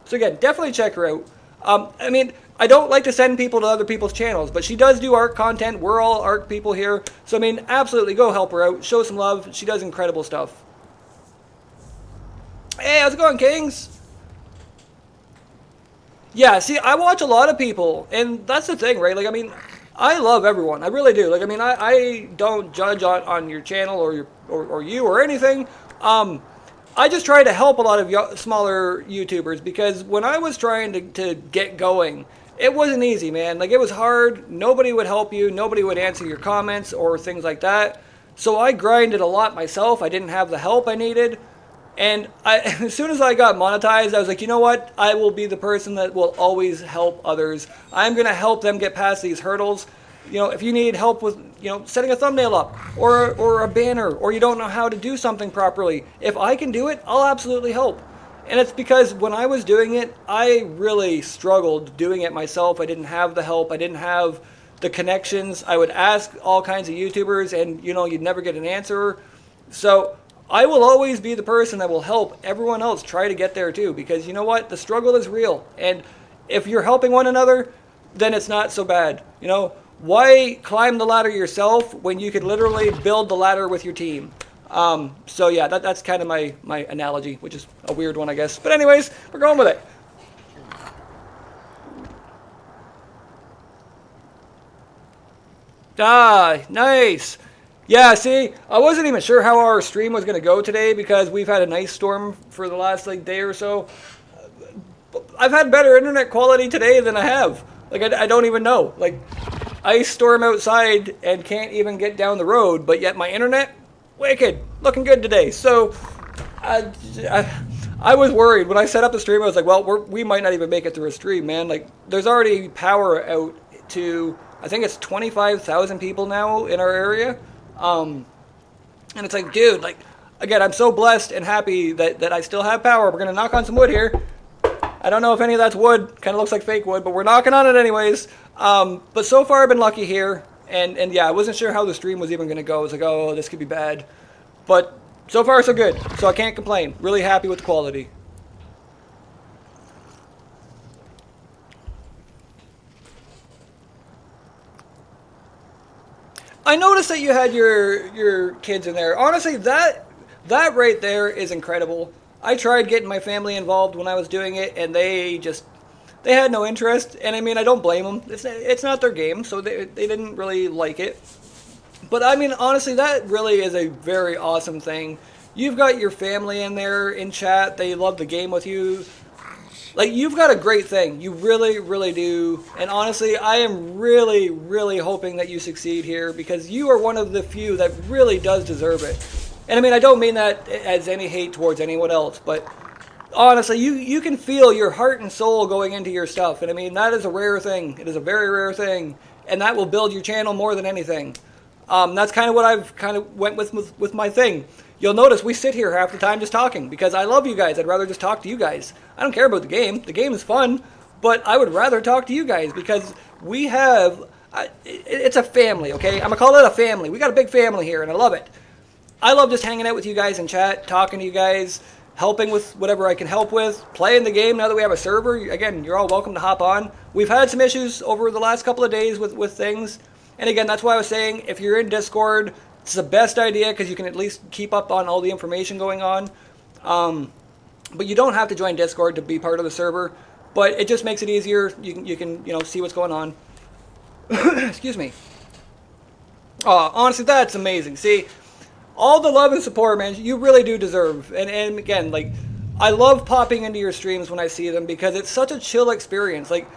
So again, definitely check her out. I mean, I don't like to send people to other people's channels, but she does do art content. We're all art people here. So I mean, absolutely go help her out. Show some love. She does incredible stuff. Hey, how's it going, Kings? Yeah, see, I watch a lot of people, and that's the thing, right? Like, I mean, I love everyone. I really do. Like, I mean, I don't judge on your channel or you or anything. I just try to help a lot of smaller YouTubers, because when I was trying to get going, it wasn't easy, man. Like, it was hard. Nobody would help you. Nobody would answer your comments or things like that. So I grinded a lot myself. I didn't have the help I needed. And as soon as I got monetized, I was like, you know what? I will be the person that will always help others. I'm going to help them get past these hurdles. You know, if you need help with, you know, setting a thumbnail up or a banner, or you don't know how to do something properly, if I can do it, I'll absolutely help. And it's because when I was doing it, I really struggled doing it myself. I didn't have the help. I didn't have the connections. I would ask all kinds of YouTubers, and, you know, you'd never get an answer. So I will always be the person that will help everyone else try to get there too, because you know what? The struggle is real. And if you're helping one another, then it's not so bad. You know, why climb the ladder yourself when you could literally build the ladder with your team? So yeah, that's kind of my analogy, which is a weird one, I guess. But anyways, we're going with it. Ah, nice. Yeah, see, I wasn't even sure how our stream was going to go today, because we've had a nice storm for the last like day or so. I've had better internet quality today than I have. Like, I don't even know. Like, ice storm outside and can't even get down the road, but yet my internet, wicked, looking good today. So I was worried when I set up the stream. I was like, well, we might not even make it through a stream, man. Like, there's already power out to, I think it's 25,000 people now in our area. And it's like, dude, like, again, I'm so blessed and happy that I still have power. We're going to knock on some wood here. I don't know if any of that's wood. Kind of looks like fake wood, but we're knocking on it anyways. But so far I've been lucky here. And yeah, I wasn't sure how the stream was even going to go. I was like, oh, this could be bad. But so far so good. So I can't complain. Really happy with the quality. I noticed that you had your kids in there. Honestly, that right there is incredible. I tried getting my family involved when I was doing it, and they had no interest. And I mean, I don't blame them. It's not their game, so they didn't really like it. But I mean, honestly, that really is a very awesome thing. You've got your family in there in chat. They love the game with you. Like, you've got a great thing. You really, really do. And honestly, I am really, really hoping that you succeed here, because you are one of the few that really does deserve it. And I mean, I don't mean that as any hate towards anyone else, but honestly, you can feel your heart and soul going into your stuff. And I mean, that is a rare thing. It is a very rare thing. And that will build your channel more than anything. That's kind of what I've kind of went with my thing. You'll notice we sit here half the time just talking, because I love you guys. I'd rather just talk to you guys. I don't care about the game. The game is fun, but I would rather talk to you guys, because we have, it's a family, okay? I'm going to call it a family. We got a big family here, and I love it. I love just hanging out with you guys in chat, talking to you guys, helping with whatever I can help with, playing the game now that we have a server. Again, you're all welcome to hop on. We've had some issues over the last couple of days with things. And again, that's why I was saying, if you're in Discord, it's the best idea, because you can at least keep up on all the information going on. But you don't have to join Discord to be part of the server. But it just makes it easier. You can see what's going on. Excuse me. Honestly, that's amazing. See, all the love and support, man, you really do deserve. And again, like, I love popping into your streams when I see them, because it's such a chill experience. Like,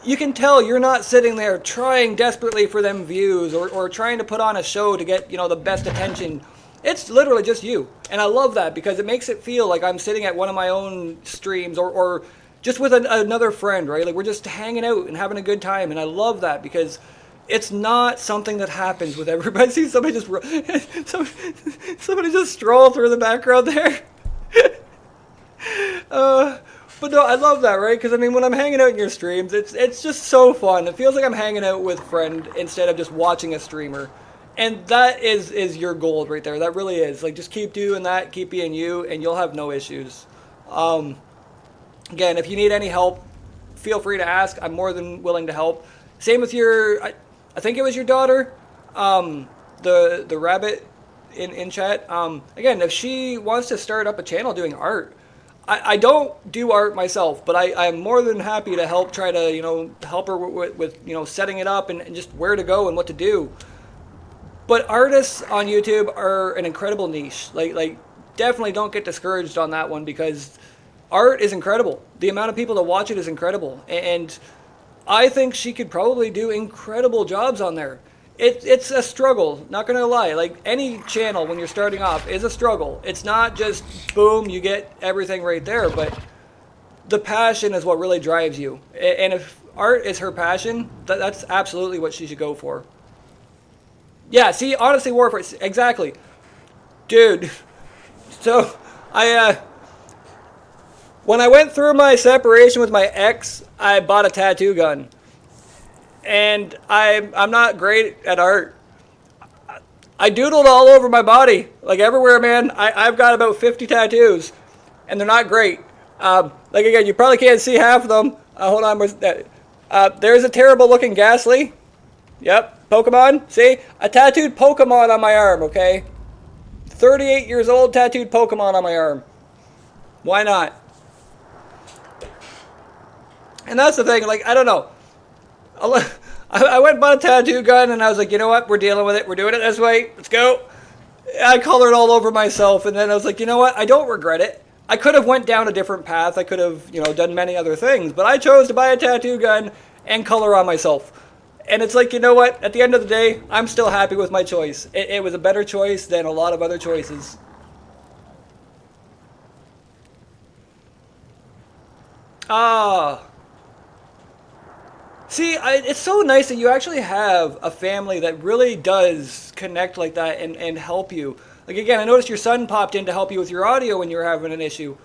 you can tell you're not sitting there trying desperately for them views, or trying to put on a show to get, the best attention. It's literally just you. And I love that, because it makes it feel like I'm sitting at one of my own streams, or just with another friend, right? Like, we're just hanging out and having a good time. And I love that, because it's not something that happens with everybody. I see somebody just somebody just stroll through the background there. But no, I love that, right? Because I mean, when I'm hanging out in your streams, it's just so fun. It feels like I'm hanging out with a friend instead of just watching a streamer. And that is your gold right there. That really is. Like, just keep doing that, keep being you, and you'll have no issues. Again, if you need any help, feel free to ask. I'm more than willing to help. Same with your, I think it was your daughter, the rabbit in chat. Again, if she wants to start up a channel doing art, I don't do art myself, but I'm more than happy to help try to, you know, help her with you know, setting it up and just where to go and what to do. But artists on YouTube are an incredible niche. Like definitely don't get discouraged on that one, because art is incredible. The amount of people that watch it is incredible. And I think she could probably do incredible jobs on there. It's a struggle, not gonna lie. Like, any channel when you're starting off is a struggle. It's not just boom, you get everything right there, but the passion is what really drives you. And if art is her passion, that's absolutely what she should go for. Yeah, see, honestly, Warfare, exactly. Dude, so when I went through my separation with my ex, I bought a tattoo gun. And I'm not great at art. I doodled all over my body, like everywhere, man. I've got about 50 tattoos, and they're not great. Like, again, you probably can't see half of them. Hold on, where's that? There's a terrible looking Ghastly. Yep, Pokemon. See? A tattooed Pokemon on my arm, okay? 38 years old, tattooed Pokemon on my arm. Why not? And that's the thing, like, I don't know. I went and bought a tattoo gun, and I was like, you know what? We're dealing with it. We're doing it this way. Let's go. I colored all over myself, and then I was like, you know what? I don't regret it. I could have went down a different path. I could have, you know, done many other things, but I chose to buy a tattoo gun and color on myself. And it's like, you know what? At the end of the day, I'm still happy with my choice. It was a better choice than a lot of other choices. See, it's so nice that you actually have a family that really does connect like that and help you. Like, again, I noticed your son popped in to help you with your audio when you were having an issue.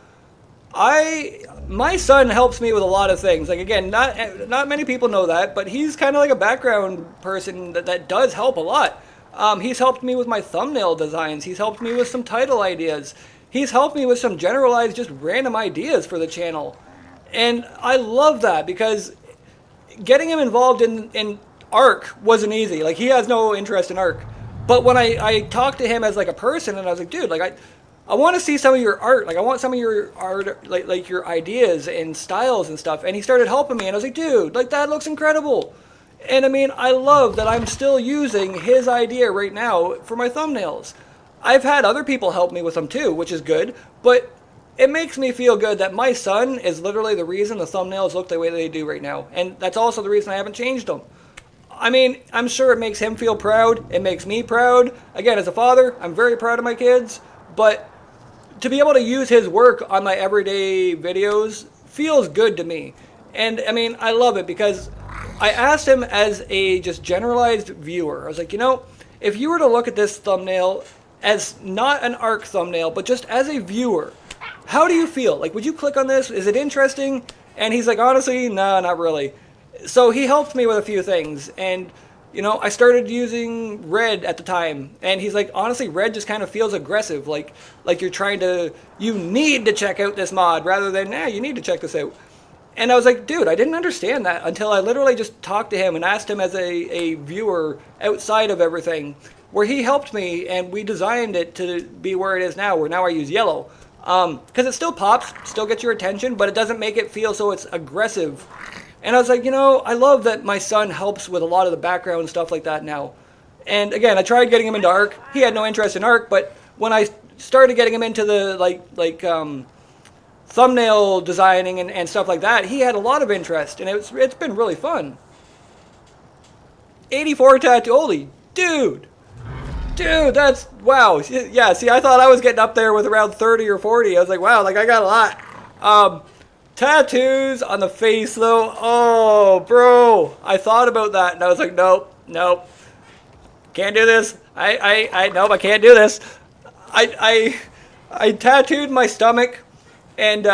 My son helps me with a lot of things. Like, again, not many people know that, but he's kind of like a background person that does help a lot. He's helped me with my thumbnail designs. He's helped me with some title ideas. He's helped me with some generalized, just random ideas for the channel. And I love that, because getting him involved in ARC wasn't easy. Like, he has no interest in ARC. But when I talked to him as like a person, and I was like, dude, like, I want to see some of your art. Like, I want some of your art, like your ideas and styles and stuff. And he started helping me, and I was like, dude, like, that looks incredible. And I mean, I love that I'm still using his idea right now for my thumbnails. I've had other people help me with them too, which is good. But it makes me feel good that my son is literally the reason the thumbnails look the way they do right now. And that's also the reason I haven't changed them. I mean, I'm sure it makes him feel proud. It makes me proud. Again, as a father, I'm very proud of my kids. But to be able to use his work on my everyday videos feels good to me. And I mean, I love it, because I asked him as a just generalized viewer. I was like, you know, if you were to look at this thumbnail as not an ARC thumbnail, but just as a viewer, how do you feel? Like, would you click on this? Is it interesting? And he's like, honestly, no, not really. So he helped me with a few things. And, you know, I started using red at the time. And he's like, honestly, red just kind of feels aggressive. Like you're trying to, you need to check out this mod, rather than, nah, you need to check this out. And I was like, dude, I didn't understand that until I literally just talked to him and asked him as a viewer outside of everything, where he helped me, and we designed it to be where it is now, where now I use yellow. Because it still pops, still gets your attention, but it doesn't make it feel so it's aggressive. And I was like, you know, I love that my son helps with a lot of the background stuff like that now. And again, I tried getting him into ARC. He had no interest in ARC, but when I started getting him into the thumbnail designing and stuff like that, he had a lot of interest, and it's been really fun. 84 tattoo, holy dude, that's, wow. Yeah, see, I thought I was getting up there with around 30 or 40. I was like, wow, like, I got a lot. Tattoos on the face, though, oh, bro, I thought about that, and I was like, nope, Nope. Can't do this. Nope, I can't do this. I tattooed my stomach, and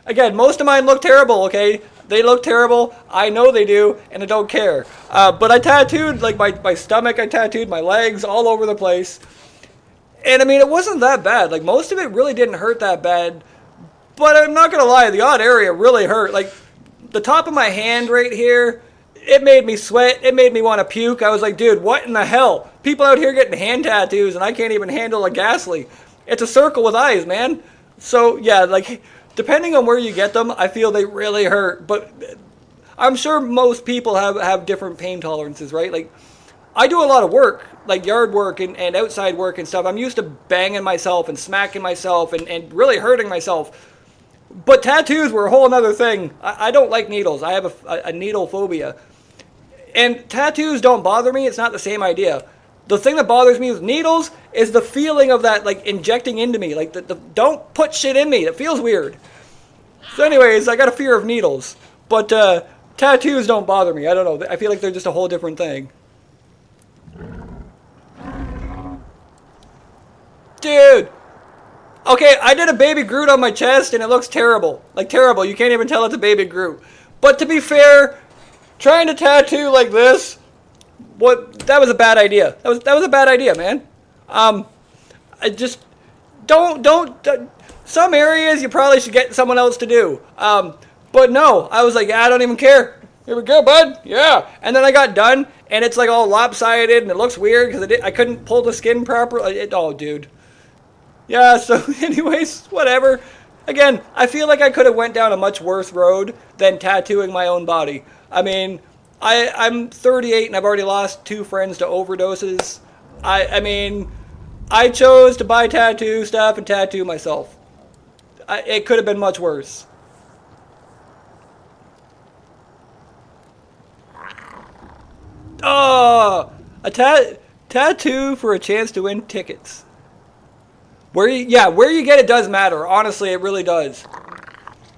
again, most of mine look terrible. Okay, they look terrible. I know they do, and I don't care. But I tattooed like my stomach. I tattooed my legs all over the place, and I mean it wasn't that bad. Like most of it really didn't hurt that bad. But I'm not gonna lie, the odd area really hurt. Like the top of my hand right here. It made me sweat. It made me want to puke. I was like, dude, what in the hell? People out here getting hand tattoos, and I can't even handle a ghastly. It's a circle with eyes, man. So, yeah, like, depending on where you get them, I feel they really hurt. But I'm sure most people have different pain tolerances, right? Like, I do a lot of work, like yard work and outside work and stuff. I'm used to banging myself and smacking myself and really hurting myself. But tattoos were a whole other thing. I don't like needles. I have a needle phobia. And tattoos don't bother me. It's not the same idea. The thing that bothers me with needles is the feeling of that, like, injecting into me. Like, don't put shit in me. It feels weird. So anyways, I got a fear of needles. But tattoos don't bother me. I don't know. I feel like they're just a whole different thing. Dude! Okay, I did a baby Groot on my chest, and it looks terrible. Like, terrible. You can't even tell it's a baby Groot. But to be fair, trying to tattoo like this, that was a bad idea. That was a bad idea, man. I just don't. Some areas you probably should get someone else to do. But no, I was like, I don't even care. Here we go, bud. Yeah. And then I got done, and it's like all lopsided, and it looks weird because I couldn't pull the skin properly. Oh, dude. Yeah. So, anyways, whatever. Again, I feel like I could have went down a much worse road than tattooing my own body. I mean, I'm 38 and I've already lost 2 friends to overdoses. I mean, I chose to buy tattoo stuff and tattoo myself. It could have been much worse. Oh, a tattoo for a chance to win tickets. Where you get it does matter. Honestly, it really does.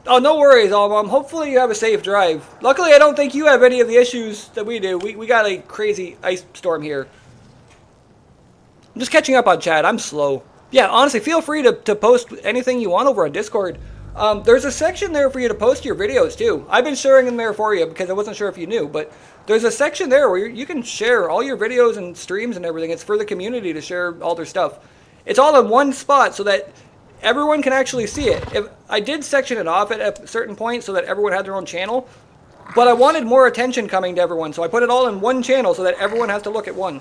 Oh, no worries, Mom. Hopefully you have a safe drive. Luckily, I don't think you have any of the issues that we do. We got a crazy ice storm here. I'm just catching up on chat. I'm slow. Yeah, honestly, feel free to post anything you want over on Discord. There's a section there for you to post your videos, too. I've been sharing them there for you because I wasn't sure if you knew. But there's a section there where you can share all your videos and streams and everything. It's for the community to share all their stuff. It's all in one spot so that everyone can actually see it. If I did section it off at a certain point so that everyone had their own channel, but I wanted more attention coming to everyone, so I put it all in one channel so that everyone has to look at one.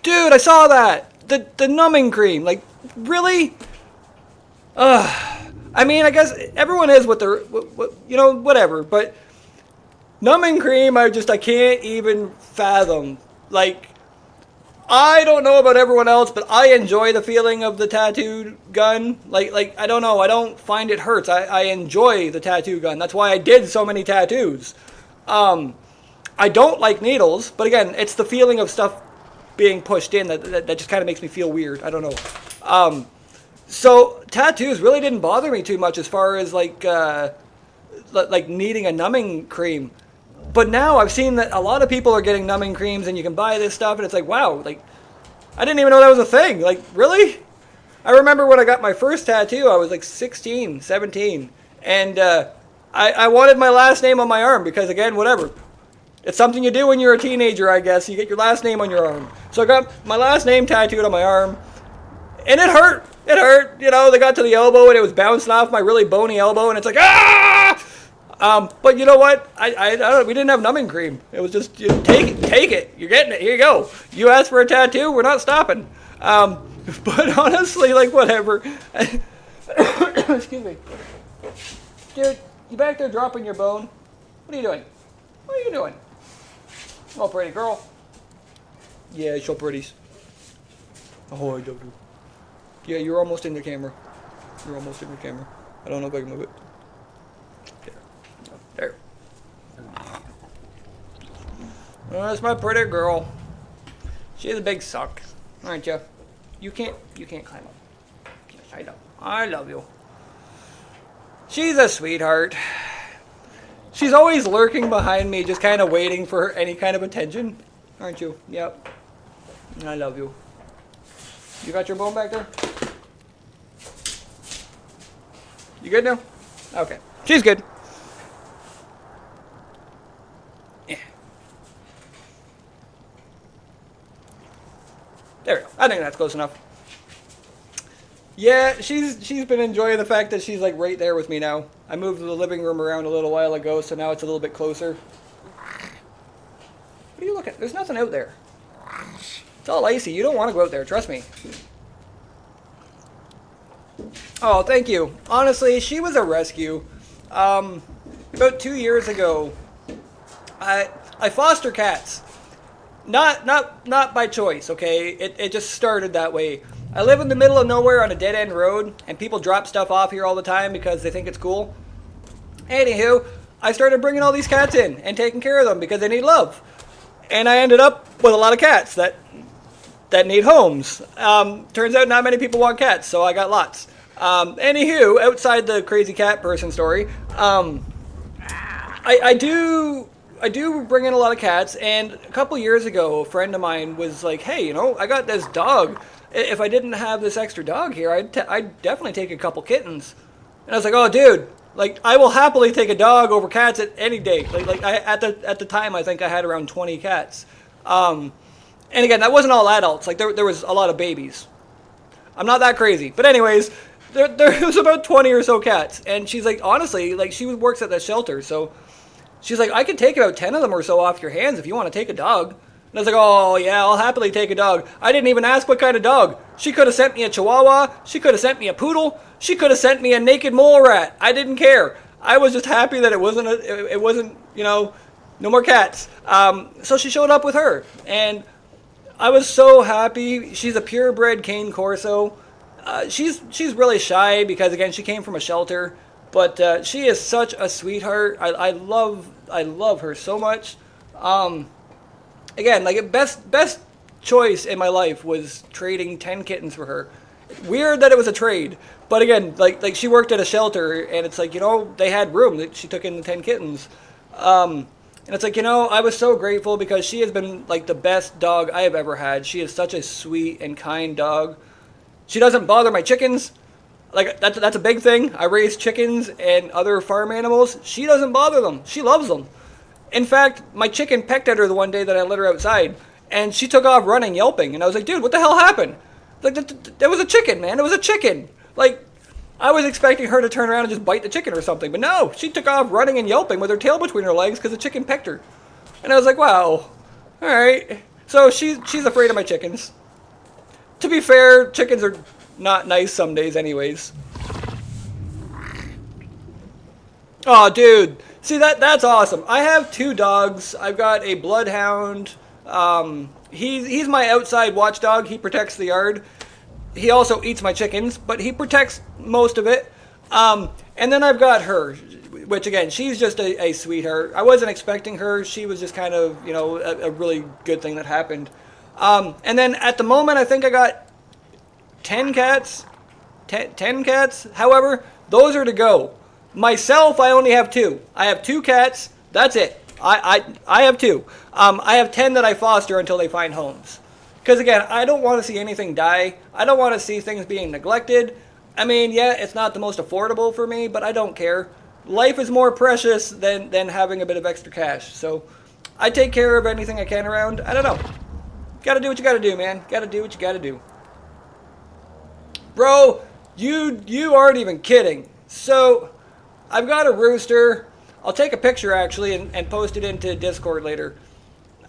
Dude, I saw that! The numbing cream, like, really? I mean, I guess everyone is what they're, whatever, but numbing cream, I can't even fathom. Like, I don't know about everyone else, but I enjoy the feeling of the tattoo gun. Like I don't know. I don't find it hurts. I enjoy the tattoo gun. That's why I did so many tattoos. I don't like needles, but again, it's the feeling of stuff being pushed in that just kind of makes me feel weird. I don't know. So tattoos really didn't bother me too much as far as like needing a numbing cream. But now I've seen that a lot of people are getting numbing creams and you can buy this stuff and it's like, wow, like, I didn't even know that was a thing. Like, really? I remember when I got my first tattoo, I was like 16, 17. And I wanted my last name on my arm because, again, whatever. It's something you do when you're a teenager, I guess. You get your last name on your arm. So I got my last name tattooed on my arm. And it hurt. It hurt. You know, they got to the elbow and it was bouncing off my really bony elbow. And it's like, ah! But you know what? I don't. We didn't have numbing cream. It was just take it. You're getting it. Here you go. You asked for a tattoo. We're not stopping. But honestly, like whatever. Excuse me, dude. You back there dropping your bone? What are you doing? What are you doing? Oh, pretty girl. Yeah, show pretties. Oh, I love you. Yeah, you're almost in the camera. You're almost in the camera. I don't know if I can move it. There. Oh, that's my pretty girl. She's a big suck, aren't you? You can't climb up. Yes, I know. I love you. She's a sweetheart. She's always lurking behind me, just kind of waiting for any kind of attention. Aren't you? Yep. I love you. You got your bone back there? You good now? Okay. She's good. Yeah. There we go. I think that's close enough. Yeah, she's been enjoying the fact that she's like right there with me now. I moved the living room around a little while ago, so now it's a little bit closer. What are you looking at? There's nothing out there. It's all icy. You don't want to go out there, trust me. Oh, thank you. Honestly, she was a rescue. About 2 years ago, I foster cats. Not by choice, okay? It just started that way. I live in the middle of nowhere on a dead-end road, and people drop stuff off here all the time because they think it's cool. Anywho, I started bringing all these cats in and taking care of them because they need love. And I ended up with a lot of cats that need homes. Turns out not many people want cats, so I got lots. Anywho, outside the crazy cat person story, I do bring in a lot of cats, and a couple years ago, a friend of mine was like, hey, you know, I got this dog. If I didn't have this extra dog here, I'd definitely take a couple kittens. And I was like, oh, dude, like, I will happily take a dog over cats at any day. At the time, I think I had around 20 cats. And again, that wasn't all adults. Like, there was a lot of babies. I'm not that crazy. But anyways, there was about 20 or so cats. And she's like, honestly, like, she works at the shelter, so she's like, I could take about 10 of them or so off your hands if you want to take a dog. And I was like, oh, yeah, I'll happily take a dog. I didn't even ask what kind of dog. She could have sent me a Chihuahua. She could have sent me a poodle. She could have sent me a naked mole rat. I didn't care. I was just happy that it wasn't, you know, no more cats. So she showed up with her. And I was so happy. She's a purebred cane corso. She's really shy because, again, she came from a shelter. But she is such a sweetheart. I love her so much. Again, like, best choice in my life was trading 10 kittens for her. Weird that it was a trade, but again, like she worked at a shelter, and it's like, you know, they had room that she took in the 10 kittens. And it's like, you know, I was so grateful because she has been like the best dog I have ever had. She is such a sweet and kind dog. She doesn't bother my chickens. Like, that's a big thing. I raise chickens and other farm animals. She doesn't bother them. She loves them. In fact, my chicken pecked at her the one day that I let her outside, and she took off running, yelping. And I was like, dude, what the hell happened? Like, that was a chicken, man. It was a chicken. Like, I was expecting her to turn around and just bite the chicken or something. But no, she took off running and yelping with her tail between her legs because the chicken pecked her. And I was like, wow. All right. So she's afraid of my chickens. To be fair, chickens are not nice some days anyways. Oh, dude. See, that's awesome. I have 2 dogs. I've got a bloodhound. He's my outside watchdog. He protects the yard. He also eats my chickens, but he protects most of it. And then I've got her, which, again, she's just a sweetheart. I wasn't expecting her. She was just kind of, you know, a really good thing that happened. And then at the moment, I think I got 10 cats. 10 cats. However, those are to go. Myself, I only have 2. I have 2 cats. That's it. I have 2. I have 10 that I foster until they find homes. Because, again, I don't want to see anything die. I don't want to see things being neglected. I mean, yeah, it's not the most affordable for me, but I don't care. Life is more precious than having a bit of extra cash. So I take care of anything I can around. I don't know. Gotta do what you gotta do, man. Gotta do what you gotta do. Bro, you aren't even kidding. So I've got a rooster. I'll take a picture, actually, and post it into Discord later.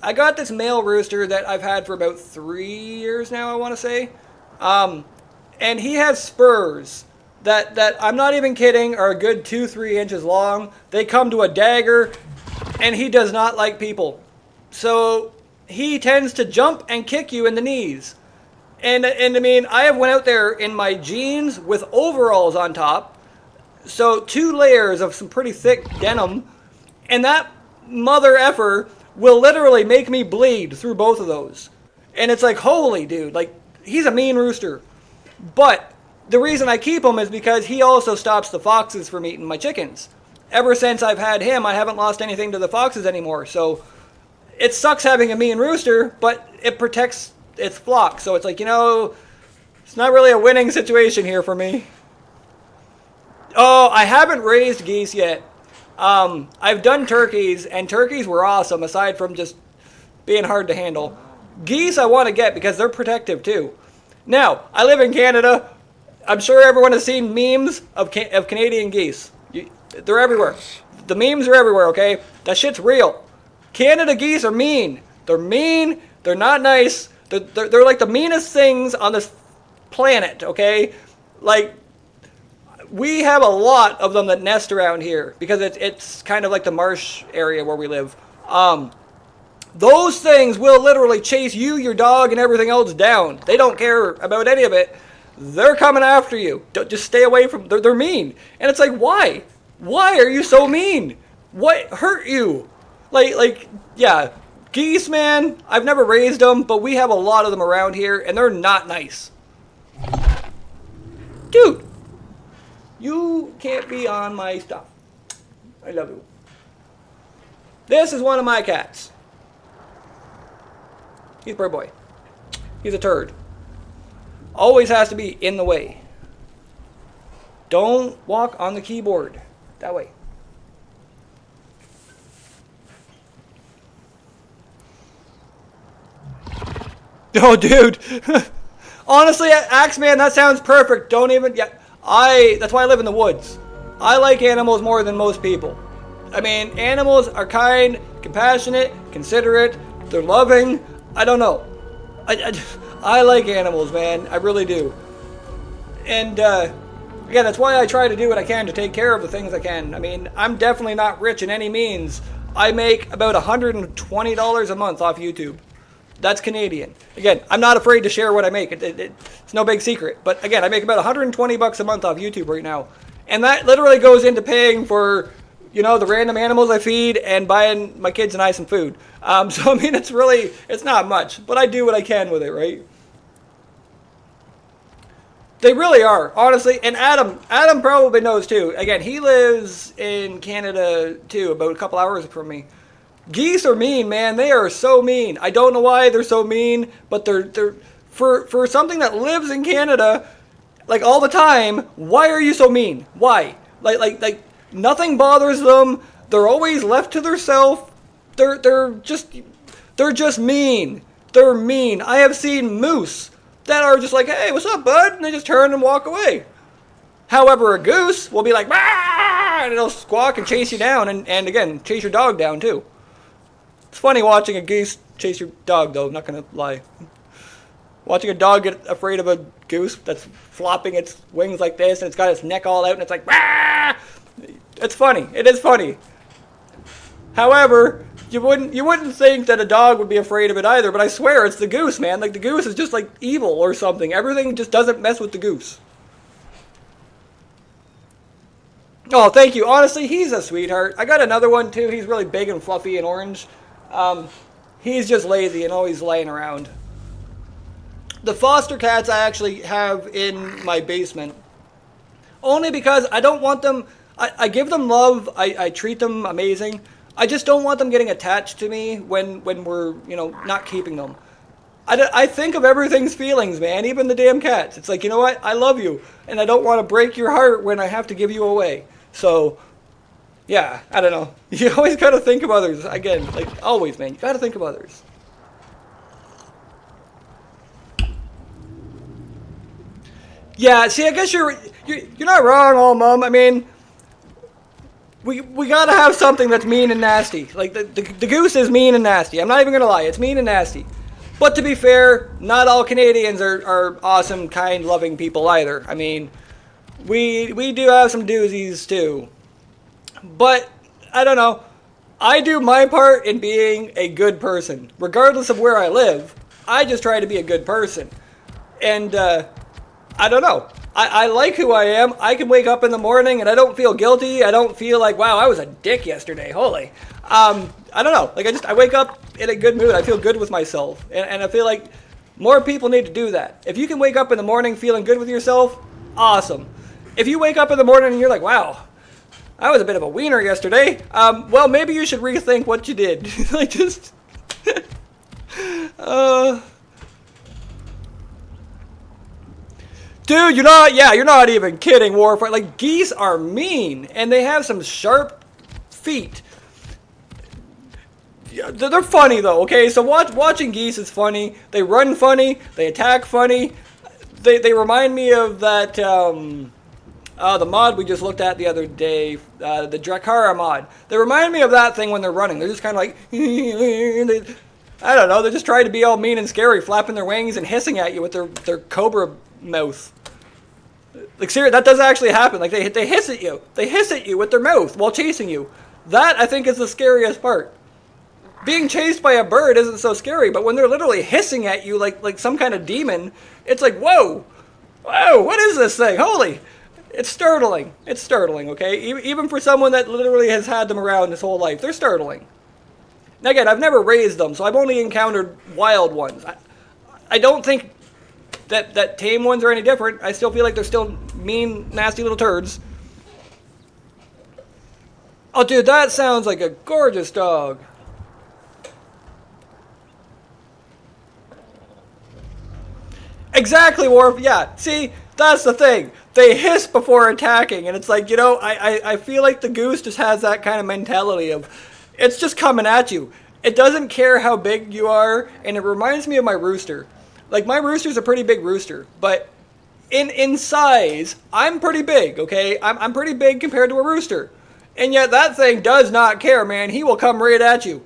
I got this male rooster that I've had for about 3 years now, I want to say. And he has spurs that I'm not even kidding, are a good 2-3 inches long. They come to a dagger, and he does not like people. So he tends to jump and kick you in the knees. And I mean, I have went out there in my jeans with overalls on top. So 2 layers of some pretty thick denim, and that mother effer will literally make me bleed through both of those. And it's like, holy dude, like, he's a mean rooster. But the reason I keep him is because he also stops the foxes from eating my chickens. ever since I've had him, I haven't lost anything to the foxes anymore. So it sucks having a mean rooster, but it protects its flock. So it's like, you know, it's not really a winning situation here for me. Oh, I haven't raised geese yet. I've done turkeys, and turkeys were awesome, aside from just being hard to handle. Geese I want to get because they're protective too. Now, I live in Canada. I'm sure everyone has seen memes of Canadian geese. They're everywhere. The memes are everywhere, okay? That shit's real. Canada geese are mean. They're mean. They're not nice. They're like the meanest things on this planet, okay? Like, we have a lot of them that nest around here because it's kind of like the marsh area where we live. Those things will literally chase you, your dog, and everything else down. They don't care about any of it. They're coming after you. Just stay away from. They're mean, and it's like, why? Why are you so mean? What hurt you? Like, yeah, geese, man. I've never raised them, but we have a lot of them around here, and they're not nice. Dude, you can't be on my stuff. I love you. This is one of my cats. He's a bird boy. He's a turd. Always has to be in the way. Don't walk on the keyboard. That way. Oh, dude. Honestly, Axeman, that sounds perfect. Don't even... Yeah, that's why I live in the woods. I like animals more than most people. I mean, animals are kind, compassionate, considerate. They're loving. I don't know. I like animals, man. I really do. And, again, that's why I try to do what I can to take care of the things I can. I mean, I'm definitely not rich in any means. I make about $120 a month off YouTube. That's Canadian. Again, I'm not afraid to share what I make. It's no big secret. But, again, I make about 120 bucks a month off YouTube right now. And that literally goes into paying for, you know, the random animals I feed and buying my kids and I some food. So, I mean, it's not much. But I do what I can with it, right? They really are, honestly. And Adam probably knows, too. Again, he lives in Canada, too, about a couple hours from me. Geese are mean, man. They are so mean. I don't know why they're so mean, but they're for something that lives in Canada, like, all the time, why are you so mean? Why? Like nothing bothers them. They're always left to themselves. They're just mean. They're mean. I have seen moose that are just like, hey, what's up, bud? And they just turn and walk away. However, a goose will be like, bah! And it'll squawk and chase you down, and again, chase your dog down, too. It's funny watching a goose chase your dog, though, I'm not going to lie. Watching a dog get afraid of a goose that's flopping its wings like this, and it's got its neck all out, and it's like, bah! It's funny. It is funny. However, you wouldn't think that a dog would be afraid of it either, but I swear it's the goose, man. Like, the goose is just like evil or something. Everything just doesn't mess with the goose. Oh, thank you. Honestly, he's a sweetheart. I got another one too. He's really big and fluffy and orange. He's just lazy and always laying around. The foster cats I actually have in my basement. Only because I don't want them... I give them love. I treat them amazing. I just don't want them getting attached to me when we're, you know, not keeping them. I think of everything's feelings, man, even the damn cats. It's like, you know what? I love you, and I don't want to break your heart when I have to give you away. So, yeah, I don't know. You always got to think of others. Again, like, always, man, you got to think of others. Yeah, see, I guess you're not wrong, old mom. I mean... We gotta have something that's mean and nasty. Like, the goose is mean and nasty. I'm not even gonna lie, it's mean and nasty. But to be fair, not all Canadians are awesome, kind, loving people either. I mean, we do have some doozies too. But, I don't know. I do my part in being a good person. Regardless of where I live, I just try to be a good person. And, I don't know. I like who I am. I can wake up in the morning and I don't feel guilty. I don't feel like, wow, I was a dick yesterday. Holy. I don't know. Like, I wake up in a good mood. I feel good with myself. And I feel like more people need to do that. If you can wake up in the morning feeling good with yourself, awesome. If you wake up in the morning and you're like, wow, I was a bit of a wiener yesterday. Well, maybe you should rethink what you did. Like, just... Dude, you're not even kidding, Warfighter. Like, geese are mean, and they have some sharp feet. Yeah, they're funny, though, okay? So watching geese is funny. They run funny. They attack funny. They remind me of that, the mod we just looked at the other day, the Drakara mod. They remind me of that thing when they're running. They're just kind of like, I don't know, they're just trying to be all mean and scary, flapping their wings and hissing at you with their cobra mouth. Like, seriously, that does actually happen. Like, they hiss at you. They hiss at you with their mouth while chasing you. That, I think, is the scariest part. Being chased by a bird isn't so scary, but when they're literally hissing at you like some kind of demon, it's like, whoa, what is this thing? Holy, it's startling. It's startling, okay? Even for someone that literally has had them around his whole life, they're startling. Now, again, I've never raised them, so I've only encountered wild ones. I don't think that tame ones are any different. I still feel like they're still mean, nasty little turds. Oh, dude, that sounds like a gorgeous dog. Exactly, Worf. Yeah, see, that's the thing. They hiss before attacking, and it's like, you know, I feel like the goose just has that kind of mentality of, it's just coming at you. It doesn't care how big you are, and it reminds me of my rooster. Like, my rooster's a pretty big rooster, but in size, I'm pretty big, okay? I'm pretty big compared to a rooster. And yet that thing does not care, man. He will come right at you.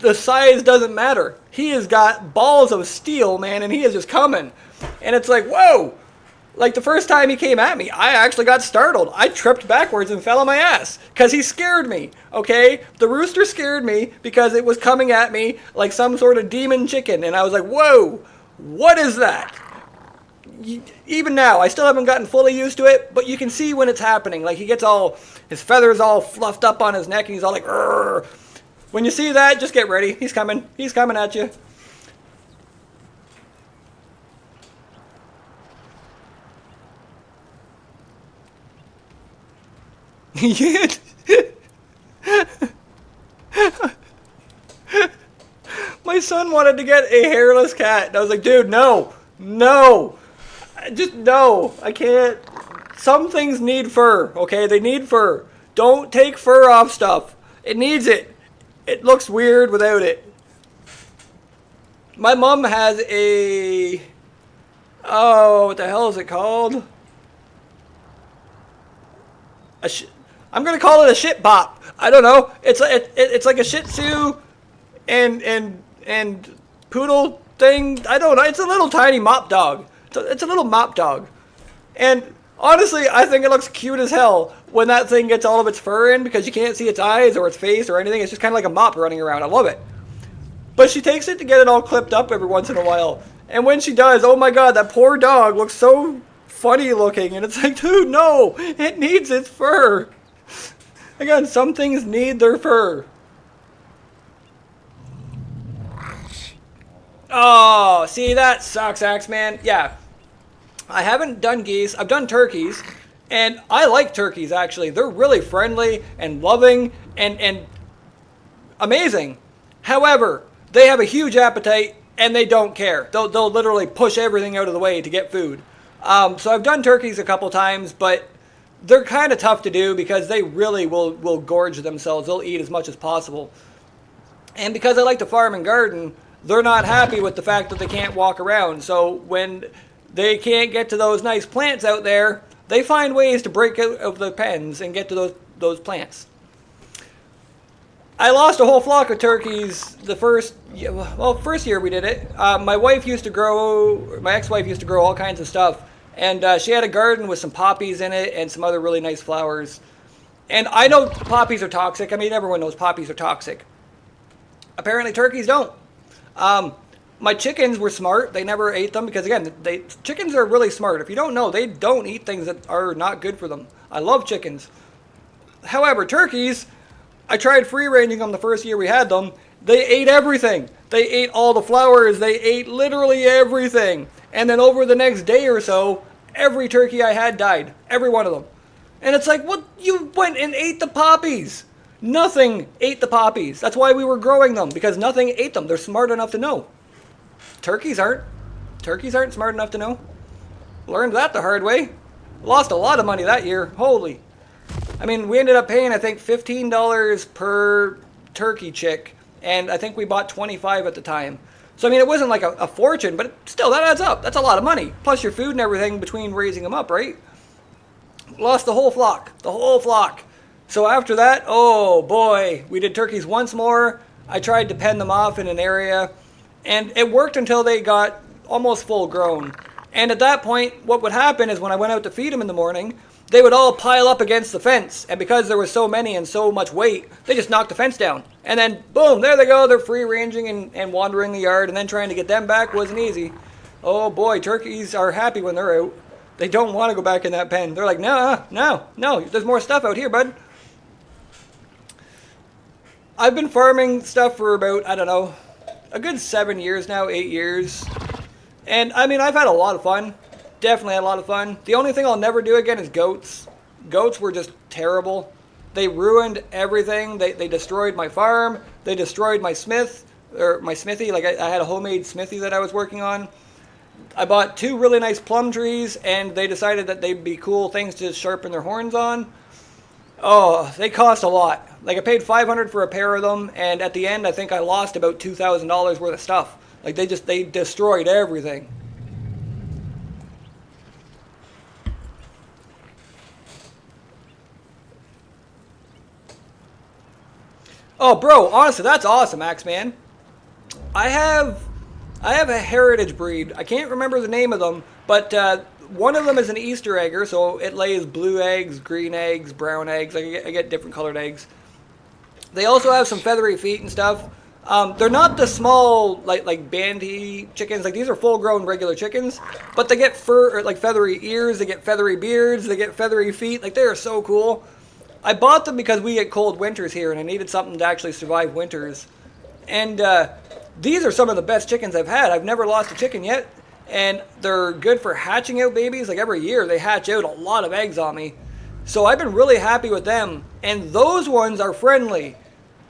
The size doesn't matter. He has got balls of steel, man, and he is just coming. And it's like, whoa! Like, the first time he came at me, I actually got startled. I tripped backwards and fell on my ass. Because he scared me, okay? The rooster scared me because it was coming at me like some sort of demon chicken. And I was like, whoa! What is that? Even now, I still haven't gotten fully used to it, but you can see when it's happening. Like, he gets all, his feathers all fluffed up on his neck, and he's all like, "Rrr." When you see that, just get ready. He's coming. He's coming at you. My son wanted to get a hairless cat, and I was like, dude, no. Just no. I can't. Some things need fur, okay? They need fur. Don't take fur off stuff. It needs it. It looks weird without it. My mom has a... Oh, what the hell is it called? I'm gonna call it a shit bop. I don't know. It's like a Shih Tzu and poodle thing. I don't know. It's a little tiny mop dog. It's a little mop dog. And honestly, I think it looks cute as hell when that thing gets all of its fur in, because you can't see its eyes or its face or anything. It's just kind of like a mop running around. I love it. But she takes it to get it all clipped up every once in a while. And when she does, oh my god, that poor dog looks so funny looking. And it's like, dude, no, it needs its fur. Again, some things need their fur. Oh, see, that sucks, Axeman. Yeah. I haven't done geese. I've done turkeys. And I like turkeys, actually. They're really friendly and loving and amazing. However, they have a huge appetite and they don't care. They'll literally push everything out of the way to get food. So I've done turkeys a couple times, but they're kind of tough to do because they really will gorge themselves. They'll eat as much as possible. And because I like to farm and garden, they're not happy with the fact that they can't walk around. So when they can't get to those nice plants out there, they find ways to break out of the pens and get to those plants. I lost a whole flock of turkeys the first year we did it. My ex-wife used to grow all kinds of stuff. And she had a garden with some poppies in it and some other really nice flowers. And I know poppies are toxic. I mean, everyone knows poppies are toxic. Apparently turkeys don't. My chickens were smart. They never ate them because, again, chickens are really smart. If you don't know, they don't eat things that are not good for them. I love chickens. However, turkeys, I tried free-ranging them the first year we had them. They ate everything. They ate all the flowers. They ate literally everything. And then over the next day or so, every turkey I had died. Every one of them. And it's like, what? You went and ate the poppies. Nothing ate the poppies. That's why we were growing them, because nothing ate them. They're smart enough to know. Turkeys aren't. Turkeys aren't smart enough to know. Learned that the hard way. Lost a lot of money that year. Holy. I mean, we ended up paying, I think, $15 per turkey chick, and I think we bought 25 at the time. So, I mean, it wasn't like a fortune, but still, that adds up. That's a lot of money. Plus your food and everything between raising them up, right? Lost the whole flock. The whole flock. So after that, oh boy, we did turkeys once more. I tried to pen them off in an area, and it worked until they got almost full grown. And at that point, what would happen is when I went out to feed them in the morning, they would all pile up against the fence. And because there was so many and so much weight, they just knocked the fence down. And then, boom, there they go. They're free ranging and wandering the yard. And then trying to get them back wasn't easy. Oh boy, turkeys are happy when they're out. They don't want to go back in that pen. They're like, no, there's more stuff out here, bud. I've been farming stuff for about, I don't know, a good 7 years now, 8 years. And, I mean, I've had a lot of fun. Definitely had a lot of fun. The only thing I'll never do again is goats. Goats were just terrible. They ruined everything. They destroyed my farm. They destroyed my smithy. Like, I had a homemade smithy that I was working on. I bought 2 really nice plum trees, and they decided that they'd be cool things to sharpen their horns on. Oh, they cost a lot. Like, I paid $500 for a pair of them, and at the end, I think I lost about $2,000 worth of stuff. Like, they destroyed everything. Oh, bro, honestly, that's awesome, Axeman. I have a heritage breed. I can't remember the name of them, but one of them is an Easter egger, so it lays blue eggs, green eggs, brown eggs. I get different colored eggs. They also have some feathery feet and stuff. They're not the small, like bandy chickens. Like, these are full-grown regular chickens, but they get fur, or like feathery ears, they get feathery beards, they get feathery feet. Like, they are so cool. I bought them because we get cold winters here, and I needed something to actually survive winters. And these are some of the best chickens I've had. I've never lost a chicken yet, and they're good for hatching out babies. Like, every year they hatch out a lot of eggs on me. So I've been really happy with them, and those ones are friendly.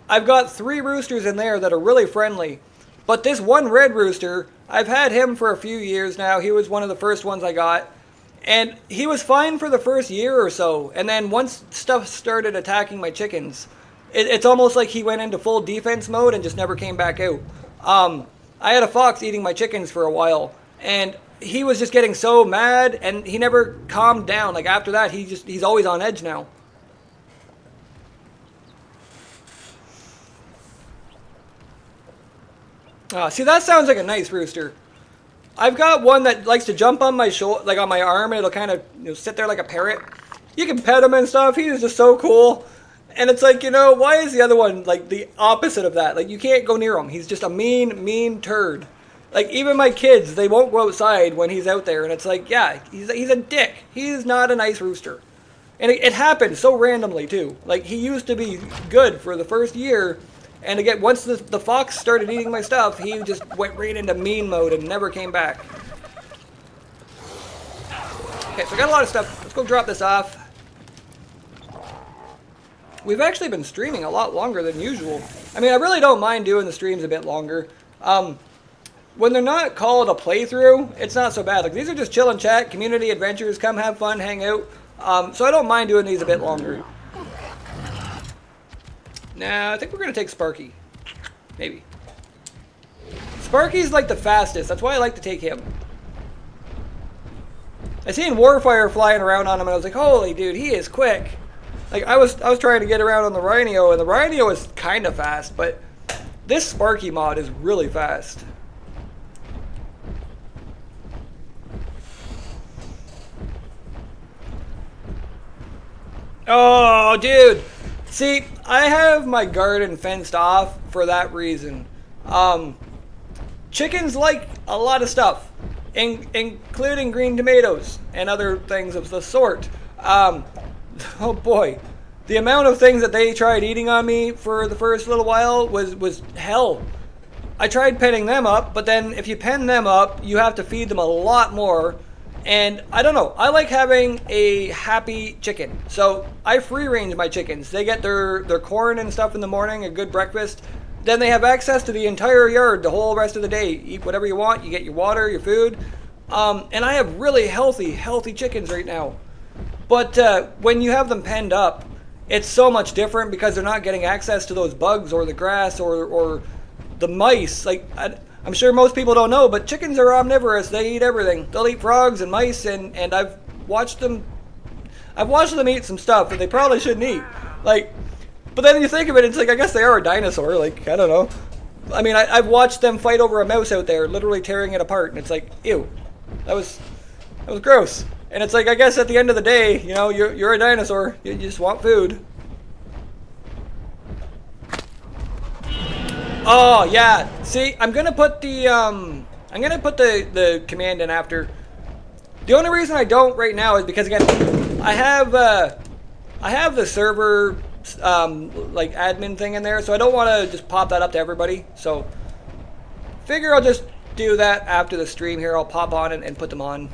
I've got 3 roosters in there that are really friendly. But this one red rooster, I've had him for a few years now. He was one of the first ones I got. And he was fine for the first year or so. And then once stuff started attacking my chickens, it's almost like he went into full defense mode and just never came back out. I had a fox eating my chickens for a while. And he was just getting so mad, and he never calmed down. Like, after that, he's always on edge now. See, that sounds like a nice rooster. I've got one that likes to jump on my shoulder, like on my arm, and it'll kind of sit there like a parrot. You can pet him and stuff. He is just so cool. And it's like, why is the other one like the opposite of that? Like, you can't go near him. He's just a mean turd. Like, even my kids, they won't go outside when he's out there. And it's like, yeah, he's a dick. He's not a nice rooster. And it happened so randomly, too. Like, he used to be good for the first year. And again, once the fox started eating my stuff, he just went right into mean mode and never came back. Okay, so I got a lot of stuff. Let's go drop this off. We've actually been streaming a lot longer than usual. I mean, I really don't mind doing the streams a bit longer. When they're not called a playthrough, it's not so bad. Like, these are just chill and chat, community adventures, come have fun, hang out. So I don't mind doing these a bit longer. Nah, I think we're going to take Sparky. Maybe. Sparky's like the fastest. That's why I like to take him. I seen Warfire flying around on him, and I was like, holy dude, he is quick. Like, I was trying to get around on the Rhino, and the Rhino is kind of fast, but this Sparky mod is really fast. Oh, dude. See, I have my garden fenced off for that reason. Chickens like a lot of stuff, including green tomatoes and other things of the sort. Oh boy, the amount of things that they tried eating on me for the first little while was hell. I tried penning them up, but then if you pen them up, you have to feed them a lot more. And I don't know, I like having a happy chicken. So I free range my chickens. They get their corn and stuff in the morning, a good breakfast. Then they have access to the entire yard the whole rest of the day. Eat whatever you want, you get your water, your food. And I have really healthy chickens right now. But when you have them penned up, it's so much different because they're not getting access to those bugs or the grass or the mice. Like, I'm sure most people don't know, but chickens are omnivorous. They eat everything. They'll eat frogs and mice, and I've watched them eat some stuff that they probably shouldn't eat. Like, but then you think of it, it's like, I guess they are a dinosaur. Like, I don't know. I mean, I've watched them fight over a mouse out there, literally tearing it apart, and it's like, ew, that was gross. And it's like, I guess at the end of the day, you know, you're a dinosaur. You just want food. Oh yeah. See, I'm gonna put the command in after. The only reason I don't right now is because, again, I have the server like admin thing in there, so I don't want to just pop that up to everybody. So figure I'll just do that after the stream here. I'll pop on and put them on.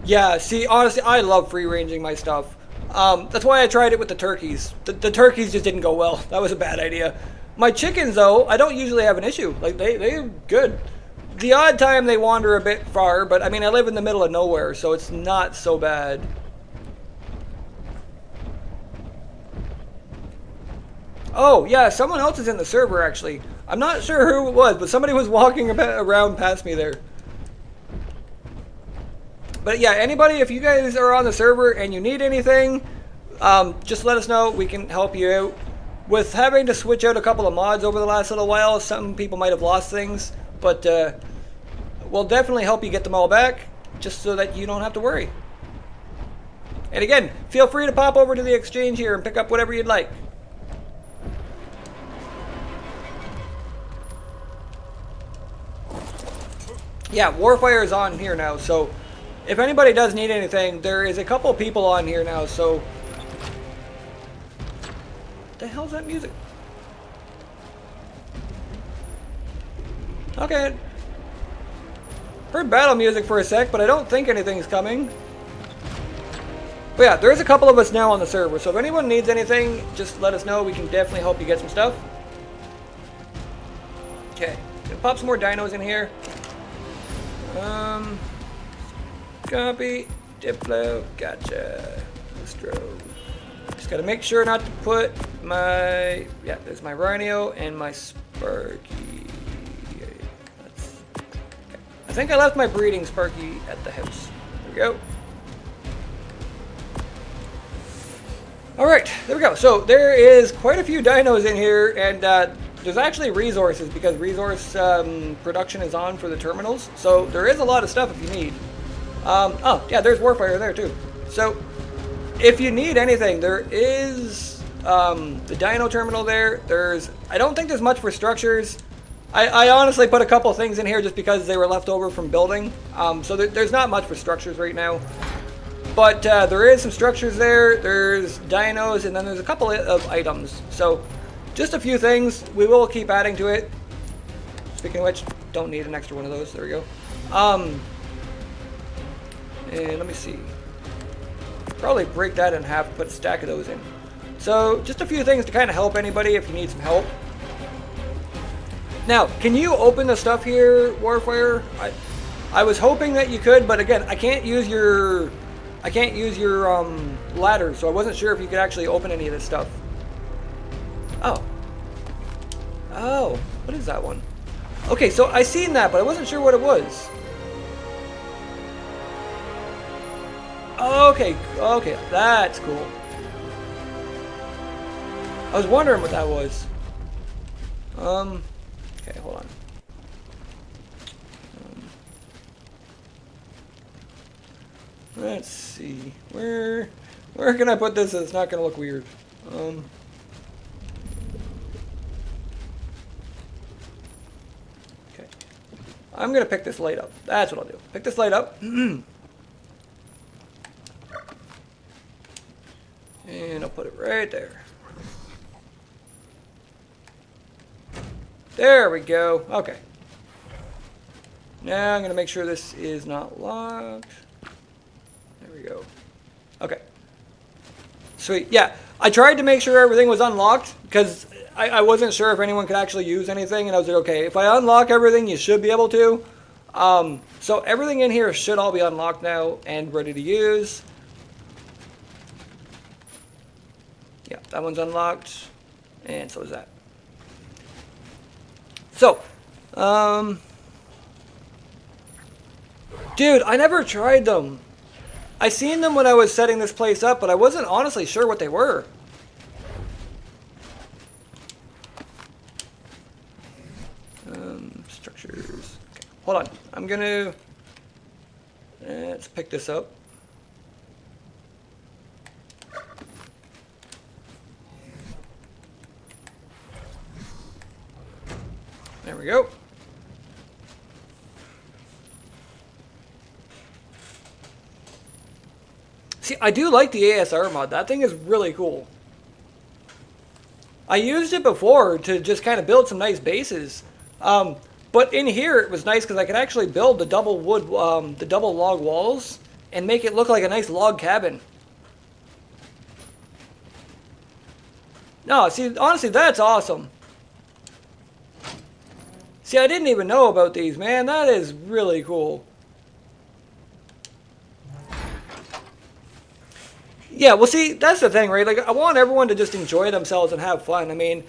Yeah, see, honestly, I love free-ranging my stuff. That's why I tried it with the turkeys. The turkeys just didn't go well. That was a bad idea. My chickens, though, I don't usually have an issue. Like, they're good. The odd time they wander a bit far, but, I mean, I live in the middle of nowhere, so it's not so bad. Oh, yeah, someone else is in the server, actually. I'm not sure who it was, but somebody was walking around past me there. But yeah, anybody, if you guys are on the server and you need anything, just let us know. We can help you out. With having to switch out a couple of mods over the last little while, some people might have lost things, but we'll definitely help you get them all back, just so that you don't have to worry. And again, feel free to pop over to the exchange here and pick up whatever you'd like. Yeah, Warfire is on here now, so if anybody does need anything, there is a couple people on here now, so... What the hell's that music? Okay. Heard battle music for a sec, but I don't think anything's coming. But yeah, there's a couple of us now on the server, so if anyone needs anything, just let us know. We can definitely help you get some stuff. Okay. Gonna pop some more dinos in here. Copy, Diplo, gotcha. Distro. Just gotta make sure not to put my, yeah, there's my Rhino and my Sparky. Okay. I think I left my breeding Sparky at the house. There we go. Alright, there we go. So there is quite a few dinos in here, and there's actually resources because resource production is on for the terminals. So there is a lot of stuff if you need. Oh, yeah, there's Warfire there too. So if you need anything, there is the dino terminal there. I don't think there's much for structures. I honestly put a couple things in here just because they were left over from building. So there's not much for structures right now. But there is some structures there. There's dinos, and then there's a couple of items. So just a few things. We will keep adding to it. Speaking of which, don't need an extra one of those. There we go. And let me see. Probably break that in half, put a stack of those in. So just a few things to kind of help anybody if you need some help. Now, can you open the stuff here, Warfire? I was hoping that you could, but again, I can't use your ladder, so I wasn't sure if you could actually open any of this stuff. Oh, what is that one? Okay, so I seen that, but I wasn't sure what it was. Okay, that's cool. I was wondering what that was. Okay, hold on. Let's see. Where can I put this so it's not gonna look weird? Okay. I'm gonna pick this light up. That's what I'll do. Pick this light up. And I'll put it right there. There we go. Okay. Now I'm going to make sure this is not locked. There we go. Okay. Sweet. Yeah, I tried to make sure everything was unlocked because I wasn't sure if anyone could actually use anything. And I was like, okay, if I unlock everything, you should be able to. So everything in here should all be unlocked now and ready to use. Yeah, that one's unlocked. And so is that. So, dude, I never tried them. I seen them when I was setting this place up, but I wasn't honestly sure what they were. Structures. Okay, hold on. I'm gonna... let's pick this up. There we go. See, I do like the ASR mod. That thing is really cool. I used it before to just kind of build some nice bases. But in here, it was nice because I could actually build the double wood, the double log walls and make it look like a nice log cabin. No, see, honestly, that's awesome. See, I didn't even know about these, man. That is really cool. Yeah, well, see, that's the thing, right? Like, I want everyone to just enjoy themselves and have fun. I mean,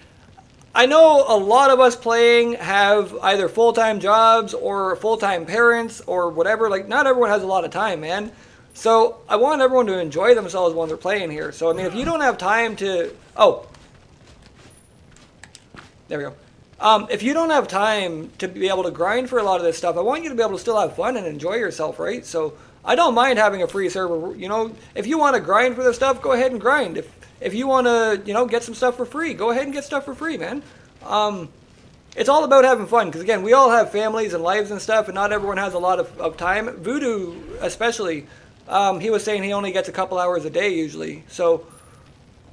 I know a lot of us playing have either full-time jobs or full-time parents or whatever. Like, not everyone has a lot of time, man. So, I want everyone to enjoy themselves when they're playing here. So, I mean, if you don't have time to... Oh. There we go. If you don't have time to be able to grind for a lot of this stuff, I want you to be able to still have fun and enjoy yourself, right? So I don't mind having a free server. You know, if you want to grind for this stuff, go ahead and grind. If you want to, you know, get some stuff for free, go ahead and get stuff for free, man. It's all about having fun because, again, we all have families and lives and stuff, and not everyone has a lot of time. Voodoo, especially, he was saying he only gets a couple hours a day usually. So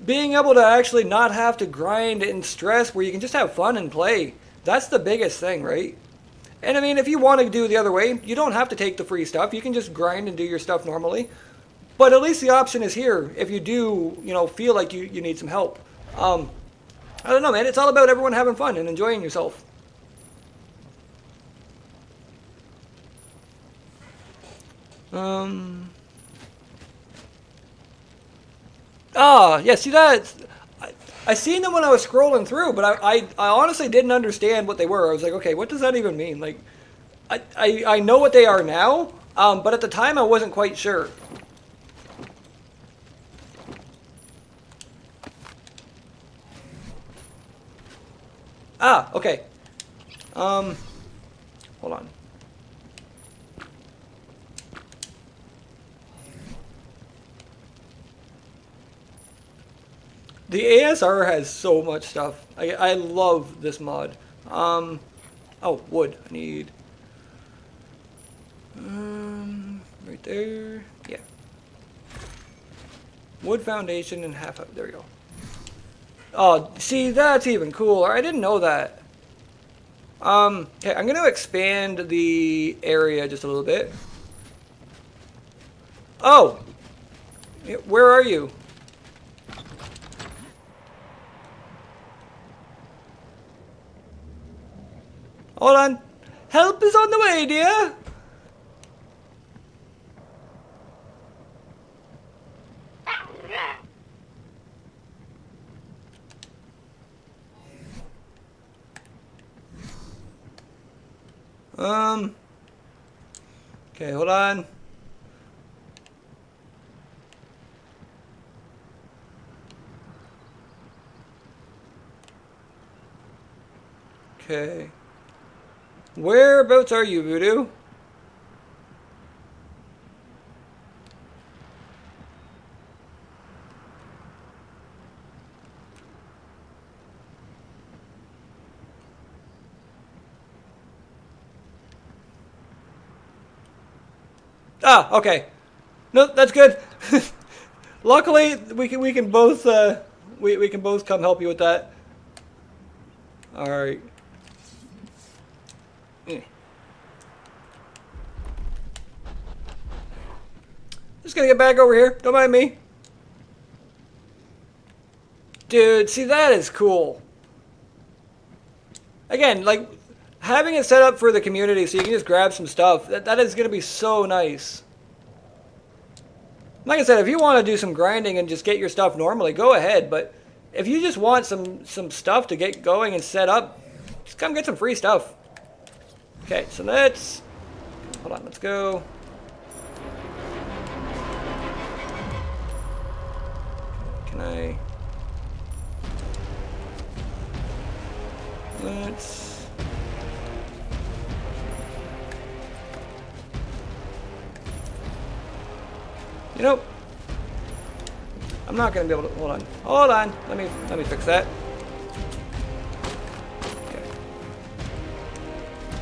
being able to actually not have to grind and stress where you can just have fun and play, that's the biggest thing, right? And I mean, if you want to do it the other way, you don't have to take the free stuff. You can just grind and do your stuff normally. But at least the option is here if you do, you know, feel like you need some help. I don't know, man. It's all about everyone having fun and enjoying yourself. Yeah, see that? I seen them when I was scrolling through, but I honestly didn't understand what they were. I was like, okay, what does that even mean? Like, I know what they are now, but at the time I wasn't quite sure. Okay. Hold on. The ASR has so much stuff. I love this mod. Oh, wood. I need... right there. Yeah. Wood foundation and half... There we go. Oh, see, that's even cooler. I didn't know that. Okay, I'm going to expand the area just a little bit. Oh! Where are you? Hold on. Help is on the way, dear. Okay, hold on. Okay. Whereabouts are you, Voodoo? Okay. No, that's good. Luckily, we can both we can both come help you with that. All right. just gonna get back over here. Don't mind me. Dude, see, that is cool. Again, like, having it set up for the community so you can just grab some stuff, that is going to be so nice. Like I said, if you want to do some grinding and just get your stuff normally, go ahead. But if you just want some stuff to get going and set up, just come get some free stuff. Okay, so let's... Hold on, let's go. Can I... Let's... You know, I'm not gonna be able to. Hold on. Hold on. Let me fix that. Okay.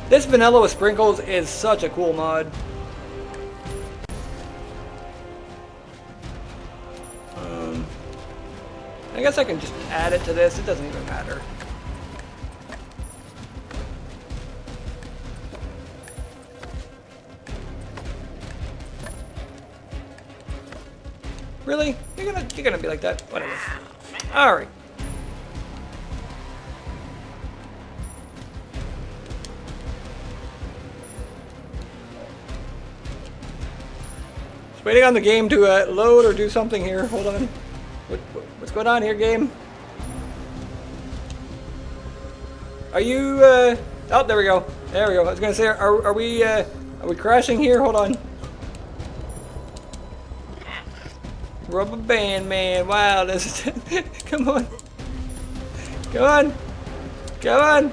This vanilla with sprinkles is such a cool mod. I guess I can just add it to this. It doesn't even matter. Really? You're gonna be like that? Whatever. Alright. Just waiting on the game to load or do something here. Hold on. What's going on here, game? Are you oh, there we go. There we go. I was gonna say, are we crashing here? Hold on. Rubber band man, wow, this is come on. Come on. Come on.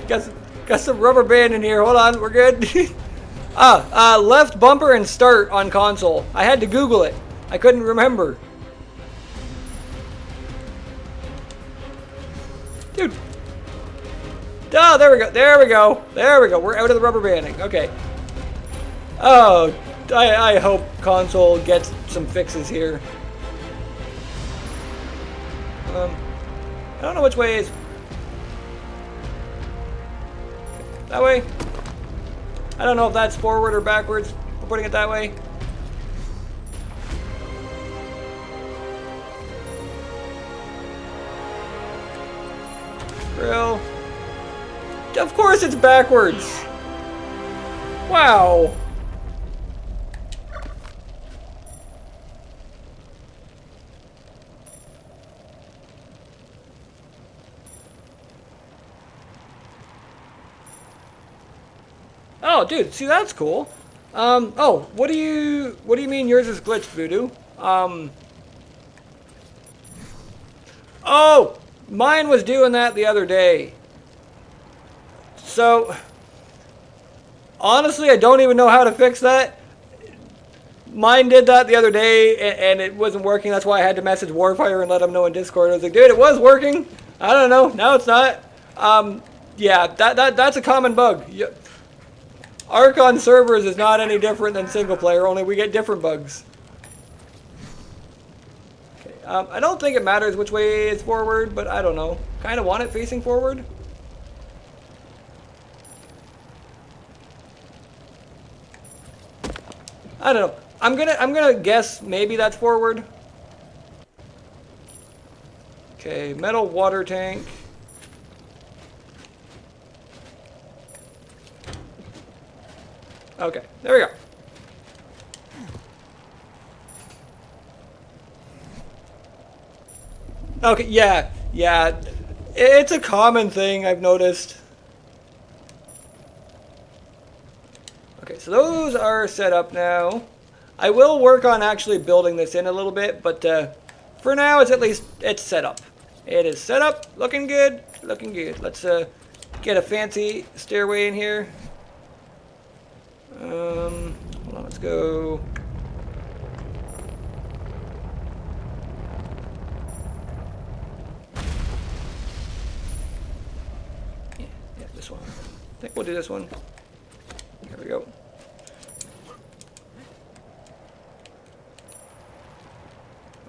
Got some rubber band in here. Hold on, we're good. Left bumper and start on console. I had to Google it. I couldn't remember. Dude. Oh, there we go. There we go. There we go. We're out of the rubber banding. Okay. Oh, I hope console gets some fixes here. I don't know which way is... That way? I don't know if that's forward or backwards. We're putting it that way. Grill. Of course it's backwards! Wow! Oh, dude, see, that's cool. Oh, what do you mean yours is glitched, Voodoo? Oh, mine was doing that the other day. So, honestly, I don't even know how to fix that. Mine did that the other day, and it wasn't working. That's why I had to message Warfire and let him know in Discord. I was like, dude, it was working. I don't know. Now it's not. Yeah, that's a common bug. Arc on servers is not any different than single player, only we get different bugs. Okay, I don't think it matters which way it's forward, but I don't know. Kind of want it facing forward. I don't know. I'm gonna guess maybe that's forward. Okay, metal water tank. Okay, there we go. Okay, yeah. It's a common thing I've noticed. Okay, so those are set up now. I will work on actually building this in a little bit, but for now it's set up. It is set up, looking good, looking good. Let's get a fancy stairway in here. Hold on, let's go. Yeah, this one. I think we'll do this one. Here we go.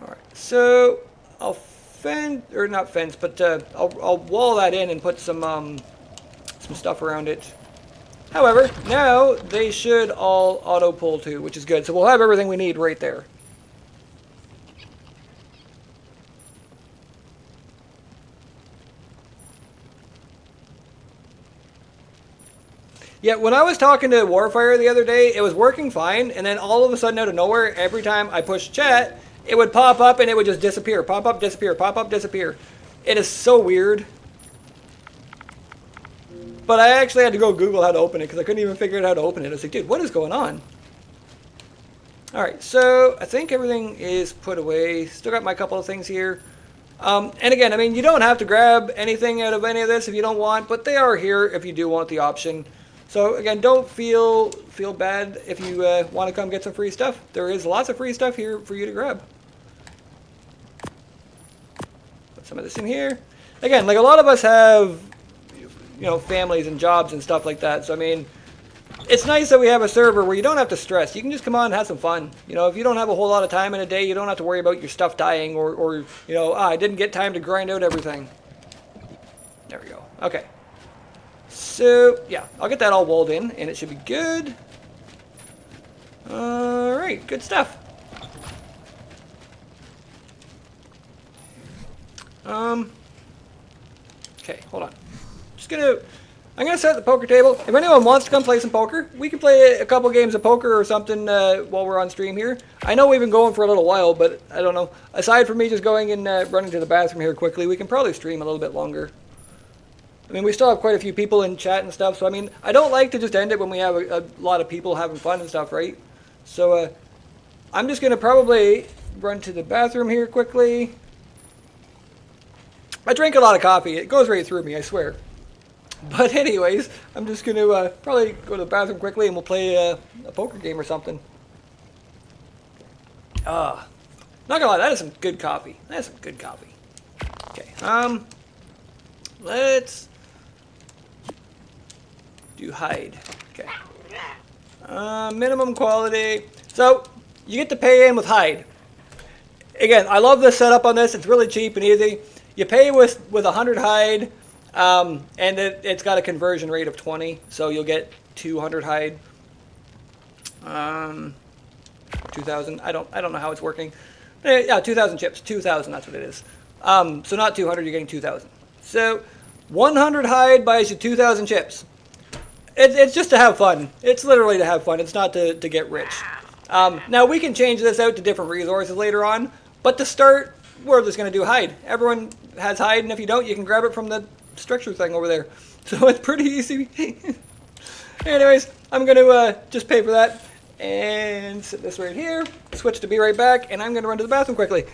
Alright, so I'll not fence, but I'll wall that in and put some stuff around it. However, now they should all auto pull too, which is good. So we'll have everything we need right there. Yeah, when I was talking to Warfire the other day, it was working fine, and then all of a sudden out of nowhere, every time I pushed chat, it would pop up and it would just disappear. Pop up, disappear, pop up, disappear. It is so weird. But I actually had to go Google how to open it because I couldn't even figure out how to open it. I was like, dude, what is going on? Alright, so I think everything is put away. Still got my couple of things here. And again, I mean, you don't have to grab anything out of any of this if you don't want, but they are here if you do want the option. So again, don't feel bad if you want to come get some free stuff. There is lots of free stuff here for you to grab. Put some of this in here. Again, like a lot of us have, you know, families and jobs and stuff like that. So I mean, it's nice that we have a server where you don't have to stress. You can just come on and have some fun. You know, if you don't have a whole lot of time in a day, you don't have to worry about your stuff dying or you know, I didn't get time to grind out everything. There we go. Okay. So, yeah, I'll get that all walled in, and it should be good. Alright, good stuff. Okay, hold on. I'm gonna set the poker table. If anyone wants to come play some poker, we can play a couple games of poker or something while we're on stream here. I know we've been going for a little while, but I don't know. Aside from me just going and running to the bathroom here quickly, we can probably stream a little bit longer. I mean, we still have quite a few people in chat and stuff, so I mean, I don't like to just end it when we have a lot of people having fun and stuff, right? So, I'm just going to probably run to the bathroom here quickly. I drink a lot of coffee. It goes right through me, I swear. But anyways, I'm just going to probably go to the bathroom quickly and we'll play a poker game or something. Not gonna lie, that is some good coffee. That is some good coffee. Okay, let's do hide. Okay. Minimum quality. So, you get to pay in with hide. Again, I love this setup on this. It's really cheap and easy. You pay with 100 hide, and it's got a conversion rate of 20, so you'll get 200 hide. 2,000. I don't know how it's working. Yeah, 2,000 chips. 2,000. That's what it is. So not 200. You're getting 2,000. So 100 hide buys you 2,000 chips. It's just to have fun. It's literally to have fun. It's not to get rich. Now we can change this out to different resources later on, but to start, we're just going to do hide. Everyone has hide, and if you don't, you can grab it from the structure thing over there. So it's pretty easy. Anyways, I'm going to just pay for that and set this right here. Switch to be right back, and I'm going to run to the bathroom quickly.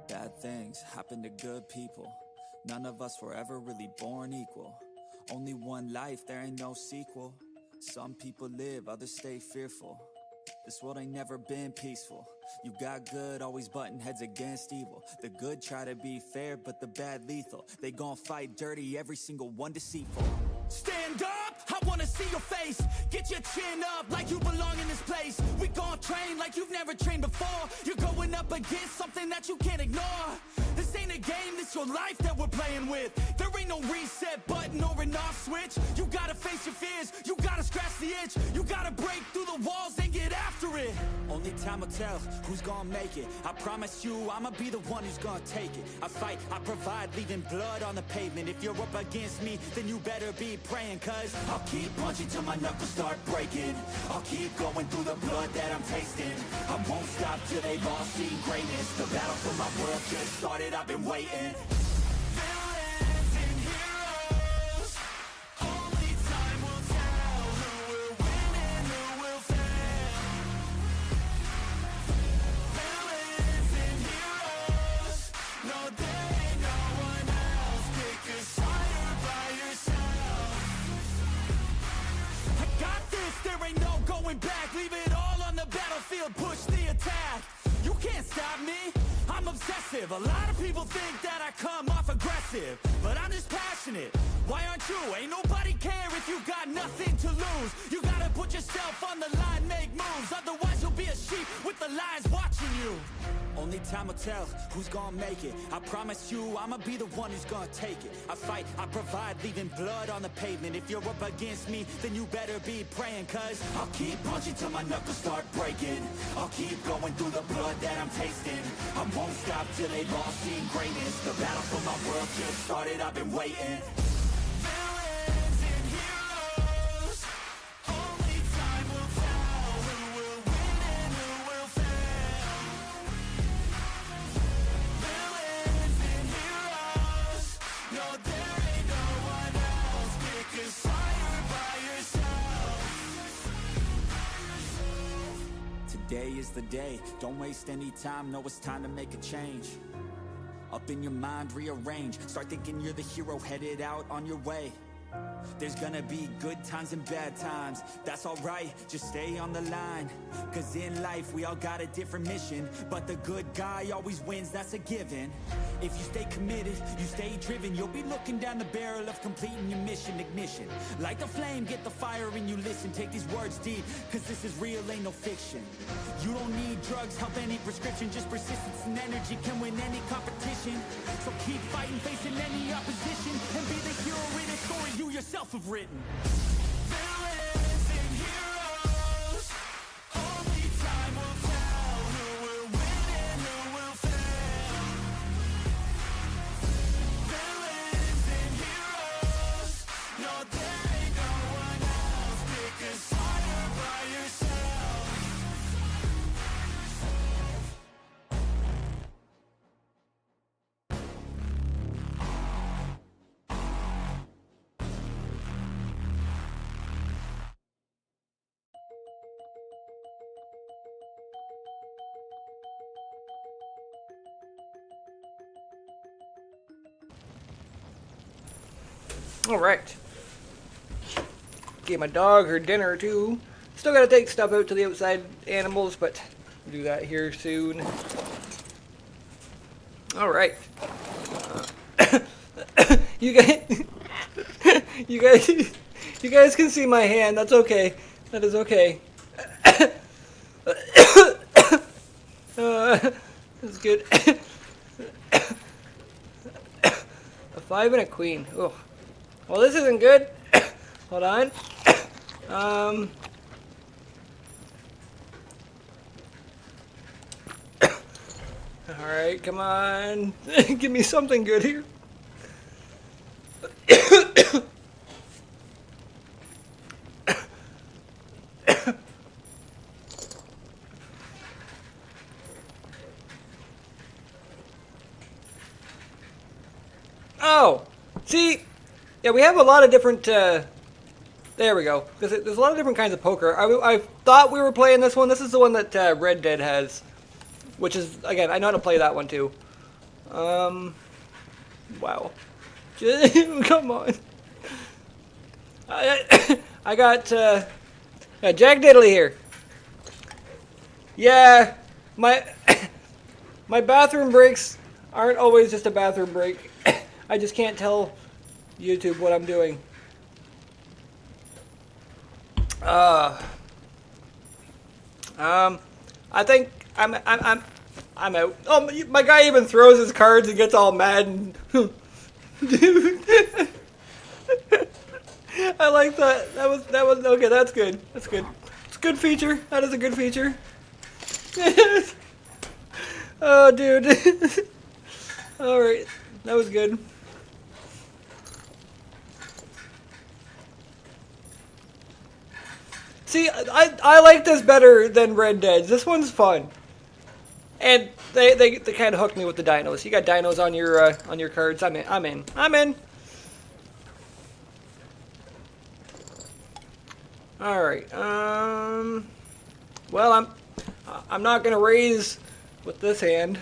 Bad things happen to good people. None of us were ever really born equal. Only one life, there ain't no sequel. Some people live, others stay fearful. This world ain't never been peaceful. You got good, always butting heads against evil. The good try to be fair, but the bad lethal. They gon' fight dirty, every single one deceitful. Stand up, I wanna see your face. Get your chin up like you belong in this place. We gon' train like you've never trained before. You're going up against something that you can't ignore. This ain't a game, this your life that we're playing with. There ain't no reset button or an off switch. You gotta face your fears, you gotta scratch the itch. You gotta break through the walls and get after it. Only time will tell who's gonna make it. I promise you, I'ma be the one who's gonna take it. I fight, I provide, leaving blood on the pavement. If you're up against me, then you better be praying, cause I'll keep punching till my knuckles start breaking. I'll keep going through the blood that I'm tasting. I won't stop till they've all seen greatness. The battle for my world just started, I've been waiting. Villains and heroes, only time will tell who will win and who will fail. Villains and heroes, no there ain't no one else. Pick a side by yourself. I got this, there ain't no going back. Leave it all on the battlefield, push the attack. You can't stop me, I'm obsessive. A lot of people think that I come off aggressive, but I'm just passionate. Why aren't you? Ain't nobody care if you got nothing to lose. You gotta put yourself on the line, make moves. Otherwise you'll be a sheep with the lions watching you. Only time will tell who's gonna make it. I promise you I'ma be the one who's gonna take it. I fight, I provide, leaving blood on the pavement. If you're up against me, then you better be praying, cause I'll keep punching till my knuckles start breaking. I'll keep going through the blood that I'm tasting. I won't stop till they've all seen greatness. The battle for my world just started, I've been waiting. Villains and heroes, only time will tell who will win and who will fail. Villains and heroes, no there ain't no one else. Pick a side by yourself. Today is the day, don't waste any time. Know it's time to make a change. Up in your mind, rearrange. Start thinking you're the hero headed out on your way. There's gonna be good times and bad times. That's alright, just stay on the line. Cause in life we all got a different mission, but the good guy always wins, that's a given. If you stay committed, you stay driven, you'll be looking down the barrel of completing your mission. Ignition, light the flame, get the fire and you listen. Take these words deep, cause this is real, ain't no fiction. You don't need drugs, help any prescription. Just persistence and energy can win any competition. So keep fighting, facing any opposition, and be the hero in a story you yourself have written. Villains and heroes, only time will tell who will win and who will fail. Villains and heroes, no there ain't no one else. Pick a side by yourself. Alright. Gave my dog her dinner too. Still gotta take stuff out to the outside animals, but we'll do that here soon. Alright. You guys you guys can see my hand, that's okay. That is okay. That's good. A 5 and a queen. Ugh. Well, this isn't good. Hold on. Alright, come on. Give me something good here. Oh! See? Yeah, we have a lot of different, there we go. There's a lot of different kinds of poker. I thought we were playing this one. This is the one that Red Dead has. Which is, again, I know how to play that one too. Wow. Come on. I got, Jack Diddley here. Yeah, my bathroom breaks aren't always just a bathroom break. I just can't tell YouTube what I'm doing. I think I'm out. Oh, my guy even throws his cards and gets all mad and dude. I like that. That was okay. That's good. That's good. It's a good feature. That is a good feature. Oh, dude. All right, that was good. See, I like this better than Red Dead. This one's fun, and they kind of hooked me with the dinos. You got dinos on your cards. I'm in. All right. Well, I'm not gonna raise with this hand.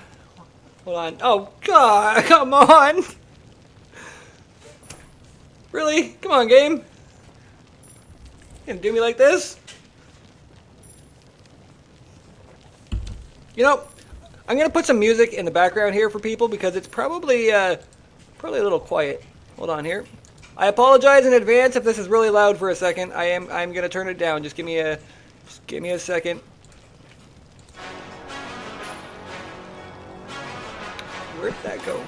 Hold on. Oh God! Come on. Really? Come on, game. You gonna do me like this? You know, I'm gonna put some music in the background here for people because it's probably probably a little quiet. Hold on here. I apologize in advance if this is really loud for a second. I'm gonna turn it down. Just give me a second. Where'd that go?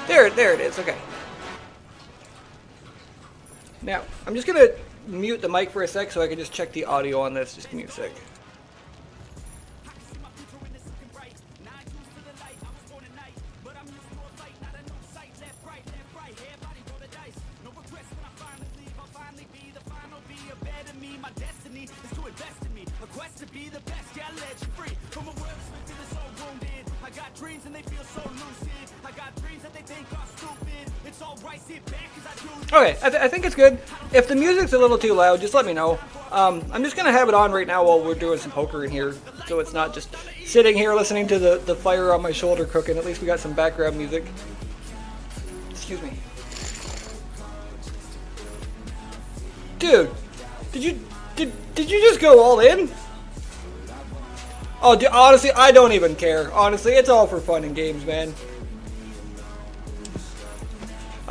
There it is. Okay. Now I'm just gonna mute the mic for a sec so I can just check the audio on this. Just give me a sec. Okay, I think it's good. If the music's a little too loud, just let me know. I'm just gonna have it on right now while we're doing some poker in here, so it's not just sitting here listening to the fire on my shoulder cooking. At least we got some background music. Excuse me. Dude, did you just go all in? Oh, dude, honestly, I don't even care. Honestly, it's all for fun and games, man.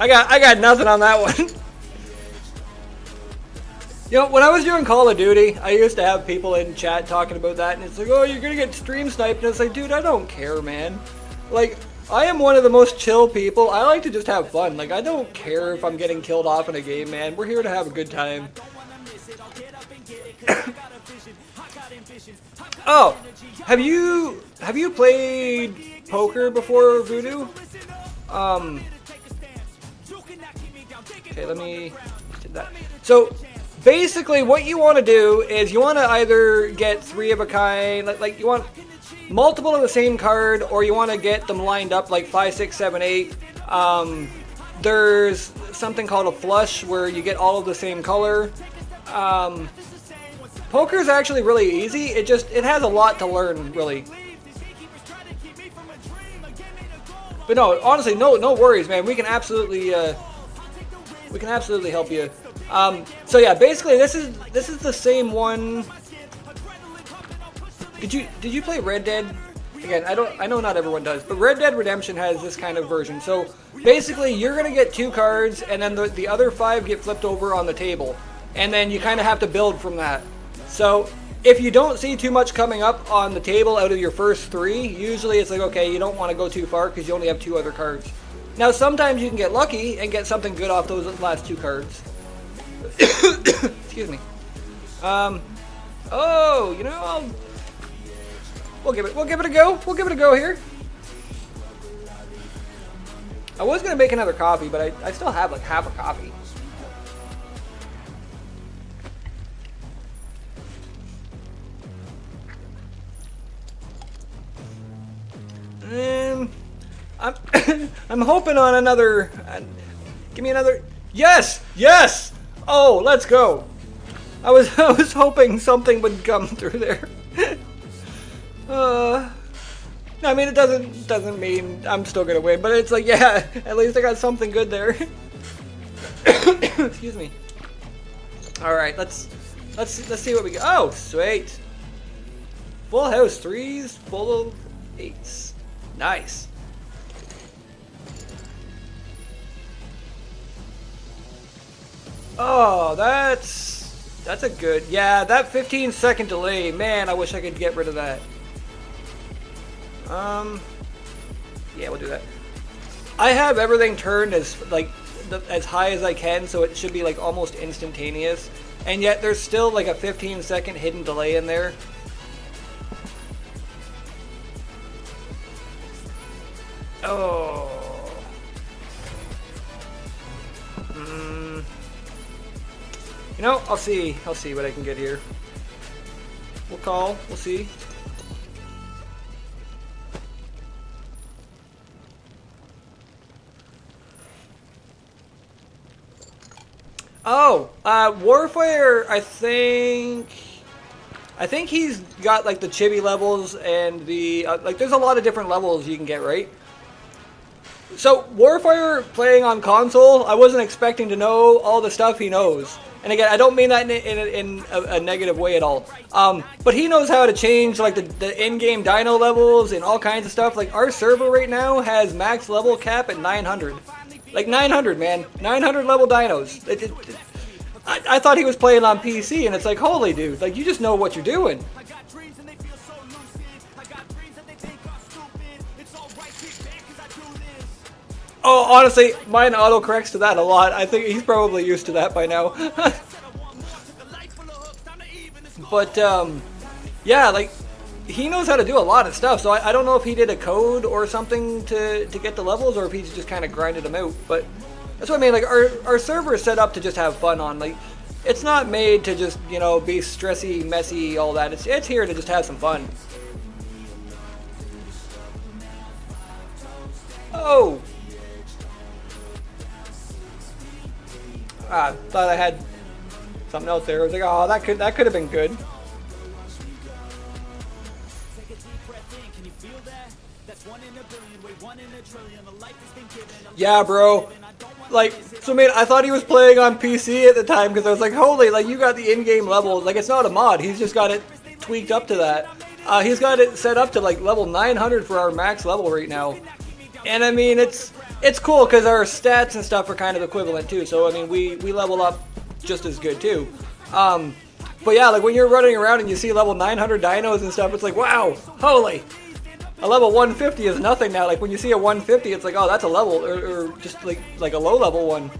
I got nothing on that one. You know, when I was doing Call of Duty, I used to have people in chat talking about that, and it's like, oh, you're gonna get stream sniped, and it's like, dude, I don't care, man. Like, I am one of the most chill people. I like to just have fun. Like, I don't care if I'm getting killed off in a game, man. We're here to have a good time. Oh, have you played poker before, Voodoo? Okay, let me do that. So basically what you want to do is you want to either get 3 of a kind, like you want multiple of the same card, or you want to get them lined up like 5, 6, 7, 8. There's something called a flush where you get all of the same color. Poker is actually really easy. It has a lot to learn, really. But no, honestly, no worries, man. We can absolutely help you. So yeah, basically this is the same one. Did you play Red Dead? Again, I know not everyone does, but Red Dead Redemption has this kind of version. So basically, you're gonna get 2 cards, and then the other 5 get flipped over on the table, and then you kind of have to build from that. So if you don't see too much coming up on the table out of your first 3, usually it's like, okay, you don't want to go too far because you only have 2 other cards. Now sometimes you can get lucky and get something good off those last 2 cards. Excuse me. Oh, you know, we'll give it a go. We'll give it a go here. I was gonna make another coffee, but I still have like half a coffee. I'm hoping on another. Give me another. Yes, yes. Oh, let's go. I was hoping something would come through there. I mean, it doesn't mean I'm still gonna win, but it's like, yeah, at least I got something good there. Excuse me. All right, let's see what we got. Oh, sweet. Full house 3s, full of 8s. Nice. Oh, that's a good. Yeah, that 15-second delay. Man, I wish I could get rid of that. Yeah, we'll do that. I have everything turned as as high as I can, so it should be like almost instantaneous. And yet there's still like a 15-second hidden delay in there. Oh. You know, I'll see what I can get here. We'll call. We'll see. Oh, Warfare. I think he's got like the chibi levels and the like. There's a lot of different levels you can get, right? So Warfire playing on console, I wasn't expecting to know all the stuff he knows. And again, I don't mean that in a negative way at all. But he knows how to change like the in-game dino levels and all kinds of stuff. Like our server right now has max level cap at 900. Like 900, man. 900 level dinos. I thought he was playing on PC, and it's like, holy dude, like you just know what you're doing. Oh, honestly, mine autocorrects to that a lot. I think he's probably used to that by now. But, yeah, like, he knows how to do a lot of stuff, so I don't know if he did a code or something to get the levels, or if he's just kind of grinded them out, but that's what I mean. Like, our server is set up to just have fun on. Like, it's not made to just, you know, be stressy, messy, all that. It's here to just have some fun. Oh! Ah, thought I had something else there. I was like, oh, that could have been good. Yeah, bro. Like, so man, I thought he was playing on PC at the time because I was like, holy, like you got the in-game levels. Like, it's not a mod. He's just got it tweaked up to that. He's got it set up to like level 900 for our max level right now. And I mean, it's cool because our stats and stuff are kind of equivalent too. So I mean, we level up just as good too. But yeah, like when you're running around and you see level 900 dinos and stuff, it's like, wow, holy. A level 150 is nothing now. Like when you see a 150, it's like, oh, that's a level, or just like a low level one.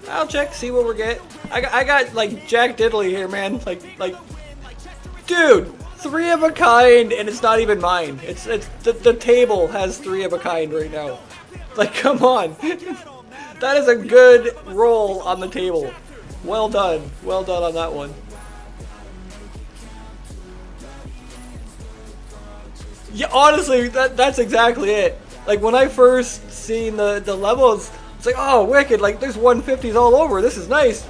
I'll check, see what we get. I got like Jack Diddley here, man. Like, dude, 3 of a kind, and it's not even mine. It's the table has 3 of a kind right now. Like, come on. That is a good roll on the table. Well done. Well done on that one. Yeah, honestly, that's exactly it. Like, when I first seen the levels, it's like, oh, wicked. Like, there's 150s all over. This is nice.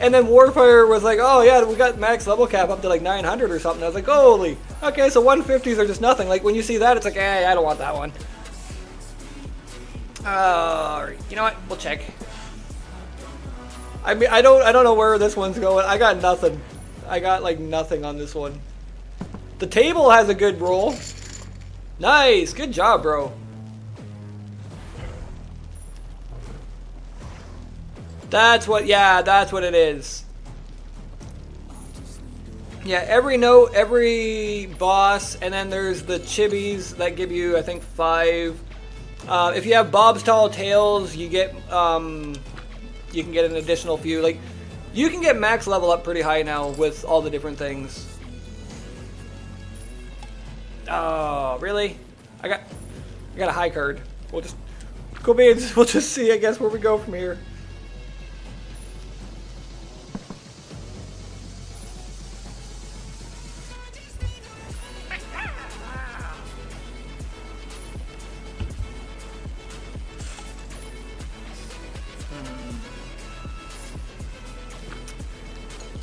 And then Warfire was like, oh, yeah, we got max level cap up to, like, 900 or something. I was like, holy. Okay, so 150s are just nothing. Like, when you see that, it's like, hey, I don't want that one. Alright, you know what? We'll check. I mean, I don't know where this one's going. I got nothing. I got like nothing on this one. The table has a good roll. Nice, good job, bro. That's what it is. Yeah, every note, every boss, and then there's the chibis that give you, I think, 5. If you have Bob's Tall Tales, you get you can get an additional few. Like, you can get max level up pretty high now with all the different things. Oh, really? I got a high card. We'll just go beans. We'll just see, I guess, where we go from here.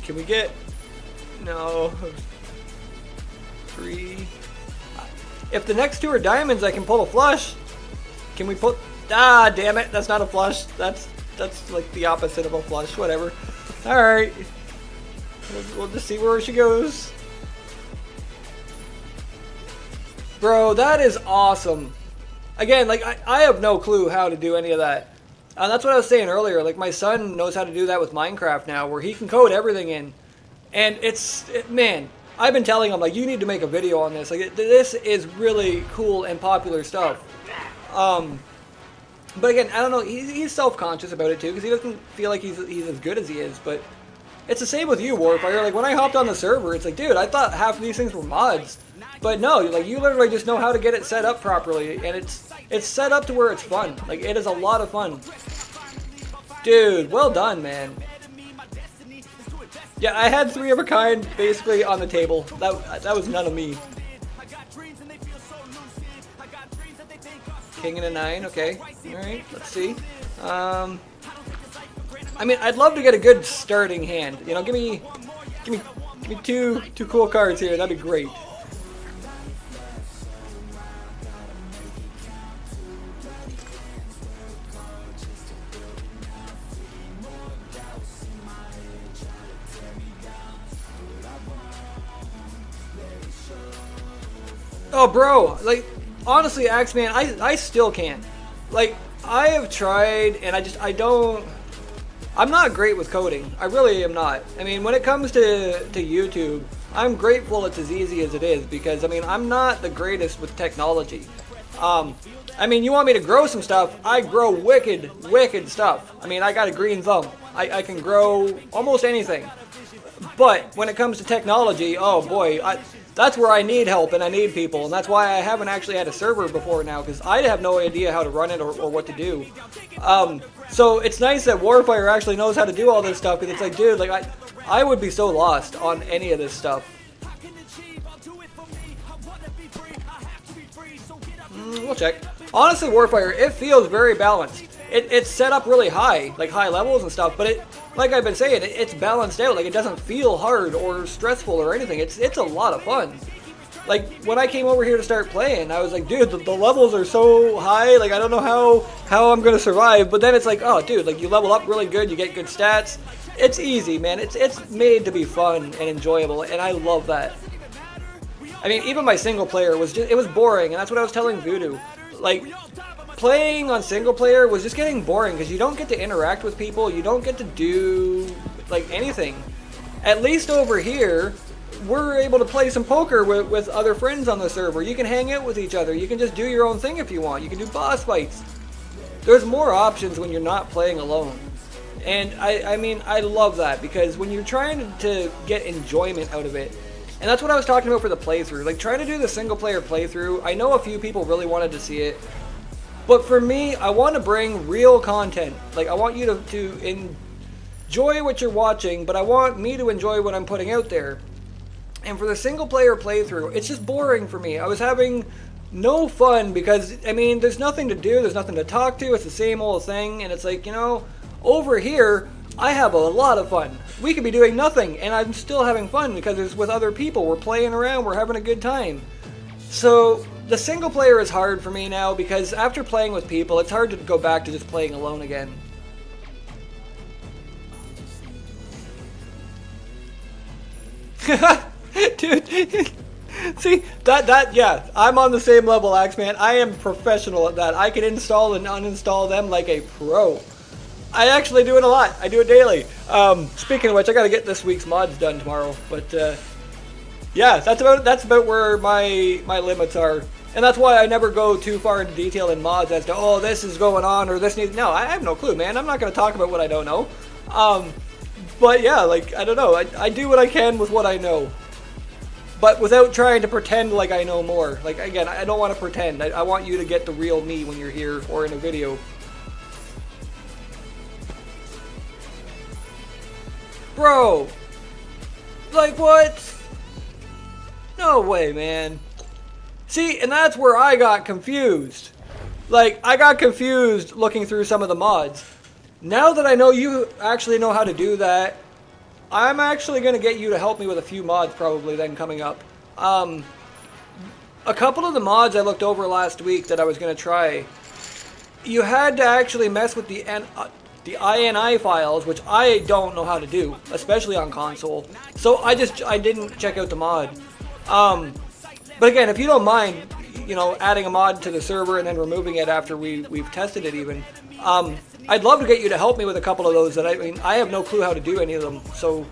Can we get... No. 3. If the next 2 are diamonds, I can pull a flush. Can we pull... Ah, damn it. That's not a flush. That's like the opposite of a flush. Whatever. Alright. We'll just see where she goes. Bro, that is awesome. Again, like, I have no clue how to do any of that. That's what I was saying earlier. Like, my son knows how to do that with Minecraft now, where he can code everything in. And man, I've been telling him, like, you need to make a video on this. Like, this is really cool and popular stuff. But again, I don't know, he's self-conscious about it too, because he doesn't feel like he's as good as he is. But it's the same with you, Warfire. Like, when I hopped on the server, it's like, dude, I thought half of these things were mods. But no, like, you literally just know how to get it set up properly, and it's set up to where it's fun. Like, it is a lot of fun. Dude, well done, man. Yeah, I had 3 of a kind basically on the table. That was none of me. King and a 9, okay. Alright, let's see. I mean, I'd love to get a good starting hand. You know, give me two cool cards here. That'd be great. Oh, bro, like, honestly, Axeman, I still can't. Like, I have tried, and I'm not great with coding. I really am not. I mean, when it comes to YouTube, I'm grateful it's as easy as it is, because, I mean, I'm not the greatest with technology. I mean, you want me to grow some stuff, I grow wicked stuff. I mean, I got a green thumb. I can grow almost anything. But when it comes to technology, oh boy, that's where I need help and I need people, and that's why I haven't actually had a server before now, because I have no idea how to run it or what to do. So it's nice that Warfire actually knows how to do all this stuff, because it's like, dude, like I would be so lost on any of this stuff. We'll check. Honestly, Warfire, it feels very balanced. It's set up really high, like high levels and stuff, but like I've been saying, it's balanced out. Like, it doesn't feel hard or stressful or anything. It's a lot of fun. Like, when I came over here to start playing, I was like, dude, the levels are so high, like, I don't know how I'm gonna survive. But then it's like, oh, dude, like, you level up really good, you get good stats. It's easy, man. It's made to be fun and enjoyable, and I love that. I mean, even my single player it was boring, and that's what I was telling Voodoo. Like, playing on single player was just getting boring, because you don't get to interact with people, you don't get to do, like, anything. At least over here, we're able to play some poker with other friends on the server. You can hang out with each other, you can just do your own thing if you want, you can do boss fights. There's more options when you're not playing alone. And I mean, I love that, because when you're trying to get enjoyment out of it, and that's what I was talking about for the playthrough, like trying to do the single player playthrough, I know a few people really wanted to see it, but for me, I want to bring real content. Like, I want you to enjoy what you're watching, but I want me to enjoy what I'm putting out there. And for the single player playthrough, it's just boring for me. I was having no fun, because, I mean, there's nothing to do, there's nothing to talk to, it's the same old thing, and it's like, you know, over here, I have a lot of fun. We could be doing nothing, and I'm still having fun, because it's with other people, we're playing around, we're having a good time. So the single player is hard for me now, because after playing with people, it's hard to go back to just playing alone again. Dude, see, yeah, I'm on the same level, Axeman. I am professional at that. I can install and uninstall them like a pro. I actually do it a lot. I do it daily. Speaking of which, I gotta get this week's mods done tomorrow, but yeah, that's about where my limits are. And that's why I never go too far into detail in mods as to, oh, this is going on, or this needs... No, I have no clue, man. I'm not going to talk about what I don't know. But yeah, like, I don't know. I do what I can with what I know. But without trying to pretend like I know more. Like, again, I don't want to pretend. I want you to get the real me when you're here or in a video. Bro! Like, what? No way, man. See, and that's where I got confused. Like, I got confused looking through some of the mods. Now that I know you actually know how to do that, I'm actually going to get you to help me with a few mods probably then coming up. A couple of the mods I looked over last week that I was going to try, you had to actually mess with the INI files, which I don't know how to do, especially on console. So I didn't check out the mod. But again, if you don't mind, you know, adding a mod to the server and then removing it after we've tested it even, I'd love to get you to help me with a couple of those that I have no clue how to do any of them, so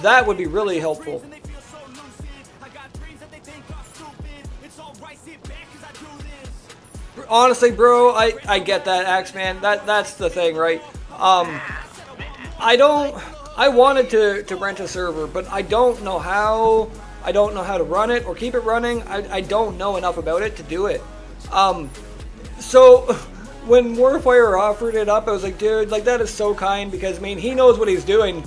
that would be really helpful. Honestly, bro, I get that, Axeman. That's the thing, right? I wanted to rent a server, but I don't know how. I don't know how to run it or keep it running. I don't know enough about it to do it. So when Warfire offered it up, I was like, dude, like, that is so kind, because I mean, he knows what he's doing,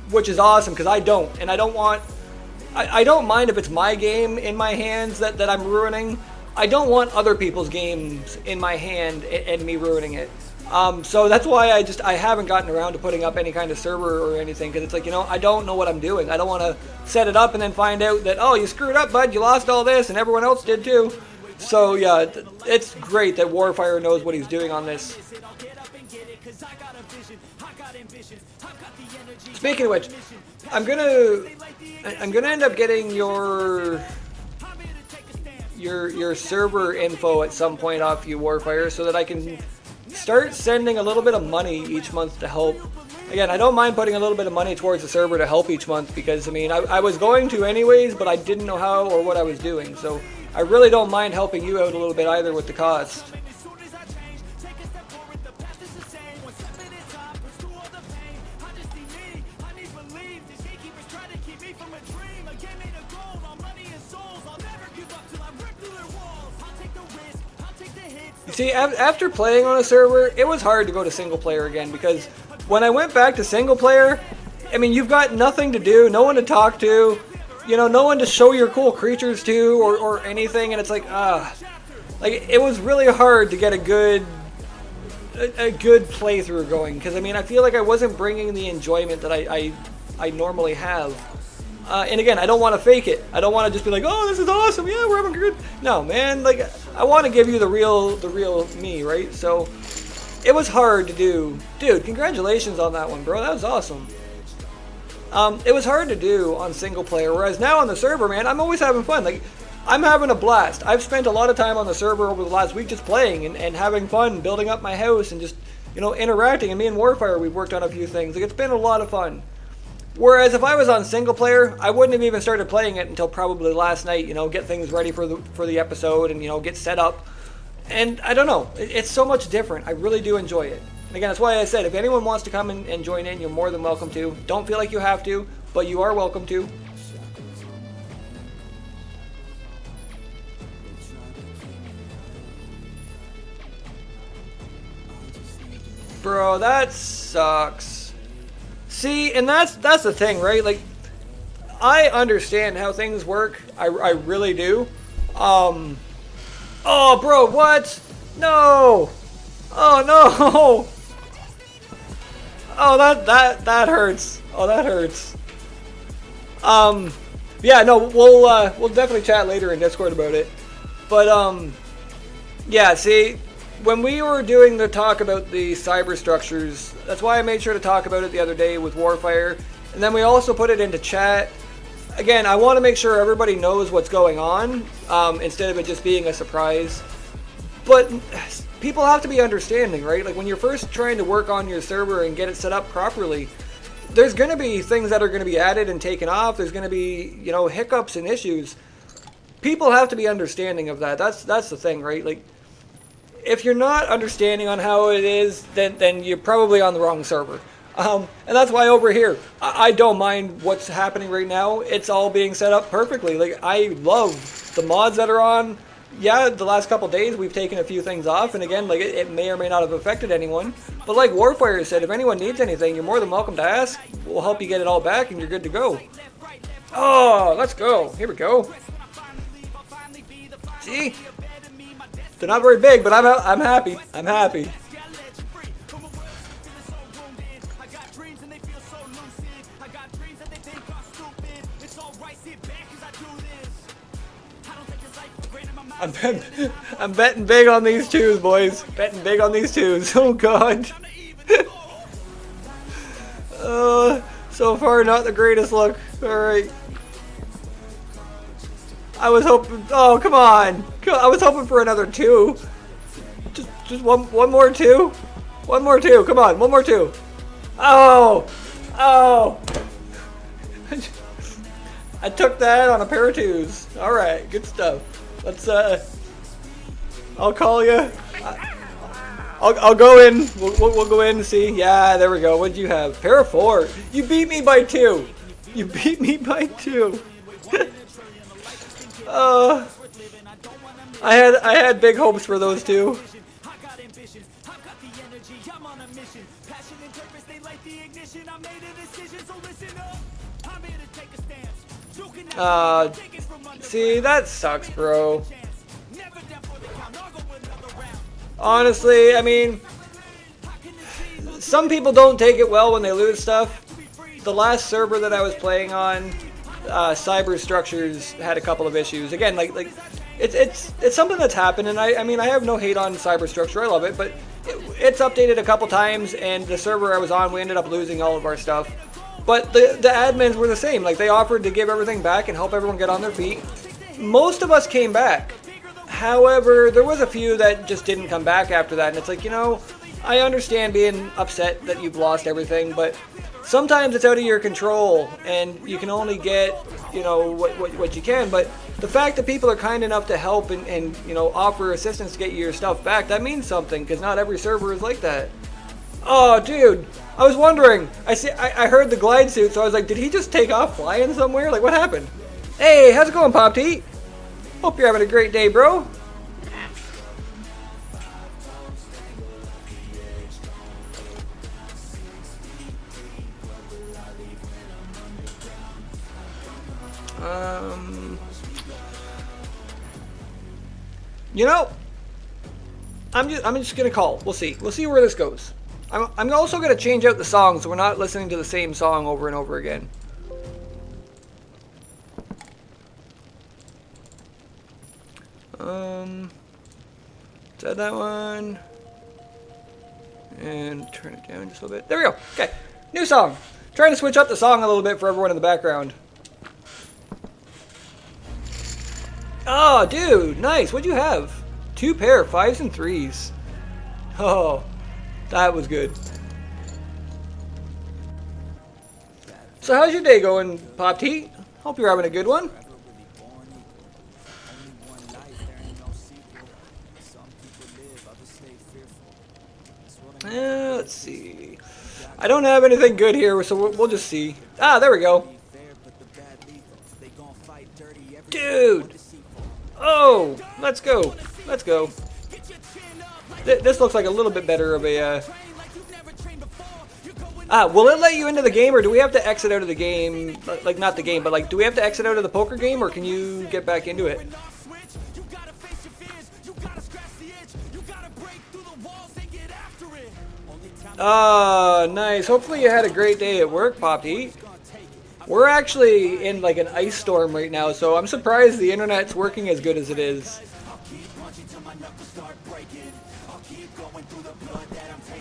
which is awesome, because I don't, and I don't mind if it's my game in my hands that I'm ruining. I don't want other people's games in my hand and me ruining it. So that's why I haven't gotten around to putting up any kind of server or anything, because it's like, you know, I don't know what I'm doing. I don't want to set it up and then find out that, oh, you screwed up, bud, you lost all this, and everyone else did too. So yeah, it's great that Warfire knows what he's doing on this. Speaking of which, I'm gonna end up getting your server info at some point off you, Warfire, so that I can start sending a little bit of money each month to help. Again, I don't mind putting a little bit of money towards the server to help each month, because I mean, I was going to anyways, but I didn't know how or what I was doing. So I really don't mind helping you out a little bit either with the cost. See, after playing on a server, it was hard to go to single player again, because when I went back to single player, I mean, you've got nothing to do, no one to talk to, you know, no one to show your cool creatures to or anything, and it's like, like, it was really hard to get a good playthrough going, because I mean, I feel like I wasn't bringing the enjoyment that I normally have. And again, I don't want to fake it. I don't want to just be like, oh, this is awesome, yeah, we're having good. No, man, like, I want to give you the real me, right? So it was hard to do. Dude, congratulations on that one, bro. That was awesome. It was hard to do on single player, whereas now on the server, man, I'm always having fun. Like, I'm having a blast. I've spent a lot of time on the server over the last week just playing and having fun, building up my house and just, you know, interacting. And me and Warfire, we've worked on a few things. Like, it's been a lot of fun. Whereas if I was on single player, I wouldn't have even started playing it until probably last night, you know, get things ready for the episode and, you know, get set up. And I don't know, it's so much different. I really do enjoy it. And again, that's why I said, if anyone wants to come and join in, you're more than welcome to. Don't feel like you have to, but you are welcome to. Bro, that sucks. See, and that's the thing, right? Like, I understand how things work. I really do. Oh, bro, what? No. Oh no. Oh, that hurts. Oh, that hurts. Yeah, no, we'll definitely chat later in Discord about it. But yeah, see, when we were doing the talk about the cyber structures, that's why I made sure to talk about it the other day with Warfire, and then we also put it into chat. Again, I want to make sure everybody knows what's going on, instead of it just being a surprise. But people have to be understanding, right? Like, when you're first trying to work on your server and get it set up properly, there's going to be things that are going to be added and taken off. There's going to be, you know, hiccups and issues. People have to be understanding of that. That's the thing, right? Like, if you're not understanding on how it is, then you're probably on the wrong server. And that's why over here, I don't mind what's happening right now. It's all being set up perfectly. Like, I love the mods that are on. Yeah, the last couple days we've taken a few things off, and again, like, it may or may not have affected anyone. But like Warfire said, if anyone needs anything, you're more than welcome to ask. We'll help you get it all back, and you're good to go. Oh, let's go. Here we go. See? They're not very big, but I'm happy. I'm happy. I'm betting big on these twos, boys. Betting big on these twos. Oh god. So far not the greatest look. Alright. I was hoping, oh come on. I was hoping for another two. Just one more two. One more two. Come on, one more two. Oh. Oh. I took that on a pair of twos. Alright, good stuff. Let's, I'll call you. I'll go in. We'll go in and see. Yeah, there we go. What'd you have? Pair of four. You beat me by two. You beat me by two. I had big hopes for those two. See, that sucks, bro. Honestly, I mean, some people don't take it well when they lose stuff. The last server that I was playing on, Cyber Structures had a couple of issues. Again, like it's something that's happened, and I mean I have no hate on Cyber Structure. I love it, but it's updated a couple times, and the server I was on, we ended up losing all of our stuff. But the admins were the same. Like, they offered to give everything back and help everyone get on their feet. Most of us came back. However, there was a few that just didn't come back after that, and it's like, you know, I understand being upset that you've lost everything, but sometimes it's out of your control, and you can only get, you know, what you can. But the fact that people are kind enough to help and you know, offer assistance to get you your stuff back, that means something, because not every server is like that. Oh, dude, I was wondering. I heard the glide suit, so I was like, did he just take off flying somewhere? Like, what happened? Hey, how's it going, Pt.2? Hope you're having a great day, bro. You know, I'm just gonna call. We'll see. We'll see where this goes. I'm also gonna change out the song so we're not listening to the same song over and over again. Set that one and turn it down just a little bit. There we go. Okay, new song. Trying to switch up the song a little bit for everyone in the background. Oh, dude, nice. What'd you have? 2 pair, 5s and 3s. Oh, that was good. So how's your day going, Pt.2? Hope you're having a good one. Let's see. I don't have anything good here, so we'll just see. Ah, there we go. Dude. Oh, let's go. Let's go. This looks like a little bit better of a... will it let you into the game, or do we have to exit out of the game? Like, not the game, but like, do we have to exit out of the poker game, or can you get back into it? Ah, nice. Hopefully you had a great day at work, Pt.2. We're actually in like an ice storm right now, so I'm surprised the internet's working as good as it is.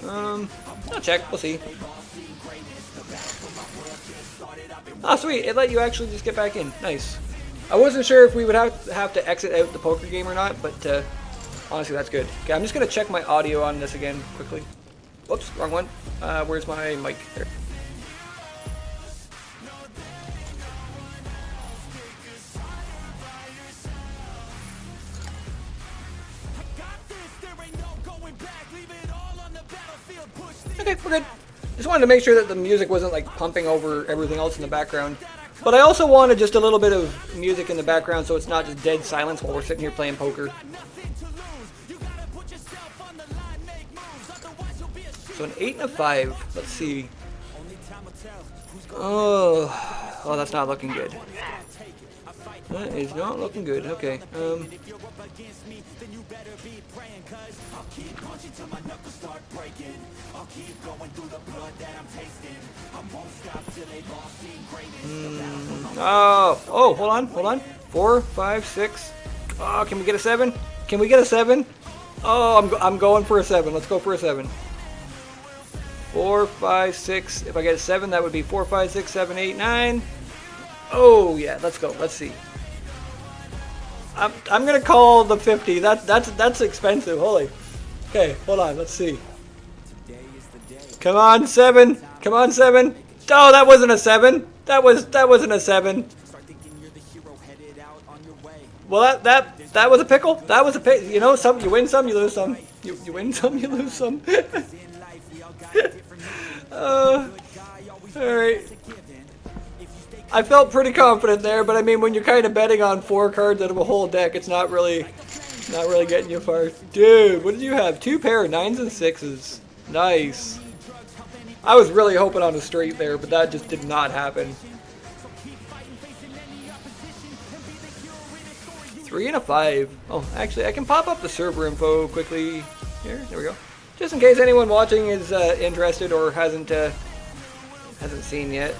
I'll check. We'll see. Oh, sweet. It let you actually just get back in. Nice. I wasn't sure if we would have to exit out the poker game or not, but honestly, that's good. Okay, I'm just going to check my audio on this again quickly. Whoops, wrong one. Where's my mic? There. Okay, we're good. Just wanted to make sure that the music wasn't like pumping over everything else in the background. But I also wanted just a little bit of music in the background so it's not just dead silence while we're sitting here playing poker. So an 8 and a 5. Let's see. Oh, that's not looking good. That is not looking good. Okay. Oh, hold on. 4, 5, 6. Oh, can we get a 7? Can we get a 7? Oh, I'm going for a 7. Let's go for a 7. 4, 5, 6. If I get a 7, that would be 4, 5, 6, 7, 8, 9. Oh yeah, let's go. Let's see. I'm gonna call the 50. That's expensive. Holy. Okay, hold on. Let's see. Come on, 7. Come on, 7. Oh, that wasn't a 7. That wasn't a 7. Well, that was a pickle. That was a pickle. You know, some you win some, you lose some. You win some, you lose some. All right. I felt pretty confident there, but I mean, when you're kind of betting on 4 cards out of a whole deck, it's not really getting you far. Dude, what did you have? 2 pair of 9s and 6s. Nice. I was really hoping on a straight there, but that just did not happen. 3 and a 5. Oh, actually, I can pop up the server info quickly. Here, there we go. Just in case anyone watching is interested or hasn't seen yet.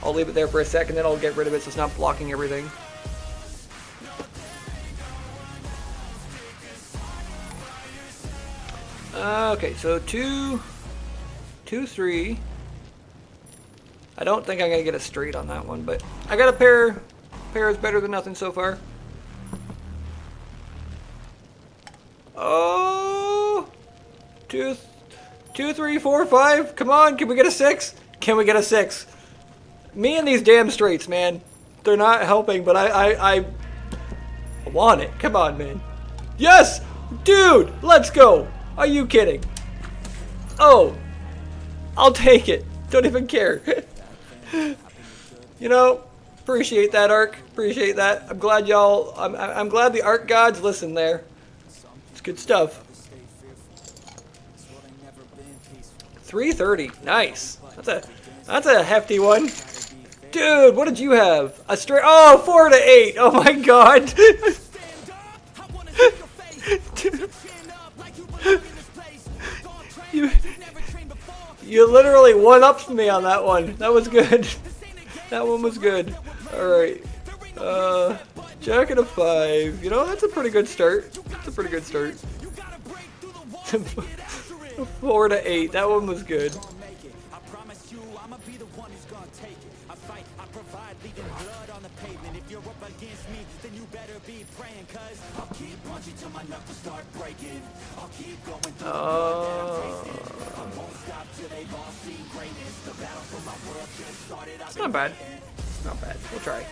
I'll leave it there for a second, then I'll get rid of it so it's not blocking everything. Okay, so 2, 2, 3. I don't think I'm gonna get a straight on that one, but I got a pair. Pair is better than nothing so far. Oh, 2, 3, 4, 5. Come on, can we get a 6? Can we get a 6? Me and these damn straights, man. They're not helping, but I want it. Come on, man. Yes, dude, let's go. Are you kidding? Oh, I'll take it. Don't even care. You know, appreciate that, Arc. Appreciate that. I'm glad y'all. I'm glad the Arc gods listen there. It's good stuff. 330. Nice. That's a hefty one. Dude, what did you have? A straight. Oh, 4 to 8. Oh my god. You literally one-upped me on that one. That was good. That one was good. Alright. Jack and a 5. You know, that's a pretty good start. That's a pretty good start. 4 to 8. That one was good. It's not bad. It's not bad. We'll try.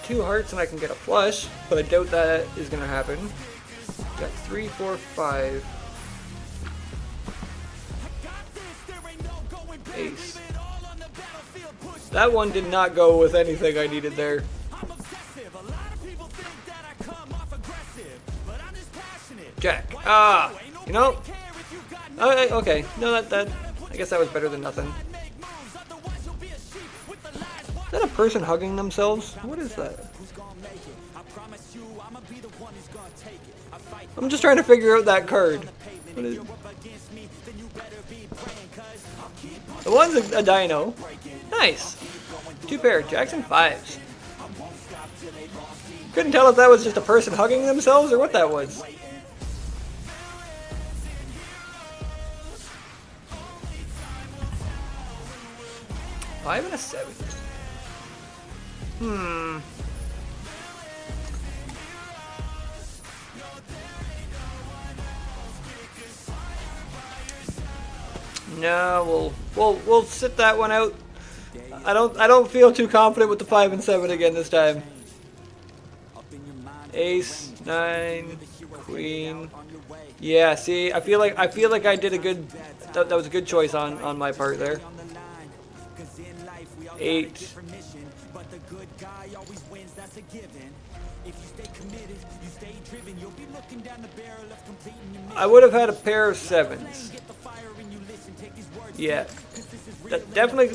Two hearts and I can get a flush, but I doubt that is gonna happen. Got 3, 4, 5. Ace. That one did not go with anything I needed there. Jack. Ah, you know. Okay. No, that. I guess that was better than nothing. Is that a person hugging themselves? What is that? I'm just trying to figure out that card. What is... The one's a dino. Nice. 2 pair. Jackson 5s. Couldn't tell if that was just a person hugging themselves or what that was. Five and a 7. No, we'll sit that one out. I don't feel too confident with the 5 and 7 again this time. Ace, 9, Queen. Yeah, see, I feel like I did a good. That was a good choice on my part there. 8. I would have had a pair of 7s. Yeah, definitely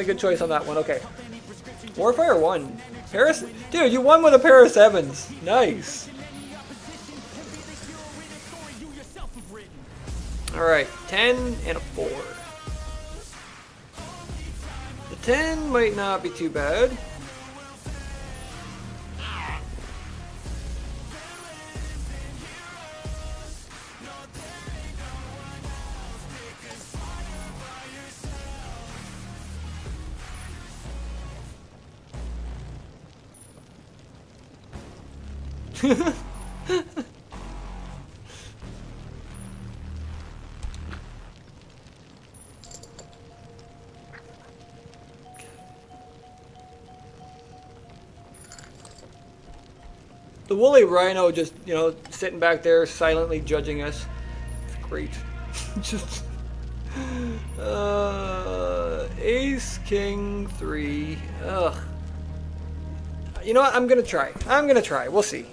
good choice on that one. Okay, Warfire 1. Paris, dude, you won with a pair of 7s. Nice. All right, 10 and a 4. The 10 might not be too bad. The woolly rhino just, you know, sitting back there silently judging us. It's great. Just Ace, King, 3. Ugh. You know what? I'm gonna try. We'll see.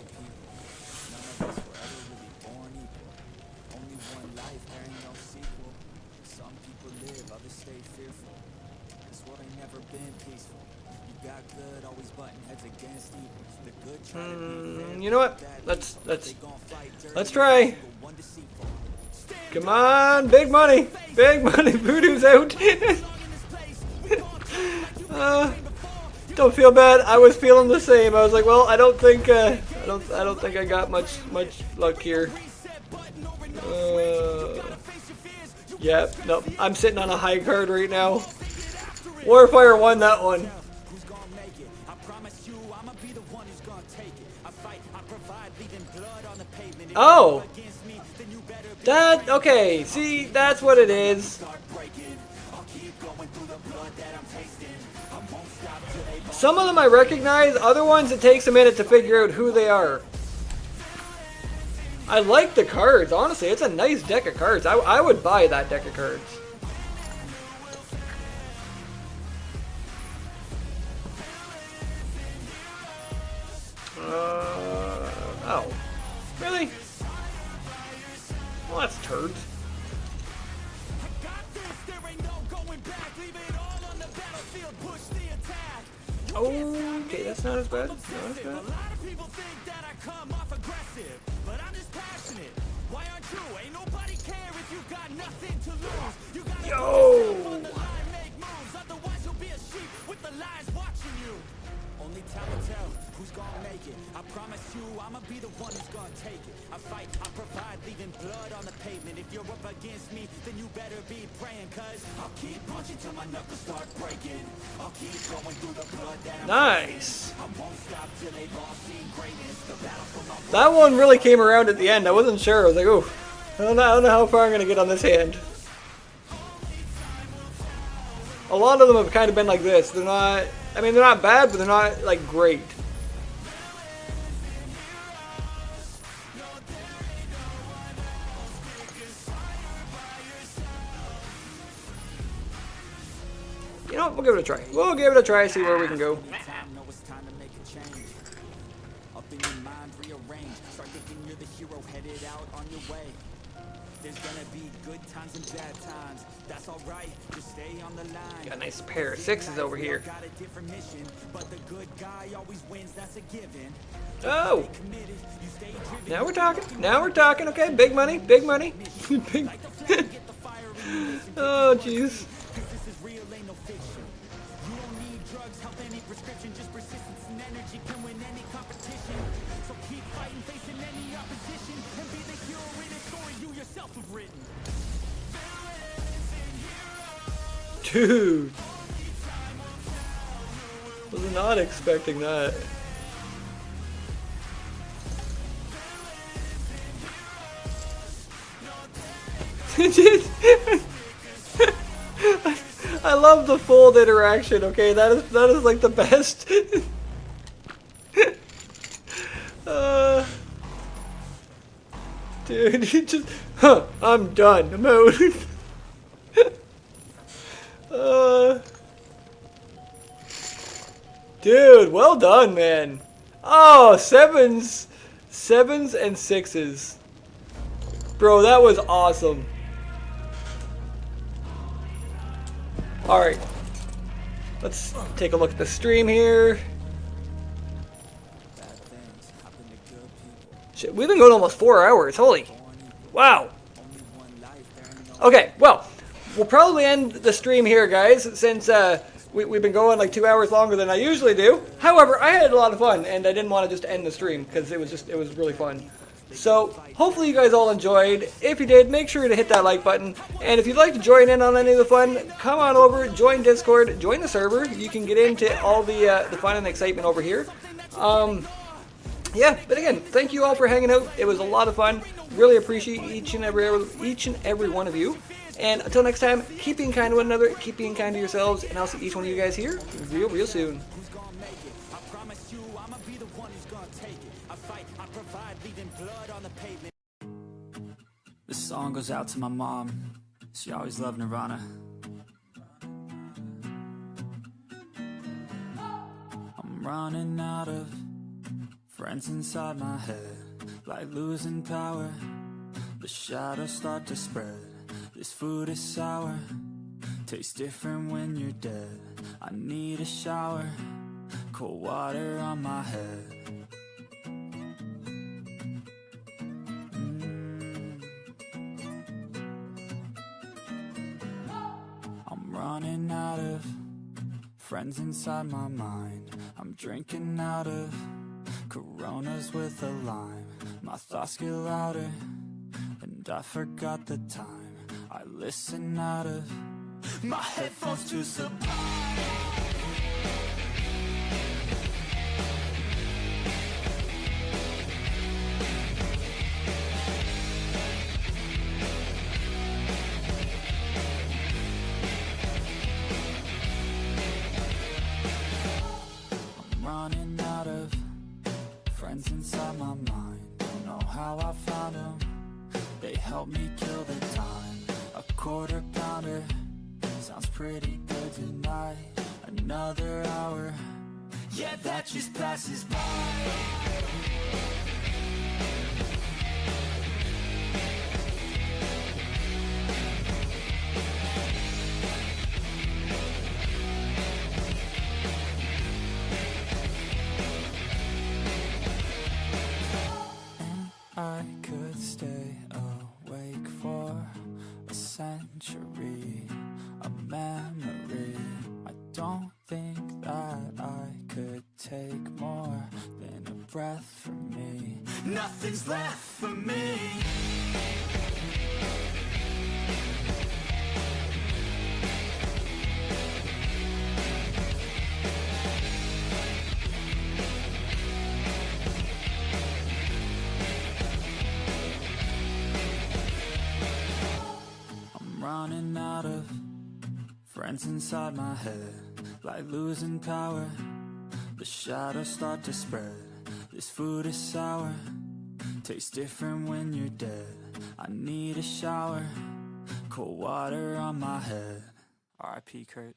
You know what? Let's try. Come on, big money, big money. Voodoo's out. Don't feel bad. I was feeling the same. I was like, well, I don't think I got much luck here. Yeah, nope. I'm sitting on a high card right now. Warfire won that one. Oh! That, okay, see, that's what it is. Some of them I recognize, other ones it takes a minute to figure out who they are. I like the cards, honestly, it's a nice deck of cards. I would buy that deck of cards. Oh. Really? Well, that's turds. Okay, that's not as bad. Not as bad. Yo! Only time will tell who's gonna make it. I promise you, I'ma be the one who's gonna take it. I fight, I provide, leaving blood on the pavement. If you're up against me, then you better be praying, cause I'll keep punching till my knuckles start breaking. I'll keep going through the blood that Nice. I won't stop till they've all seen greatness. The battle for my That one really came around at the end. I wasn't sure. I was like, oh, I don't know how far I'm gonna get on this hand. A lot of them have kind of been like this. They're not, I mean, they're not bad, but they're not, like, great. You know what? We'll give it a try. We'll give it a try, see where we can go. time, know it's time to make a change. Up in your mind, rearrange. Start thinking you're the hero headed out on your way. There's gonna be good times and bad times. That's alright, just stay on the line. Got a nice pair of sixes over here. Got a different mission, but the good guy always wins, that's a given. Oh! Now we're talking. Now we're talking. Okay, big money. Big money. Big. Oh, jeez. This is real, ain't no fiction. You don't need drugs, help, any prescription. Just persistence and energy can win any competition. So keep fighting, facing any opposition, and be the hero in a story you yourself have written. Dude. Was not expecting that. I love the fold interaction, okay? That is like the best. Dude, he just, I'm done. I'm out. Dude, well done, man. Oh, sevens and sixes. Bro, that was awesome. Alright. Let's take a look at the stream here. Shit, we've been going almost 4 hours. Holy. Wow. Okay, well, we'll probably end the stream here, guys, since we've been going like 2 hours longer than I usually do. However, I had a lot of fun, and I didn't want to just end the stream because it was really fun. So, hopefully you guys all enjoyed. If you did, make sure to hit that like button. And if you'd like to join in on any of the fun, come on over, join Discord, join the server. You can get into all the fun and excitement over here. Yeah, but again, thank you all for hanging out. It was a lot of fun. Really appreciate each and every one of you. And until next time, keep being kind to one another, keep being kind to yourselves, and I'll see each one of you guys here real soon. This song goes out to my mom. She always loved Nirvana. I'm running out of friends inside my head, like losing power. The shadows start to spread. This food is sour. tastes different when you're dead. I need a shower, cold water on my head. I'm running out of friends inside my mind. I'm drinking out of Coronas with a lime. My thoughts get louder, and I forgot the time. I listen out of my headphones to Sublime. I'm running out of friends inside my mind. Don't know how I found them. They help me kill the time. A quarter pounder sounds pretty good tonight. Another hour, yeah, that just passes by. I could stay awake for a century, a memory. I don't think that I could take more than a breath from me. Nothing's left for me. Running out of friends inside my head, like losing power. The shadows start to spread. This food is sour, tastes different when you're dead. I need a shower, cold water on my head. R.I.P. Kurt.